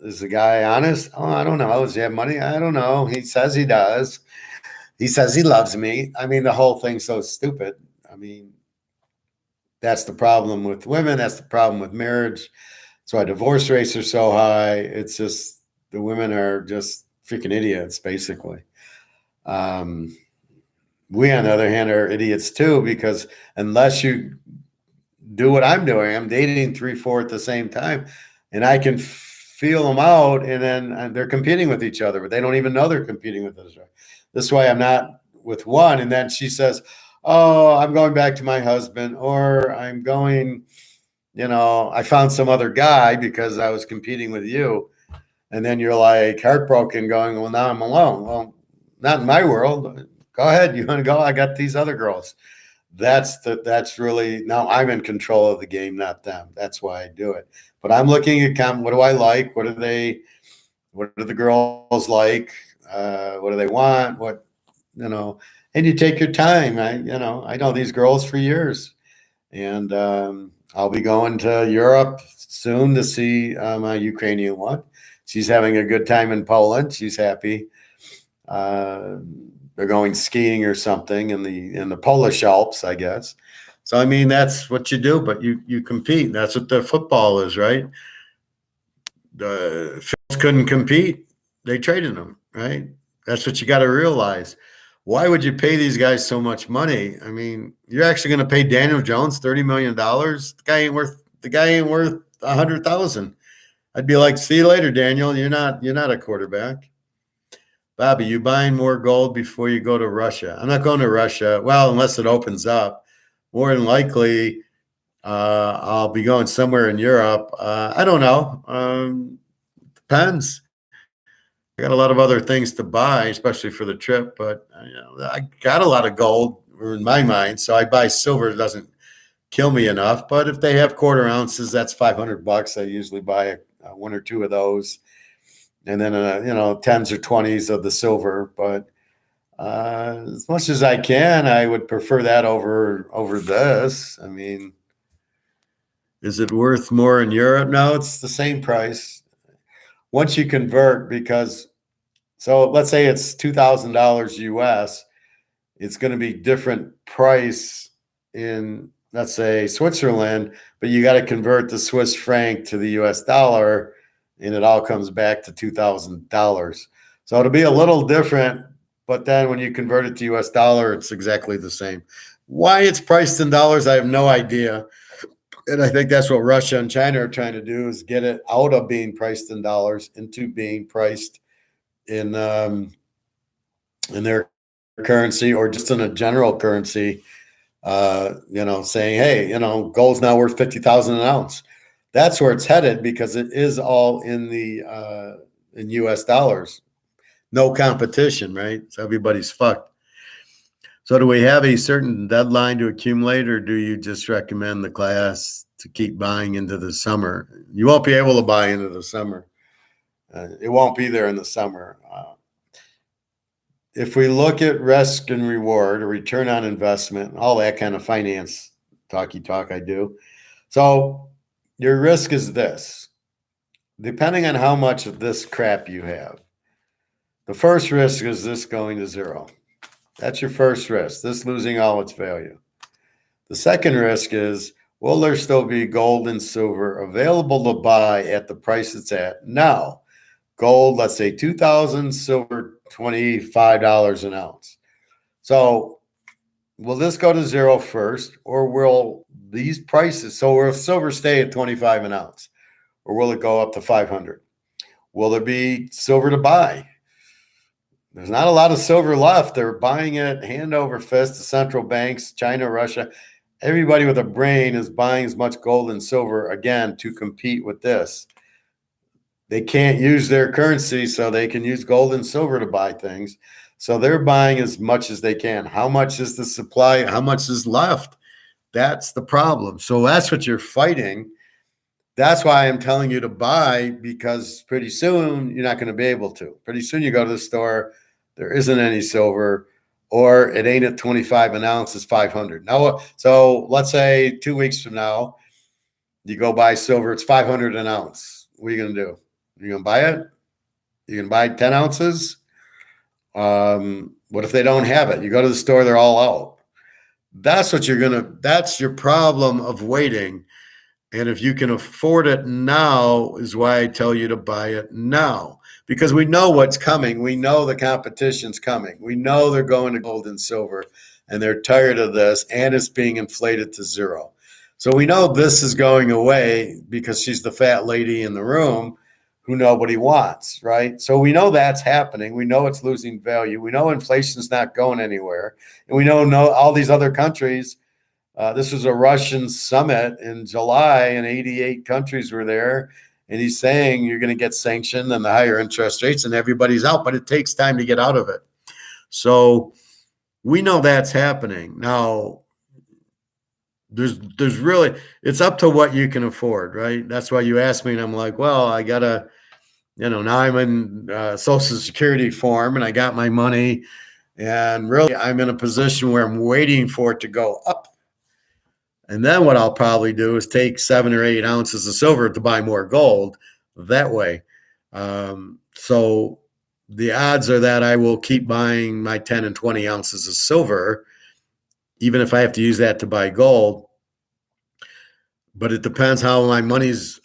Is the guy honest? Oh, I don't know. Does he have money? I don't know. He says he does. He says he loves me. I mean, the whole thing's so stupid. I mean, that's the problem with women. That's the problem with marriage. That's why divorce rates are so high. It's just the women are just freaking idiots, basically. We, on the other hand, are idiots too, because unless you do what I'm doing, I'm dating 3-4 at the same time, and I can feel them out, and then they're competing with each other, but they don't even know they're competing with each other. This is why I'm not with one, and then she says, oh, I'm going back to my husband, or I'm going, I found some other guy because I was competing with you. And then you're like heartbroken going, well, now I'm alone. Well, not in my world. Go ahead. You want to go? I got these other girls. That's really, now I'm in control of the game, not them. That's why I do it. But I'm looking at what do I like? What do the girls like? What do they want? And you take your time. I know these girls for years, and I'll be going to Europe soon to see my Ukrainian one. She's having a good time in Poland. She's happy. They're going skiing or something in the Polish Alps, I guess. So, I mean, that's what you do, but you compete. That's what the football is, right? The Phils couldn't compete. They traded them, right? That's what you got to realize. Why would you pay these guys so much money? I mean, you're actually going to pay Daniel Jones $30 million. The guy ain't worth $100,000. I'd be like, see you later, Daniel. You're not a quarterback. Bobby, you buying more gold before you go to Russia? I'm not going to Russia. Well, unless it opens up. More than likely, I'll be going somewhere in Europe. I don't know. Depends. I got a lot of other things to buy, especially for the trip, but I got a lot of gold in my mind, so I buy silver. It doesn't kill me enough, but if they have quarter ounces, that's $500. I usually buy one or two of those, and then 10s or 20s of the silver. But as much as I can, I would prefer that over this. I mean, is it worth more in Europe? No, it's the same price once you convert, because so let's say it's $2,000 US. It's going to be different price in, let's say, Switzerland, but you got to convert the Swiss franc to the US dollar, and it all comes back to $2,000. So it'll be a little different, but then when you convert it to US dollar, it's exactly the same. Why it's priced in dollars, I have no idea. And I think that's what Russia and China are trying to do, is get it out of being priced in dollars into being priced in their currency, or just in a general currency. saying, hey, gold's now worth 50,000 an ounce. That's where it's headed because it is all in US dollars. No competition, right? So everybody's fucked. So do we have a certain deadline to accumulate, or do you just recommend the class to keep buying into the summer? You won't be able to buy into the summer. It won't be there in the summer. If we look at risk and reward, or return on investment, all that kind of finance talk I do. So your risk is this, depending on how much of this crap you have. The first risk is this going to zero. That's your first risk, this losing all its value. The second risk is, will there still be gold and silver available to buy at the price it's at now? Gold, let's say 2,000, silver $25 an ounce. So will this go to zero first, or will these prices, so will silver stay at 25 an ounce, or will it go up to 500? Will there be silver to buy? There's not a lot of silver left. They're buying it hand over fist. The central banks, China, Russia, everybody with a brain is buying as much gold and silver, again, to compete with this. They can't use their currency, so they can use gold and silver to buy things. So they're buying as much as they can. How much is the supply? How much is left? That's the problem. So that's what you're fighting. That's why I'm telling you to buy, because pretty soon you're not going to be able to. Pretty soon you go to the store, there isn't any silver, or it ain't at 25 an ounce, it's 500. Now, so let's say 2 weeks from now, you go buy silver, it's 500 an ounce. What are you going to do? You're going to buy it? You can buy 10 ounces? What if they don't have it? You go to the store, they're all out. That's your problem of waiting. And if you can afford it now, is why I tell you to buy it now. Because we know what's coming. We know the competition's coming. We know they're going to gold and silver, and they're tired of this, and it's being inflated to zero. So we know this is going away because she's the fat lady in the room who nobody wants, right? So we know that's happening. We know it's losing value. We know inflation's not going anywhere. And we know all these other countries. This was a Russian summit in July, and 88 countries were there. And he's saying you're going to get sanctioned and the higher interest rates, and everybody's out, but it takes time to get out of it. So we know that's happening. Now, there's really, it's up to what you can afford, right? That's why you asked me, and I'm like, well, I got to, now I'm in Social Security form, and I got my money, and really I'm in a position where I'm waiting for it to go up. And then what I'll probably do is take 7 or 8 ounces of silver to buy more gold that way. So the odds are that I will keep buying my 10 and 20 ounces of silver, even if I have to use that to buy gold. But it depends how my money's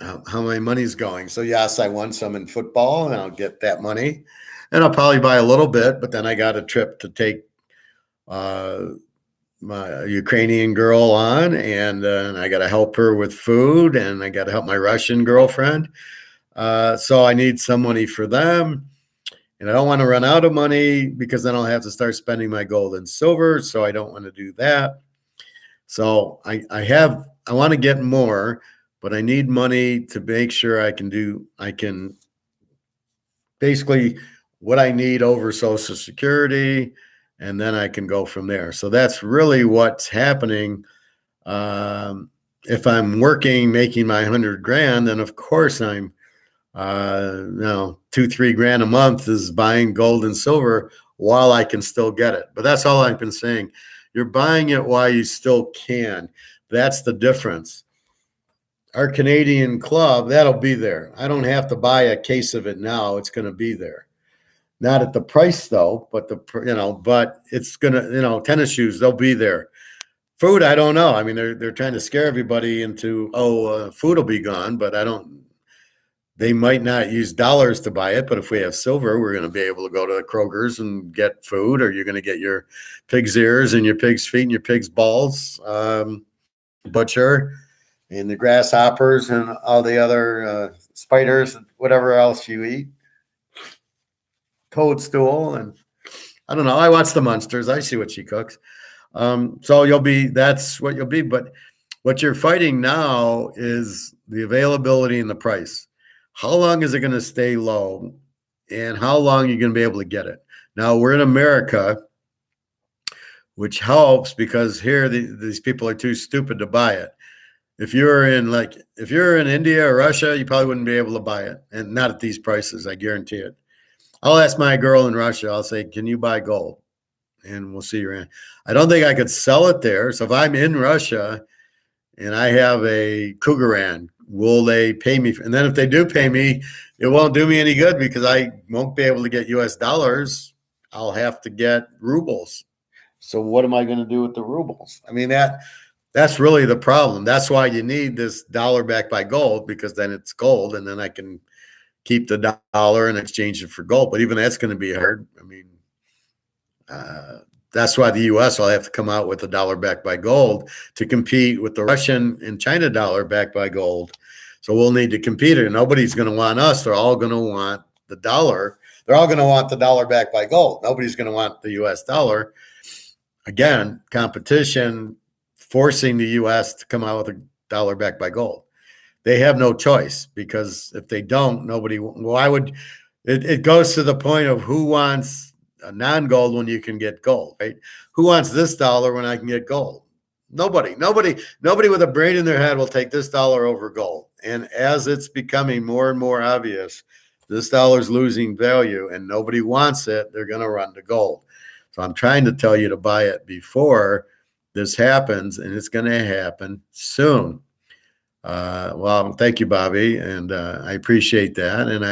going. So yes, I won some in football, and I'll get that money, and I'll probably buy a little bit. But then I got a trip to take my Ukrainian girl on, and I got to help her with food, and I got to help my Russian girlfriend. So I need some money for them, and I don't want to run out of money, because then I'll have to start spending my gold and silver. So I don't want to do that. So I want to get more, but I need money to make sure I can basically what I need over Social Security, and then I can go from there. So that's really what's happening. If I'm working, making my 100 grand, then of course I'm, 2-3 grand a month is buying gold and silver while I can still get it. But that's all I've been saying. You're buying it while you still can. That's the difference. Our Canadian club, that'll be there. I don't have to buy a case of it now. It's going to be there. Not at the price though, but but it's gonna, tennis shoes, they'll be there. Food, I don't know. I mean, they're trying to scare everybody into, food will be gone, but they might not use dollars to buy it, but if we have silver, we're going to be able to go to Kroger's and get food, or you're going to get your pig's ears and your pig's feet and your pig's balls, butcher, and the grasshoppers and all the other spiders, whatever else you eat. Toadstool, and I don't know. I watch the Munsters. I see what she cooks. So that's what you'll be. But what you're fighting now is the availability and the price. How long is it going to stay low, and how long are you going to be able to get it? Now we're in America, which helps because here these people are too stupid to buy it. If you're in India or Russia, you probably wouldn't be able to buy it, and not at these prices. I guarantee it. I'll ask my girl in Russia. I'll say, "Can you buy gold?" And we'll see your in. I don't think I could sell it there. So if I'm in Russia and I have a Cougaran, will they pay me? And then if they do pay me, it won't do me any good because I won't be able to get US dollars. I'll have to get rubles. So what am I going to do with the rubles? I mean, that's really the problem. That's why you need this dollar backed by gold, because then it's gold, and then I can keep the dollar and exchange it for gold. But even that's going to be hard. I mean, that's why the U.S. will have to come out with a dollar backed by gold to compete with the Russian and China dollar backed by gold. So we'll need to compete, and nobody's going to want us. They're all going to want the dollar. They're all going to want the dollar backed by gold. Nobody's going to want the U.S. dollar. Again, competition forcing the U.S. to come out with a dollar backed by gold. They have no choice, because if they don't, why would it goes to the point of who wants a non-gold when you can get gold, right? Who wants this dollar when I can get gold? Nobody with a brain in their head will take this dollar over gold. And as it's becoming more and more obvious, this dollar's losing value and nobody wants it, they're going to run to gold. So I'm trying to tell you to buy it before this happens, and it's going to happen soon. Well, thank you, Bobby, and I appreciate that. And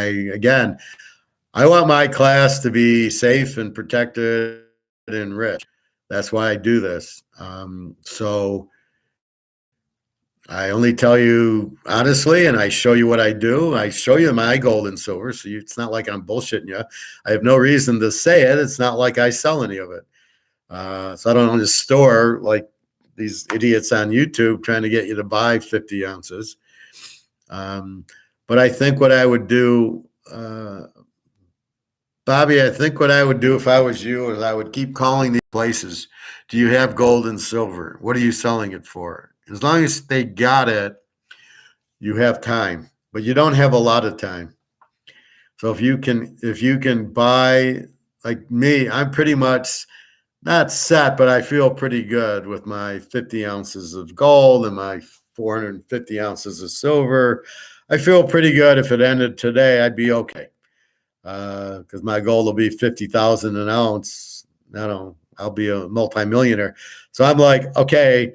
I want my class to be safe and protected and rich. That's why I do this. So I only tell you honestly, and I show you what I do. I show you my gold and silver, so it's not like I'm bullshitting you. I have no reason to say it. It's not like I sell any of it. So I don't own a store like these idiots on YouTube trying to get you to buy 50 ounces. But I think what I would do, Bobby, I think what I would do if I was you is I would keep calling these places. Do you have gold and silver? What are you selling it for? As long as they got it, you have time, but you don't have a lot of time. So if you can buy, like me, I'm pretty much not set, but I feel pretty good with my 50 ounces of gold and my 450 ounces of silver. I feel pretty good. If it ended today, I'd be okay. Because my goal will be 50,000 an ounce. I'll be a multimillionaire. So I'm like, okay,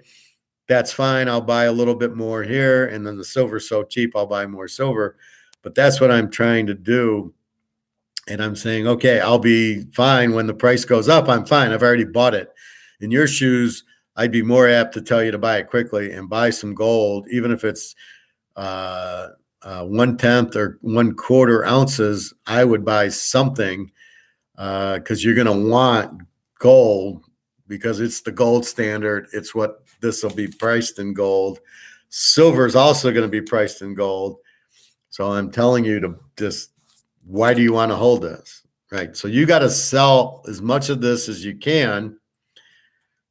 that's fine. I'll buy a little bit more here. And then the silver's so cheap, I'll buy more silver. But that's what I'm trying to do. And I'm saying, okay, I'll be fine when the price goes up. I'm fine. I've already bought it. In your shoes, I'd be more apt to tell you to buy it quickly and buy some gold, even if it's 1/10 or 1/4 ounces. I would buy something because you're going to want gold, because it's the gold standard. It's what this will be priced in gold. Silver is also going to be priced in gold. So I'm telling you to just, why do you want to hold this? Right. So you got to sell as much of this as you can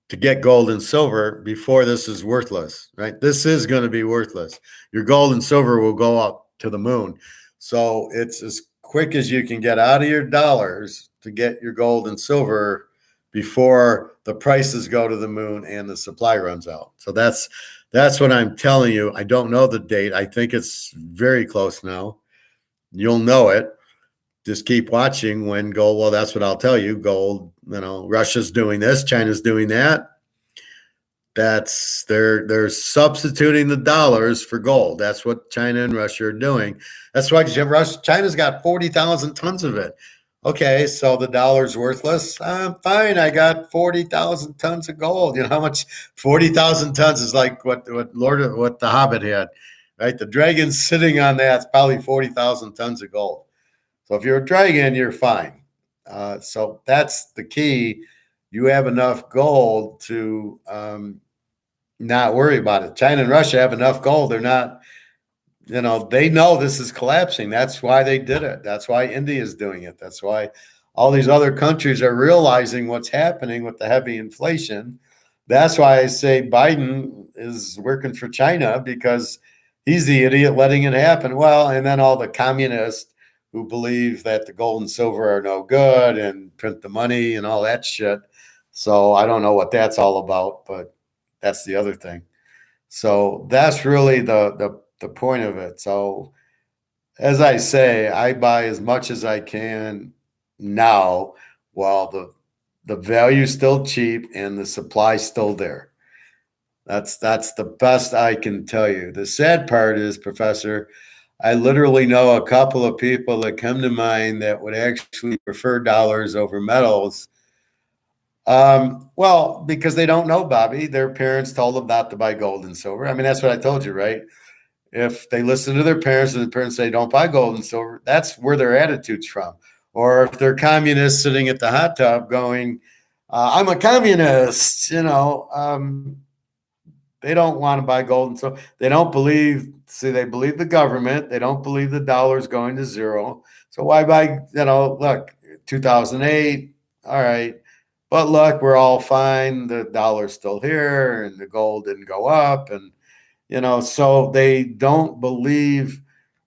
to get gold and silver before this is worthless, right? This is going to be worthless. Your gold and silver will go up to the moon. So it's as quick as you can get out of your dollars to get your gold and silver before the prices go to the moon and the supply runs out. So that's what I'm telling you. I don't know the date. I think it's very close now. You'll know it. Just keep watching when gold. Well, that's what I'll tell you. Gold, Russia's doing this, China's doing that. That's they're substituting the dollars for gold. That's what China and Russia are doing. That's why China's got 40,000 tons of it. Okay, so the dollar's worthless. Fine, I got 40,000 tons of gold. You know how much 40,000 tons is? Like what the Hobbit had, right? The dragon's sitting on that. It's probably 40,000 tons of gold. So if you're a dragon, you're fine. So that's the key. You have enough gold to not worry about it. China and Russia have enough gold. They're not, they know this is collapsing. That's why they did it. That's why India is doing it. That's why all these other countries are realizing what's happening with the heavy inflation. And they're That's why I say Biden is working for China, because he's the idiot letting it happen. Well, and then all the communists who believe that the gold and silver are no good and print the money and all that shit. So I don't know what that's all about, but that's the other thing. So that's really the point of it. So as I say, I buy as much as I can now while the value's still cheap and the supply's still there. That's the best I can tell you. The sad part is, Professor, I literally know a couple of people that come to mind that would actually prefer dollars over metals. Well, because they don't know, Bobby. Their parents told them not to buy gold and silver. I mean, that's what I told you, right? If they listen to their parents and the parents say don't buy gold and silver, that's where their attitude's from. Or if they're communists sitting at the hot tub going, I'm a communist, they don't want to buy gold and silver. They don't believe, see, they believe the government. They don't believe the dollar's going to zero. So why buy, look, 2008, all right. But look, we're all fine. The dollar's still here and the gold didn't go up. And so they don't believe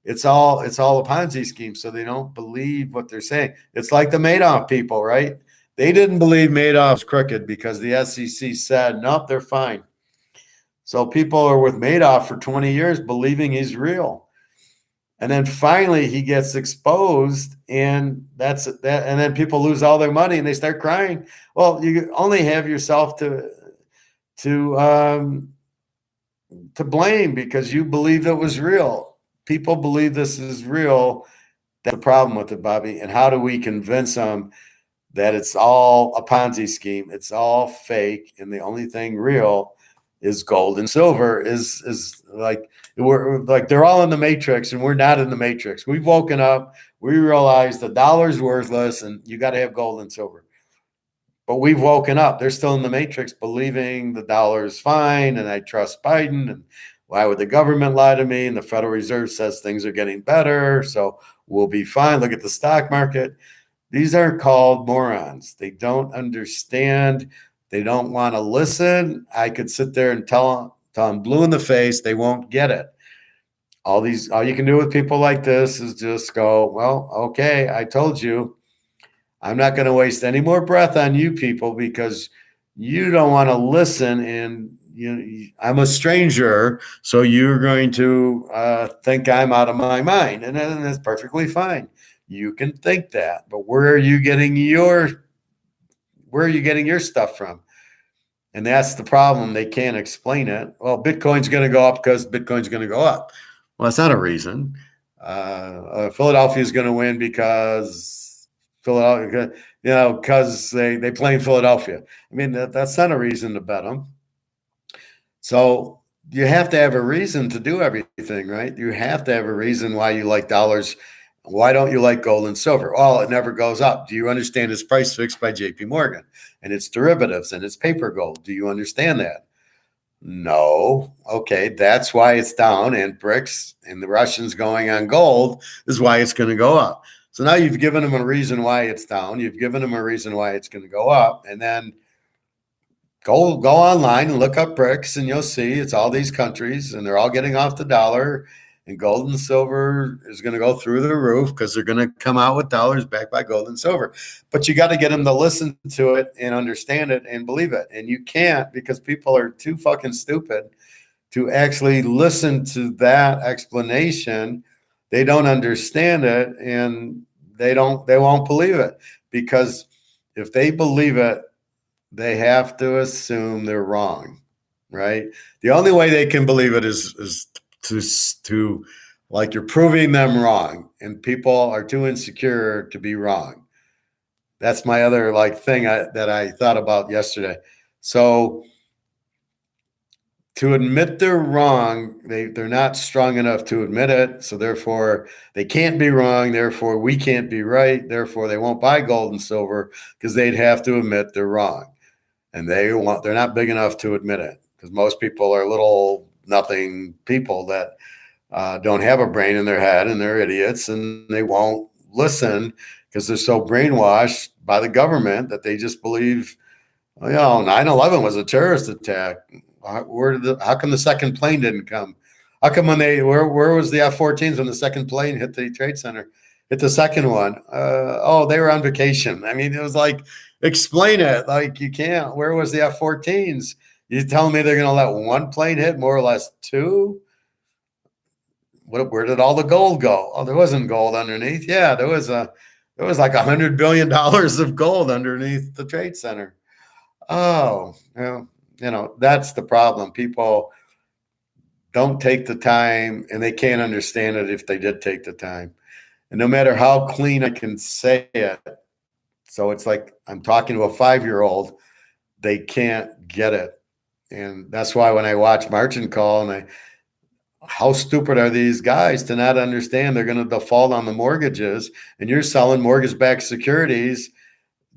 it's all a Ponzi scheme. So they don't believe what they're saying. It's like the Madoff people, right? They didn't believe Madoff's crooked because the SEC said, nope, they're fine. So people are with Madoff for 20 years believing he's real. And then finally he gets exposed, and that's that. And then people lose all their money and they start crying. Well, you only have yourself to blame because you believe it was real. People believe this is real. That's the problem with it, Bobby. And how do we convince them that it's all a Ponzi scheme? It's all fake, and the only thing real is gold and silver. Is like we're like they're all in the matrix, and we're not in the matrix. We've woken up. We realize the dollar's worthless, and you got to have gold and silver. But we've woken up. They're still in the matrix, believing the dollar is fine, and I trust Biden. And why would the government lie to me? And the Federal Reserve says things are getting better, so we'll be fine. Look at the stock market. These are called morons. They don't understand. They don't want to listen. I could sit there and tell them blue in the face. They won't get it. All you can do with people like this is just go, well, okay, I told you. I'm not going to waste any more breath on you people because you don't want to listen, and I'm a stranger, so you're going to think I'm out of my mind, and that's perfectly fine. You can think that, but where are you getting your stuff from? And that's the problem. They can't explain it. Well, Bitcoin's going to go up because Bitcoin's going to go up. Well, that's not a reason. Philadelphia is going to win because Philadelphia, because they play in Philadelphia. I mean, that's not a reason to bet them. So you have to have a reason to do everything, right? You have to have a reason why you like dollars. Why don't you like gold and silver? Oh, it never goes up. Do you understand it's price fixed by JP Morgan and it's derivatives and it's paper gold? Do you understand that? No. Okay, that's why it's down, and BRICS and the Russians going on gold is why it's going to go up. So now you've given them a reason why it's down. You've given them a reason why it's going to go up, and then go online and look up BRICS, and you'll see it's all these countries, and they're all getting off the dollar. And gold and silver is going to go through the roof because they're going to come out with dollars backed by gold and silver. But you got to get them to listen to it and understand it and believe it. And you can't because people are too fucking stupid to actually listen to that explanation. They don't understand it, and they won't believe it, because if they believe it, they have to assume they're wrong, right? The only way they can believe it is to like you're proving them wrong, and people are too insecure to be wrong. That's my other thing that I thought about yesterday. So to admit they're wrong, they're not strong enough to admit it. So therefore they can't be wrong. Therefore we can't be right. Therefore they won't buy gold and silver because they'd have to admit they're wrong. And they're not big enough to admit it, because most people are little nothing people that don't have a brain in their head, and they're idiots, and they won't listen because they're so brainwashed by the government that they just believe You know, 9/11 was a terrorist attack. How come the second plane didn't come? How come where was the F-14s when the second plane hit the Trade Center? Hit the second one. Oh, they were on vacation. I mean, it was like, explain it. Like, you can't. Where was the F-14s? You telling me they're going to let one plane hit, more or less two? Where did all the gold go? Oh, there wasn't gold underneath. Yeah, there was like $100 billion of gold underneath the Trade Center. Oh, well, that's the problem. People don't take the time, and they can't understand it if they did take the time. And no matter how clean I can say it, so it's like I'm talking to a 5-year-old, they can't get it. And that's why when I watch Margin Call, how stupid are these guys to not understand they're going to default on the mortgages, and you're selling mortgage-backed securities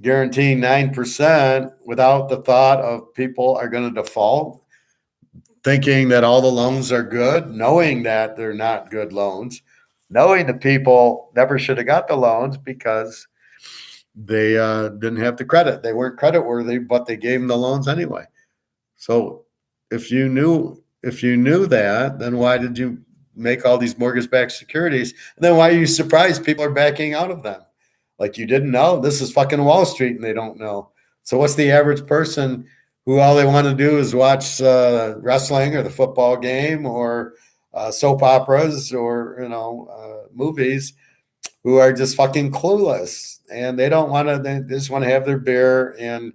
guaranteeing 9% without the thought of people are going to default, thinking that all the loans are good, knowing that they're not good loans, knowing the people never should have got the loans because they didn't have the credit. They weren't credit worthy, but they gave them the loans anyway. So if you knew that, then why did you make all these mortgage-backed securities? And then why are you surprised people are backing out of them? Like, you didn't know? This is fucking Wall Street and they don't know. So what's the average person who all they want to do is watch wrestling or the football game or soap operas or, movies, who are just fucking clueless, and they don't want to, they just want to have their beer and,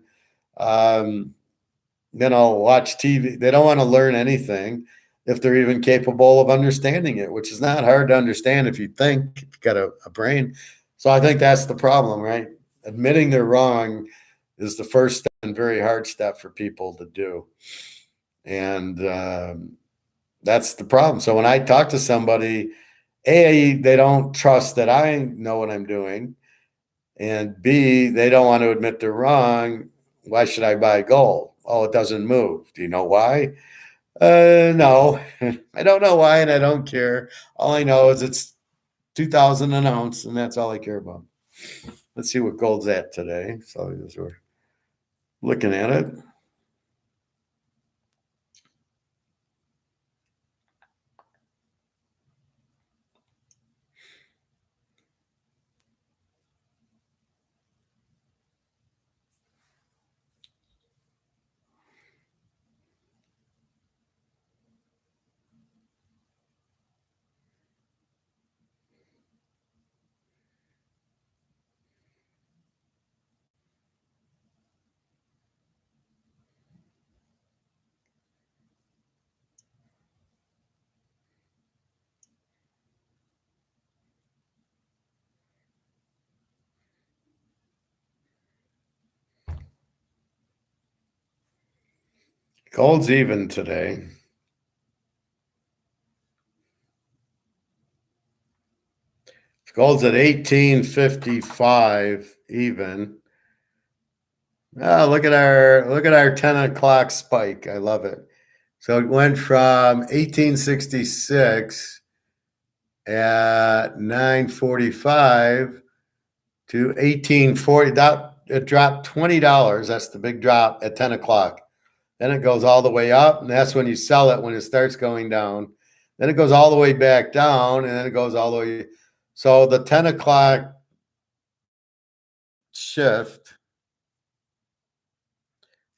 watch TV. They don't want to learn anything if they're even capable of understanding it, which is not hard to understand if you think, if you've got a brain. So I think that's the problem, right? Admitting they're wrong is the first step and very hard step for people to do. And that's the problem. So when I talk to somebody, A, they don't trust that I know what I'm doing. And B, they don't want to admit they're wrong. Why should I buy gold? Oh, it doesn't move. Do you know why? No, I don't know why, and I don't care. All I know is it's 2,000 an ounce, and that's all I care about. Let's see what gold's at today. So as we're looking at it. Gold's even today. Gold's at 1855 even. Look at our 10 o'clock spike. I love it. So it went from 1866 at 9:45 to 1840. It dropped $20. That's the big drop at 10 o'clock. Then it goes all the way up, and that's when you sell it when it starts going down. Then it goes all the way back down, and then it goes all the way. So the 10 o'clock shift.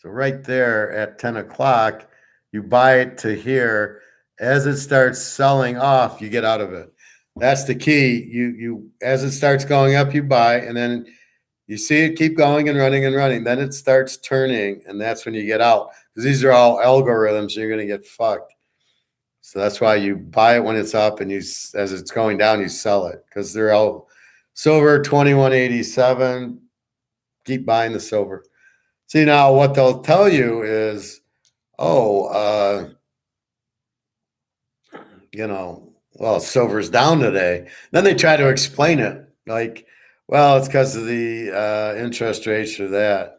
So right there at 10 o'clock, you buy it to here. As it starts selling off, you get out of it. That's the key. You as it starts going up, you buy, and then you see it keep going and running and running. Then it starts turning, and that's when you get out. Because these are all algorithms, you're going to get fucked. So that's why you buy it when it's up, and as it's going down, you sell it. Because they're all silver 2187. Keep buying the silver. See, now what they'll tell you is, well, silver's down today. Then they try to explain it like, well, it's because of the interest rates or that.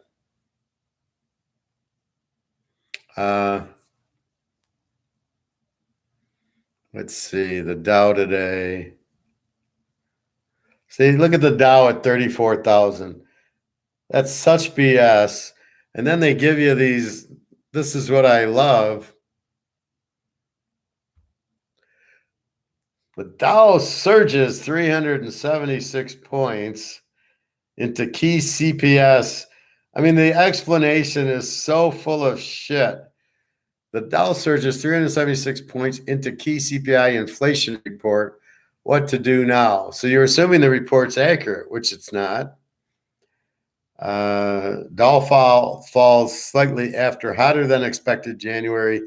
Let's see, the Dow today. See, look at the Dow at 34,000. That's such BS. And then they give you these, this is what I love. The Dow surges 376 points into key CPS. I mean, the explanation is so full of shit. The Dow surges 376 points into key CPI inflation report. What to do now? So you're assuming the report's accurate, which it's not. Dow falls slightly after hotter than expected January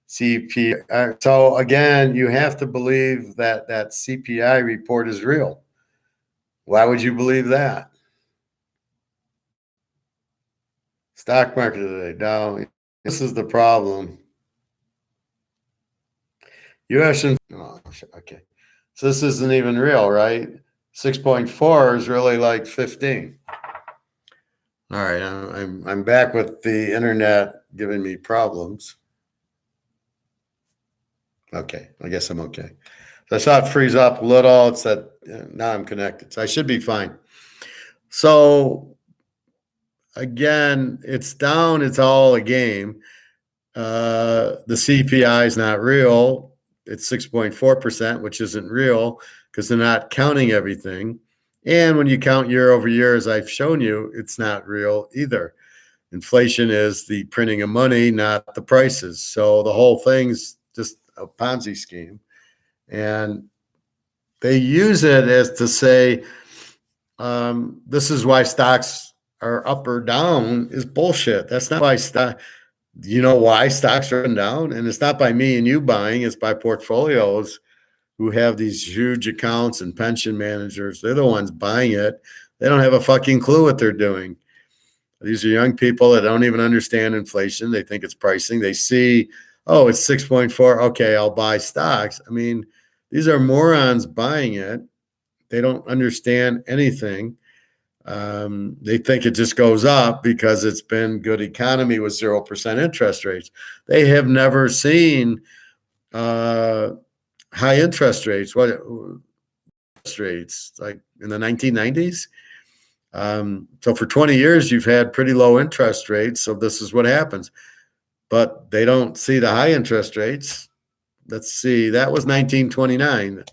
CPI. So again, you have to believe that that CPI report is real. Why would you believe that? Stock market today, Dow. This is the problem. U.S. Okay. So this isn't even real, right? 6.4 is really like 15. All right, I'm back with the internet giving me problems. Okay, I guess I'm okay. So I saw it freeze up a little. It's that now I'm connected, so I should be fine. So again, it's down. It's all a game. The CPI is not real. It's 6.4%, which isn't real because they're not counting everything. And when you count year over year, as I've shown you, it's not real either. Inflation is the printing of money, not the prices. So the whole thing's just a Ponzi scheme. And they use it as to say, this is why stocks are up or down is bullshit. That's not why stock. You know why stocks are up and down? And it's not by me and you buying, it's by portfolios who have these huge accounts and pension managers. They're the ones buying it. They don't have a fucking clue what they're doing. These are young people that don't even understand inflation. They think it's pricing. They see, oh, it's 6.4. Okay, I'll buy stocks. I mean, these are morons buying it. They don't understand anything. They think it just goes up because it's been good economy with 0% interest rates. They have never seen high interest rates. What interest rates like in the 1990s? So for 20 years, you've had pretty low interest rates. So this is what happens. But they don't see the high interest rates. Let's see. That was 1929.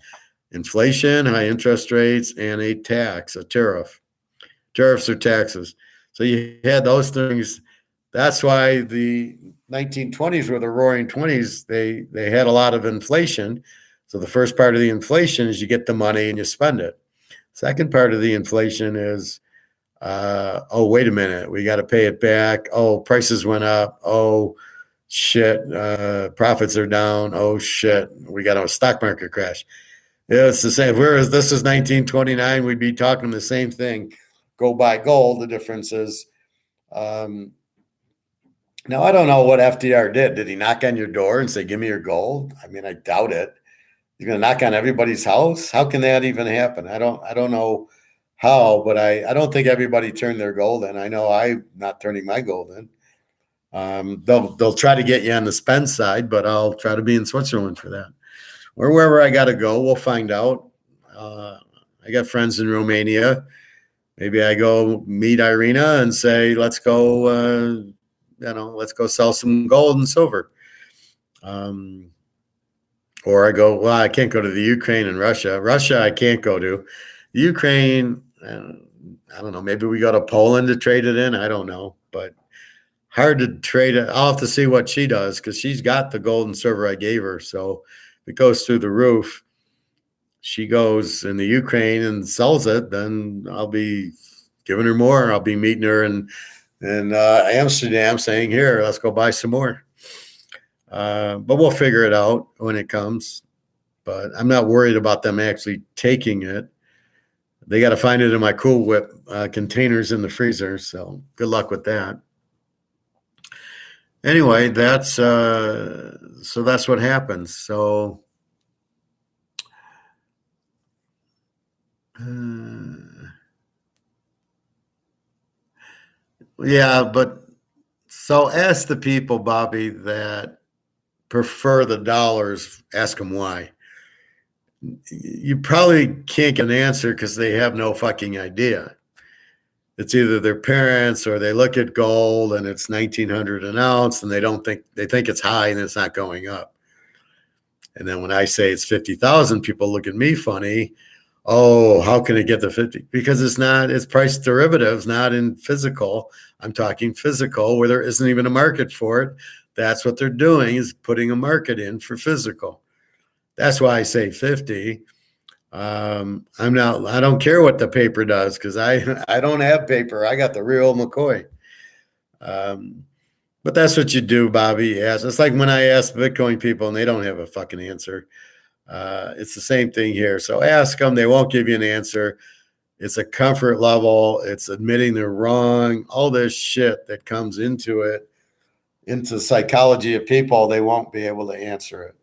Inflation, high interest rates, and a tax, a tariff. Tariffs are taxes. So you had those things. That's why the 1920s were the roaring 20s. They had a lot of inflation. So the first part of the inflation is you get the money and you spend it. Second part of the inflation is, oh, wait a minute, we got to pay it back. Oh, prices went up. Oh, shit, profits are down. Oh, shit, we got a stock market crash. Yeah, it's the same. Whereas this is 1929, we'd be talking the same thing. Go buy gold. The difference is, now I don't know what FDR did. Did he knock on your door and say, "Give me your gold"? I mean, I doubt it. He's going to knock on everybody's house. How can that even happen? I don't know how, but I don't think everybody turned their gold in. I know I'm not turning my gold in. They'll try to get you on the spend side, but I'll try to be in Switzerland for that. Or wherever I got to go, we'll find out. I got friends in Romania. Maybe I go meet Irina and say, let's go, let's go sell some gold and silver. Or I go, well, I can't go to the Ukraine and Russia. Russia, I can't go to. The Ukraine, I don't know. Maybe we go to Poland to trade it in. I don't know. But hard to trade it. I'll have to see what she does because she's got the gold and silver I gave her. So if it goes through the roof, she goes in the Ukraine and sells it, then I'll be giving her more. I'll be meeting her in Amsterdam saying, here, let's go buy some more. But we'll figure it out when it comes. But I'm not worried about them actually taking it. They got to find it in my Cool Whip containers in the freezer. So good luck with that. Anyway, that's what happens. So yeah, but so ask the people, Bobby, that prefer the dollars, ask them why. You probably can't get an answer because they have no fucking idea. it's either their parents or they look at gold and it's 1900 an ounce and they think it's high and it's not going up. And then when I say it's 50,000, people look at me funny. Oh, how can it get to 50? Because it's price derivatives, not in physical. I'm talking physical where there isn't even a market for it. That's what they're doing, is putting a market in for physical. That's why I say 50. I don't care what the paper does because I don't have paper. I got the real McCoy. But that's what you do, Bobby. Yes. It's like when I ask Bitcoin people and they don't have a fucking answer. It's the same thing here. So ask them. They won't give you an answer. It's a comfort level. It's admitting they're wrong. All this shit that comes into it, into psychology of people, they won't be able to answer it.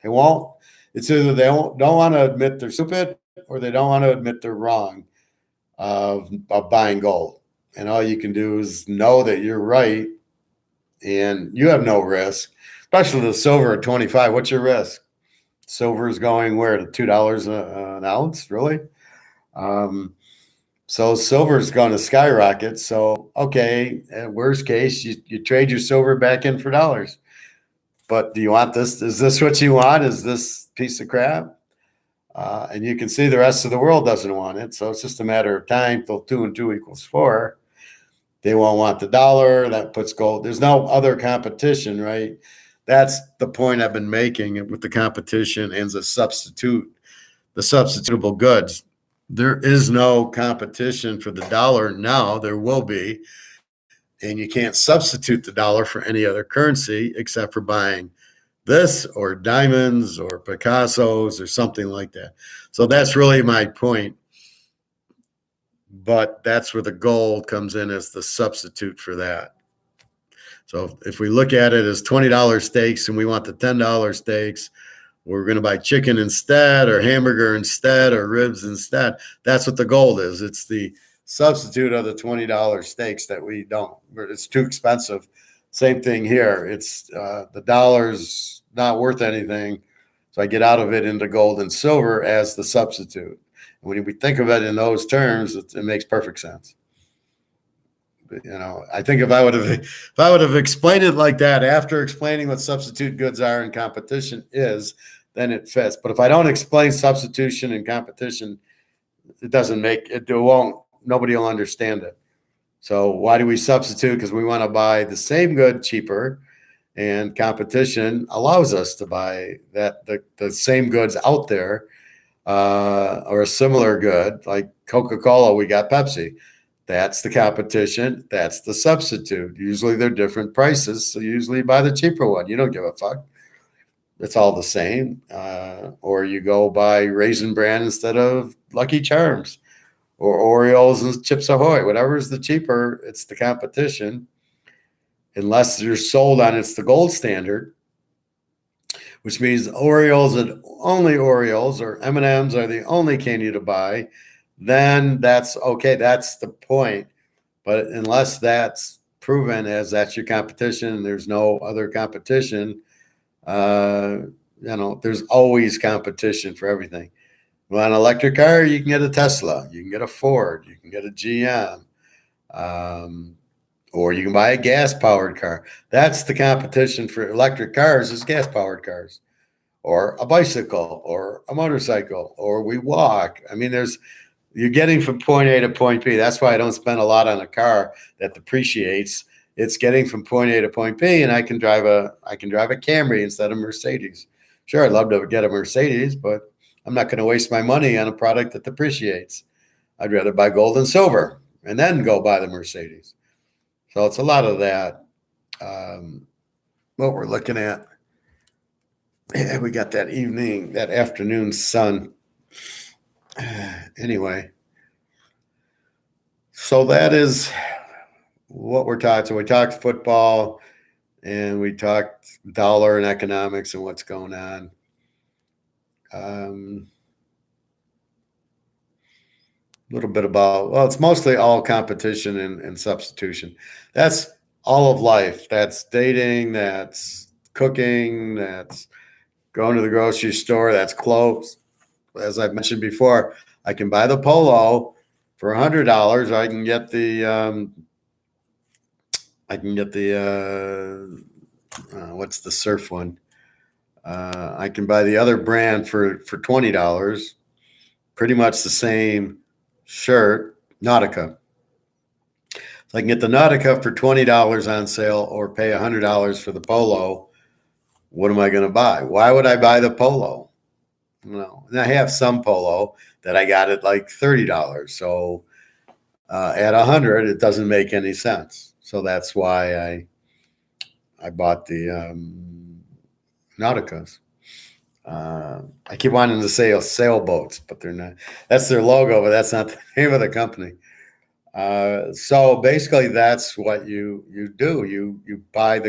They won't. It's either they don't want to admit they're stupid or they don't want to admit they're wrong of buying gold. And all you can do is know that you're right and you have no risk, especially the silver at 25. What's your risk? Silver is going where to $2 an ounce, really? So silver is going to skyrocket. So, okay, at worst case, you trade your silver back in for dollars. But do you want this? Is this what you want? Is this piece of crap? And you can see the rest of the world doesn't want it. So it's just a matter of time till 2 and 2 equals 4. They won't want the dollar. That puts gold. There's no other competition, right? That's the point I've been making with the competition and the substitutable goods. There is no competition for the dollar now. There will be. And you can't substitute the dollar for any other currency except for buying this or diamonds or Picassos or something like that. So that's really my point. But that's where the gold comes in as the substitute for that. So if we look at it as $20 steaks and we want the $10 steaks, we're going to buy chicken instead or hamburger instead or ribs instead. That's what the gold is. It's the substitute of the $20 steaks that we don't. It's too expensive. Same thing here. It's the dollar's not worth anything. So I get out of it into gold and silver as the substitute. And when we think of it in those terms, it makes perfect sense. I think if I would have explained it like that after explaining what substitute goods are and competition is, then it fits. But if I don't explain substitution and competition, it doesn't make it. It won't. Nobody will understand it. So why do we substitute? Because we want to buy the same good cheaper, and competition allows us to buy the same goods out there or a similar good like Coca-Cola. We got Pepsi. That's the competition. That's the substitute. Usually they're different prices. So usually you buy the cheaper one. You don't give a fuck. It's all the same. Or you go buy Raisin Bran instead of Lucky Charms or Oreos and Chips Ahoy. Whatever is the cheaper, it's the competition. Unless you're sold on it's the gold standard, which means Oreos and only Oreos or M&Ms are the only candy to buy, then that's okay. That's the point. But unless that's proven as that's your competition and there's no other competition, there's always competition for everything. You want an electric car, you can get a Tesla, you can get a Ford, you can get a GM, or you can buy a gas-powered car. That's the competition for electric cars is gas-powered cars, or a bicycle, or a motorcycle, or we walk. I mean, you're getting from point A to point B. That's why I don't spend a lot on a car that depreciates. It's getting from point A to point B, and I can drive a Camry instead of Mercedes. Sure, I'd love to get a Mercedes, but I'm not going to waste my money on a product that depreciates. I'd rather buy gold and silver and then go buy the Mercedes. So it's a lot of that. What we're looking at. Yeah, we got that afternoon sun. Anyway, so that is what we're talking. So we talked football and we talked dollar and economics and what's going on. A little bit about, it's mostly all competition and substitution. That's all of life. That's dating, that's cooking, that's going to the grocery store, that's clothes. As I've mentioned before, I can buy the polo For $100, I can get the what's the surf one? I can buy the other brand for $20. Pretty much the same shirt, Nautica. So I can get the Nautica for $20 on sale or pay $100 for the polo. What am I going to buy? Why would I buy the polo? No, and I have some polo that I got at like $30. So at $100, it doesn't make any sense. So that's why I bought the Nauticas. I keep wanting to say sailboats, but they're not. That's their logo, but that's not the name of the company. So basically, that's what you do. You buy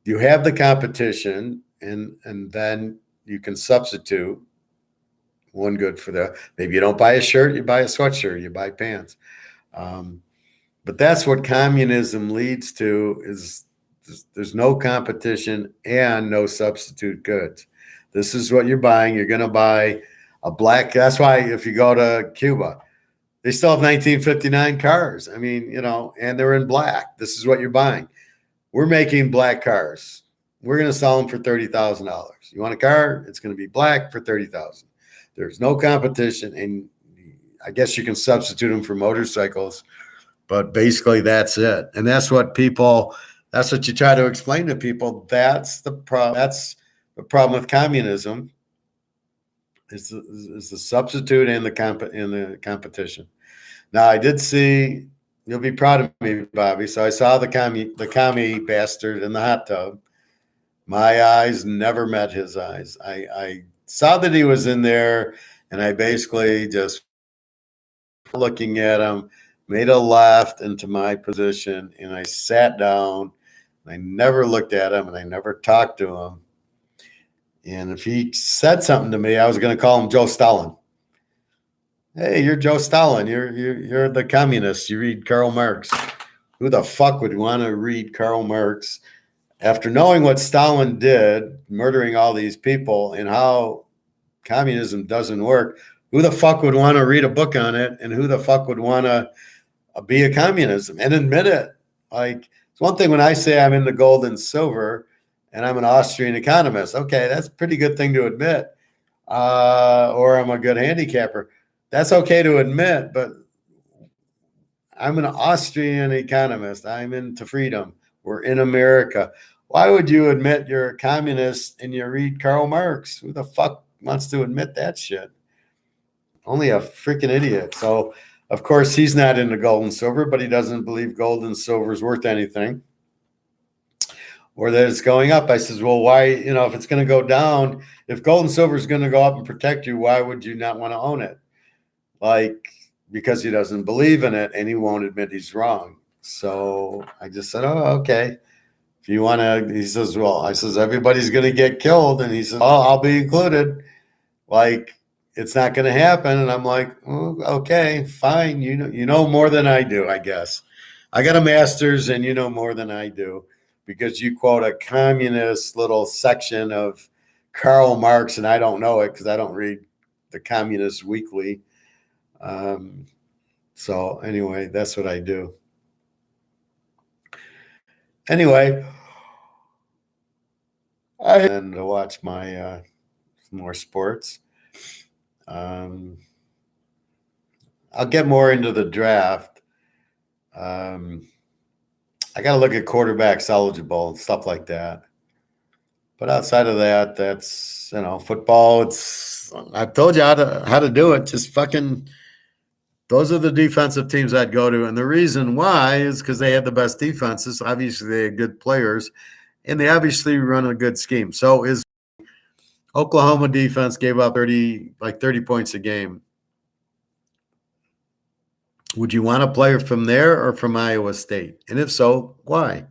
you have the competition, and then you can substitute one good for the. Maybe you don't buy a shirt, you buy a sweatshirt, you buy pants. But that's what communism leads to: is there's no competition and no substitute goods. This is what you're buying. You're going to buy a black. That's why if you go to Cuba, they still have 1959 cars. I mean, and they're in black. This is what you're buying. We're making black cars. We're going to sell them for $30,000. You want a car? It's going to be black for $30,000. There's no competition, and I guess you can substitute them for motorcycles, but basically that's it. And that's what you try to explain to people. That's the problem. That's the problem with communism is the substitute and the competition. Now, I did see, you'll be proud of me, Bobby. So I saw the commie bastard in the hot tub. My eyes never met his eyes. I saw that he was in there, and I basically just looking at him, made a left into my position, and I sat down. I never looked at him, and I never talked to him. And if he said something to me, I was going to call him Joe Stalin. Hey, you're Joe Stalin. You're the communist. You read Karl Marx. Who the fuck would want to read Karl Marx after knowing what Stalin did, murdering all these people, and how communism doesn't work? Who the fuck would want to read a book on it? And who the fuck would want to be a communism and admit it? Like, it's one thing when I say I'm into gold and silver and I'm an Austrian economist. Okay, that's a pretty good thing to admit. Or I'm a good handicapper. That's okay to admit, but I'm an Austrian economist. I'm into freedom. We're in America. Why would you admit you're a communist and you read Karl Marx? Who the fuck wants to admit that shit? Only a freaking idiot. So, of course, he's not into gold and silver, but he doesn't believe gold and silver is worth anything or that it's going up. I says, well, why, if it's going to go down, if gold and silver is going to go up and protect you, why would you not want to own it? Like, because he doesn't believe in it and he won't admit he's wrong. So I just said, oh, okay. If you want to, he says, well, I says, everybody's going to get killed. And he says, oh, I'll be included. Like, it's not going to happen. And I'm like, oh, okay, fine. You know more than I do, I guess. I got a master's and you know more than I do because you quote a communist little section of Karl Marx and I don't know it because I don't read the Communist Weekly. So anyway, that's what I do. Anyway, I and to watch my more sports. I'll get more into the draft. I got to look at quarterbacks eligible and stuff like that. But outside of that, that's football. I've told you how to do it. Just fucking. Those are the defensive teams I'd go to. And the reason why is because they have the best defenses. Obviously, they have good players, and they obviously run a good scheme. So is Oklahoma defense gave up 30 points a game. Would you want a player from there or from Iowa State? And if so, why?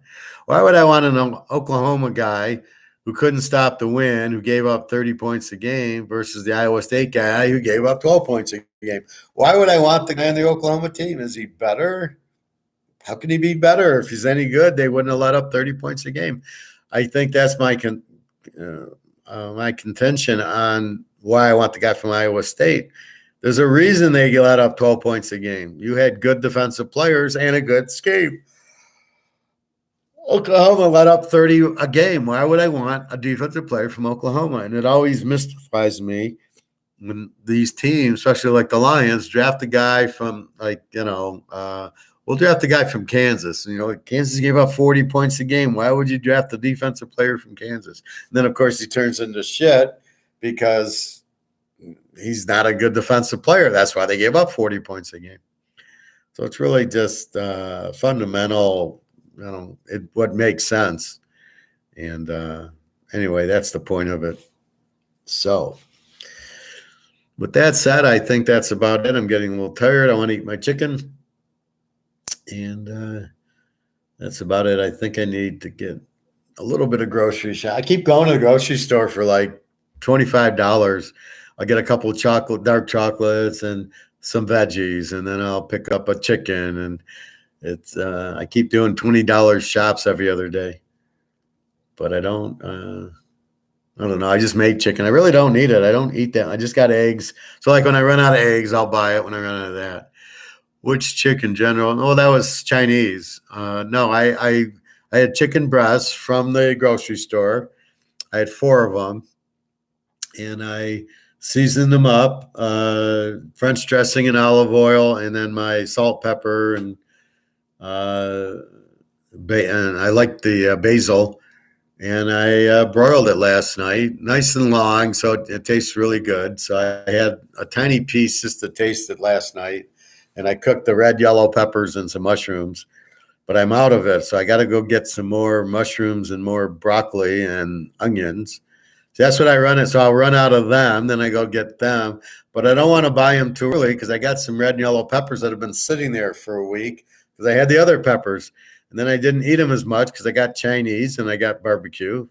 Why would I want an Oklahoma guy who couldn't stop the win, who gave up 30 points a game versus the Iowa State guy who gave up 12 points a game? Why would I want the guy on the Oklahoma team? Is he better? How can he be better? If he's any good, they wouldn't have let up 30 points a game. I think that's my contention on why I want the guy from Iowa State. There's a reason they let up 12 points a game. You had good defensive players and a good scheme. Oklahoma let up 30 a game. Why would I want a defensive player from Oklahoma? And it always mystifies me when these teams, especially like the Lions, draft a guy from we'll draft a guy from Kansas. Kansas gave up 40 points a game. Why would you draft a defensive player from Kansas? And then, of course, he turns into shit because he's not a good defensive player. That's why they gave up 40 points a game. So it's really just fundamental, what makes sense. And anyway, that's the point of it. So with that said, I think that's about it. I'm getting a little tired. I want to eat my chicken. And that's about it. I think I need to get a little bit of grocery shop. I keep going to the grocery store for like $25. I'll get a couple of dark chocolates and some veggies, and then I'll pick up a chicken. And it's I keep doing $20 shops every other day. But I don't know. I just made chicken. I really don't need it. I don't eat that. I just got eggs. So like when I run out of eggs, I'll buy it when I run out of that. Which chicken, General? Oh, that was Chinese. No, I had chicken breasts from the grocery store. I had 4 of them, and I seasoned them up, French dressing and olive oil, and then my salt, pepper, and I like the basil. And I broiled it last night, nice and long, so it tastes really good. So I had a tiny piece just to taste it last night. And I cooked the red, yellow peppers and some mushrooms, but I'm out of it. So I got to go get some more mushrooms and more broccoli and onions. So that's what I run it. So I'll run out of them. Then I go get them, but I don't want to buy them too early because I got some red and yellow peppers that have been sitting there for a week because I had the other peppers. And then I didn't eat them as much because I got Chinese and I got barbecue.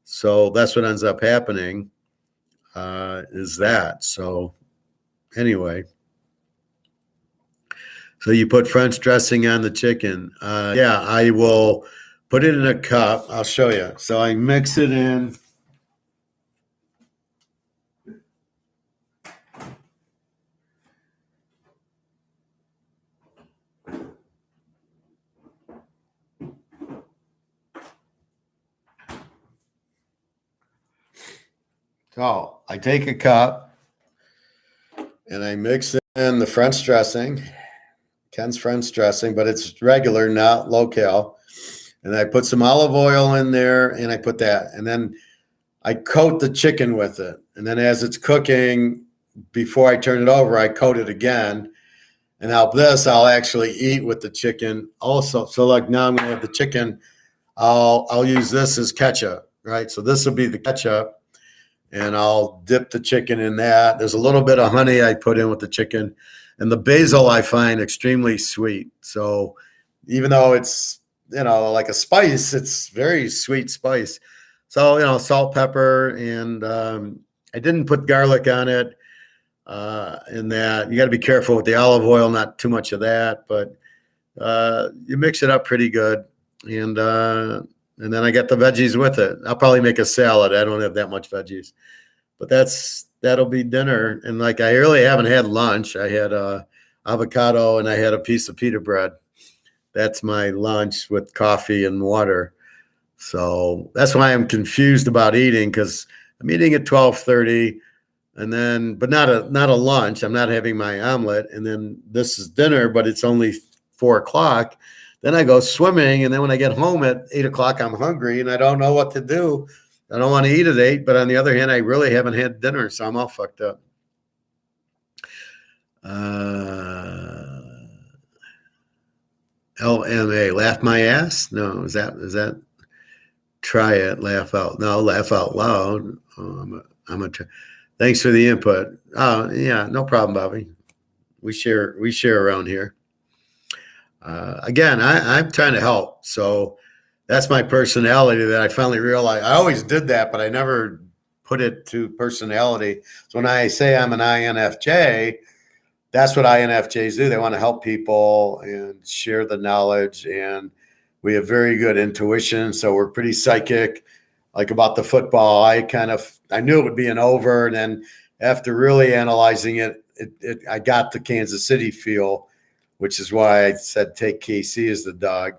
So that's what ends up happening is that. So anyway. So you put French dressing on the chicken. I will put it in a cup. I'll show you. So I mix it in. So I take a cup and I mix in the French dressing. Ken's French dressing, but it's regular, not low-cal. And I put some olive oil in there, and I put that. And then I coat the chicken with it. And then as it's cooking, before I turn it over, I coat it again. And now this I'll actually eat with the chicken also. So like now I'm going to have the chicken. I'll use this as ketchup, right? So this will be the ketchup. And I'll dip the chicken in that. There's a little bit of honey I put in with the chicken. And the basil I find extremely sweet. So even though it's, like a spice, it's very sweet spice. So, salt, pepper, and I didn't put garlic on it in that. You got to be careful with the olive oil, not too much of that. But you mix it up pretty good. And then I got the veggies with it. I'll probably make a salad. I don't have that much veggies. But that'll be dinner. And like I really haven't had lunch. I had avocado and I had a piece of pita bread. That's my lunch with coffee and water. So that's why I'm confused about eating because I'm eating at 12:30, and then but not a lunch. I'm not having my omelet, and then this is dinner, but it's only 4:00. Then I go swimming, and then when I get home at 8:00, I'm hungry and I don't know what to do. I don't want to eat at 8, but on the other hand, I really haven't had dinner, so I'm all fucked up. LMA, laugh my ass? No, is that try it, laugh out? No, laugh out loud. Oh, thanks for the input. Oh, yeah, no problem, Bobby. We share around here. Again, I'm trying to help. So that's my personality that I finally realized. I always did that, but I never put it to personality. So when I say I'm an INFJ, that's what INFJs do. They want to help people and share the knowledge. And we have very good intuition. So we're pretty psychic. Like about the football, I knew it would be an over. And then after really analyzing it, I got the Kansas City feel, which is why I said take KC as the dog.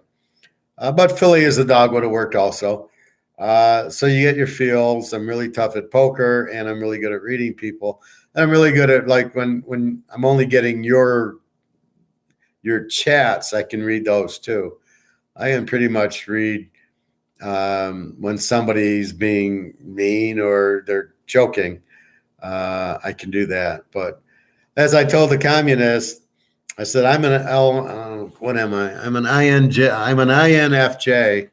But Philly as the dog would have worked also. So you get your feels. I'm really tough at poker, and I'm really good at reading people. And I'm really good at, like, when I'm only getting your chats, I can read those too. I can pretty much read when somebody's being mean or they're joking. I can do that. But as I told the communist, I said, I'm an L. What am I? I'm an INJ. I'm an INFJ.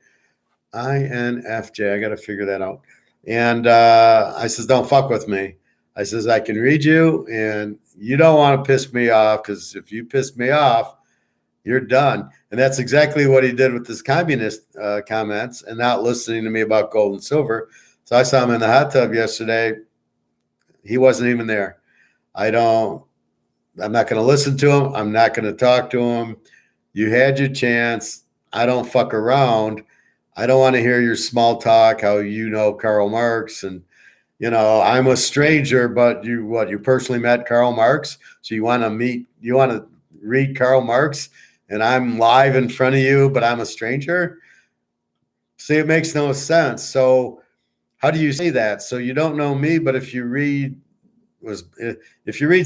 INFJ. I got to figure that out. And I says, don't fuck with me. I says, I can read you, and you don't want to piss me off, because if you piss me off, you're done. And that's exactly what he did with his communist comments and not listening to me about gold and silver. So I saw him in the hot tub yesterday. He wasn't even there. I'm not going to listen to him. I'm not going to talk to him. You had your chance. I don't fuck around. I don't want to hear your small talk, how you know Karl Marx. And, I'm a stranger, but you personally met Karl Marx? So you want to read Karl Marx, and I'm live in front of you, but I'm a stranger? See, it makes no sense. So how do you say that? So you don't know me, but if you read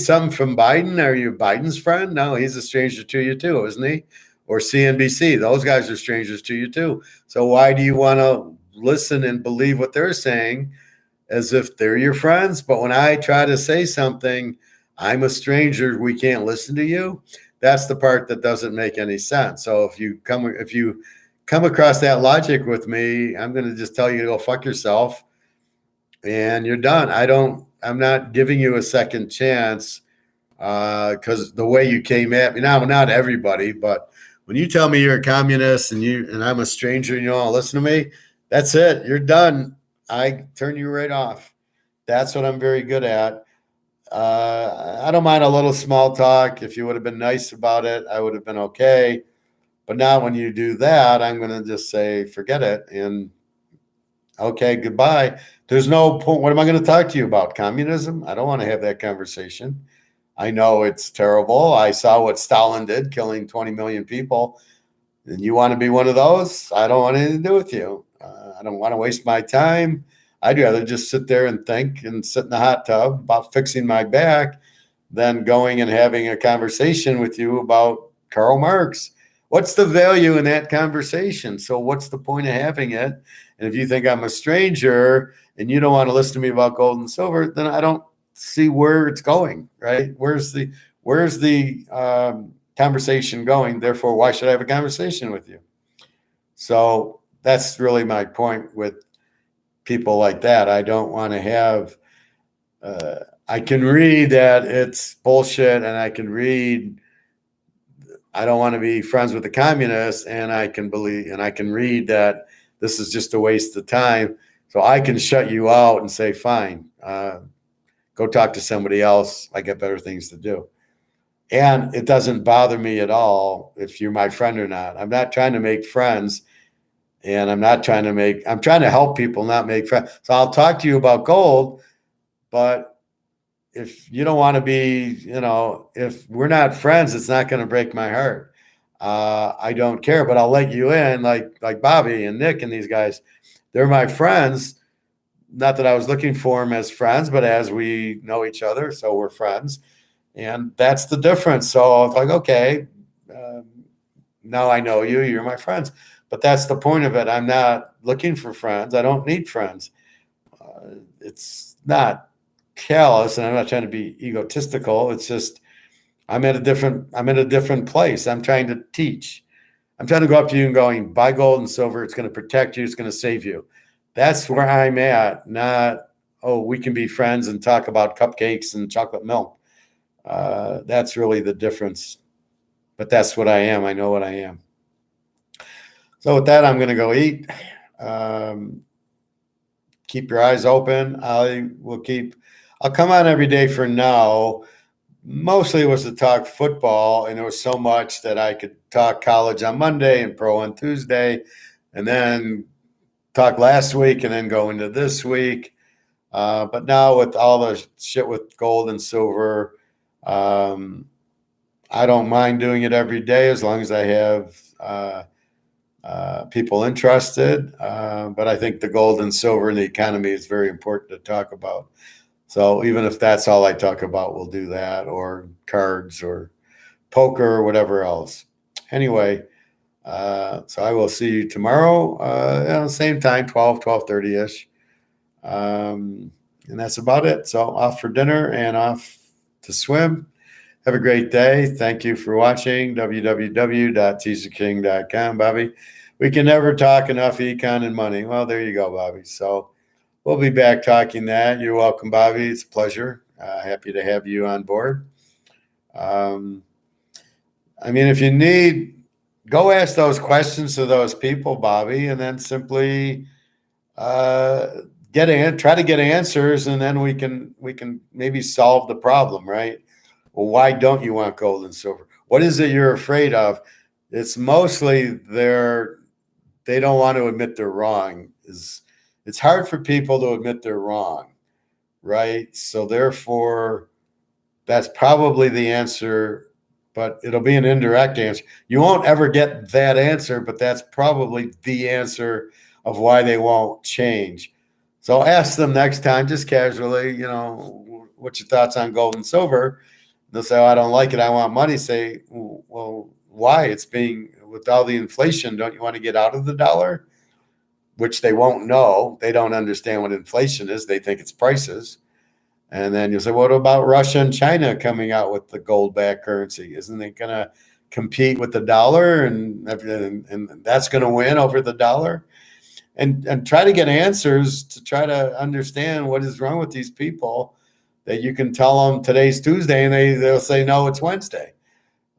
something from Biden, are you Biden's friend? No, he's a stranger to you too, isn't he? Or CNBC, those guys are strangers to you too. So why do you want to listen and believe what they're saying as if they're your friends? But when I try to say something, I'm a stranger, we can't listen to you. That's the part that doesn't make any sense. So if you come across that logic with me, I'm going to just tell you to go fuck yourself, and you're done. I'm not giving you a second chance, because the way you came at me, now, not everybody, but when you tell me you're a communist and I'm a stranger and you don't want to listen to me, that's it. You're done. I turn you right off. That's what I'm very good at. I don't mind a little small talk. If you would have been nice about it, I would have been okay. But now when you do that, I'm going to just say, forget it. And okay, goodbye. There's no point. What am I going to talk to you about? Communism? I don't want to have that conversation. I know it's terrible. I saw what Stalin did, killing 20 million people. And you want to be one of those? I don't want anything to do with you. I don't want to waste my time. I'd rather just sit there and think and sit in the hot tub about fixing my back than going and having a conversation with you about Karl Marx. What's the value in that conversation? So what's the point of having it? And if you think I'm a stranger and you don't want to listen to me about gold and silver, then I don't see where it's going, right? Where's the conversation going? Therefore, why should I have a conversation with you? So that's really my point with people like that. I don't want to have, I can read that it's bullshit, and I can read, I don't want to be friends with the communists, and I can read that this is just a waste of time. So I can shut you out and say, fine, go talk to somebody else. I got better things to do. And it doesn't bother me at all if you're my friend or not. I'm not trying to make friends, and I'm trying to help people, not make friends. So I'll talk to you about gold, but if you don't want to be, if we're not friends, it's not going to break my heart. I don't care, but I'll let you in, like Bobby and Nick and these guys. They're my friends. Not that I was looking for them as friends, but as we know each other, so we're friends. And that's the difference. So it's like, okay, now I know you, you're my friends. But that's the point of it. I'm not looking for friends. I don't need friends. It's not callous, and I'm not trying to be egotistical. It's just I'm in a different place. I'm trying to teach. I'm trying to go up to you and going, buy gold and silver. It's going to protect you. It's going to save you. That's where I'm at. Not, oh, we can be friends and talk about cupcakes and chocolate milk. That's really the difference. But that's what I am. I know what I am. So with that, I'm going to go eat. Keep your eyes open. I'll come on every day for now. Mostly it was to talk football, and there was so much that I could talk college on Monday and pro on Tuesday, and then talk last week and then go into this week. But now with all the shit with gold and silver, I don't mind doing it every day as long as I have people interested. But I think the gold and silver and the economy is very important to talk about. So even if that's all I talk about, we'll do that, or cards or poker or whatever else. Anyway, so I will see you tomorrow, same time, 12:30ish. And that's about it. So off for dinner and off to swim. Have a great day. Thank you for watching. www.teaserking.com, Bobby. We can never talk enough econ and money. Well, there you go, Bobby. So we'll be back talking that. You're welcome, Bobby. It's a pleasure. Happy to have you on board. If you need, go ask those questions to those people, Bobby, and then simply try to get answers, and then we can maybe solve the problem, right? Well, why don't you want gold and silver? What is it you're afraid of? It's mostly they don't want to admit they're wrong. It's hard for people to admit they're wrong, right? So therefore, that's probably the answer, but it'll be an indirect answer. You won't ever get that answer, but that's probably the answer of why they won't change. So ask them next time, just casually, what's your thoughts on gold and silver? They'll say, oh, I don't like it. I want money. Say, well, why? It's being, with all the inflation, don't you want to get out of the dollar? Which they won't know. They don't understand what inflation is. They think it's prices. And then you'll say, what about Russia and China coming out with the gold-backed currency? Isn't it going to compete with the dollar? And that's going to win over the dollar? And try to get answers to try to understand what is wrong with these people, that you can tell them today's Tuesday and they'll say, no, it's Wednesday.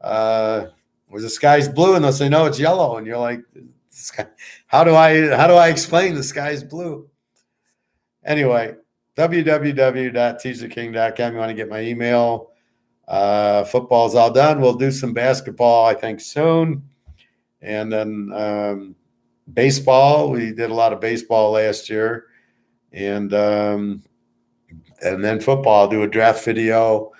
Or the sky's blue and they'll say, no, it's yellow. And you're like, how do I explain the sky's blue? Anyway, www.teaserking.com. You want to get my email. Football's all done. We'll do some basketball, I think, soon. And then baseball. We did a lot of baseball last year. And then football. I'll do a draft video,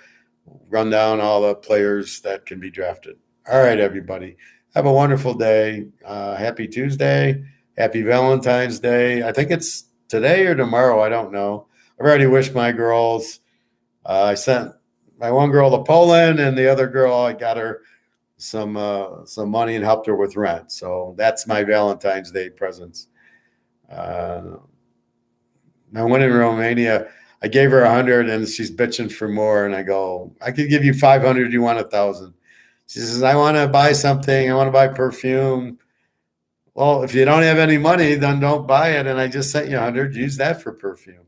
run down all the players that can be drafted. All right, everybody. Have a wonderful day. Happy Tuesday. Happy Valentine's Day. I think it's today or tomorrow. I don't know. I've already wished my girls. I sent my one girl to Poland, and the other girl, I got her some money and helped her with rent. So that's my Valentine's Day presents. Now, one in Romania, I gave her 100, and she's bitching for more. And I go, I could give you 500. You want 1,000? She says, I want to buy something. I want to buy perfume. Well, if you don't have any money, then don't buy it. And I just sent you 100. Use that for perfume.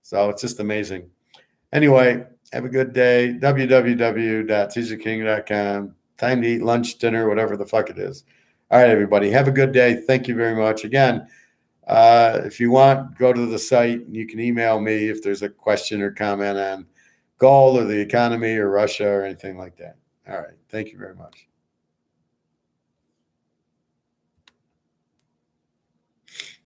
So it's just amazing. Anyway, have a good day. www.teaserking.com. Time to eat lunch, dinner, whatever the fuck it is. All right, everybody. Have a good day. Thank you very much. Again, if you want, go to the site. You can email me if there's a question or comment on gold or the economy or Russia or anything like that. All right. Thank you very much.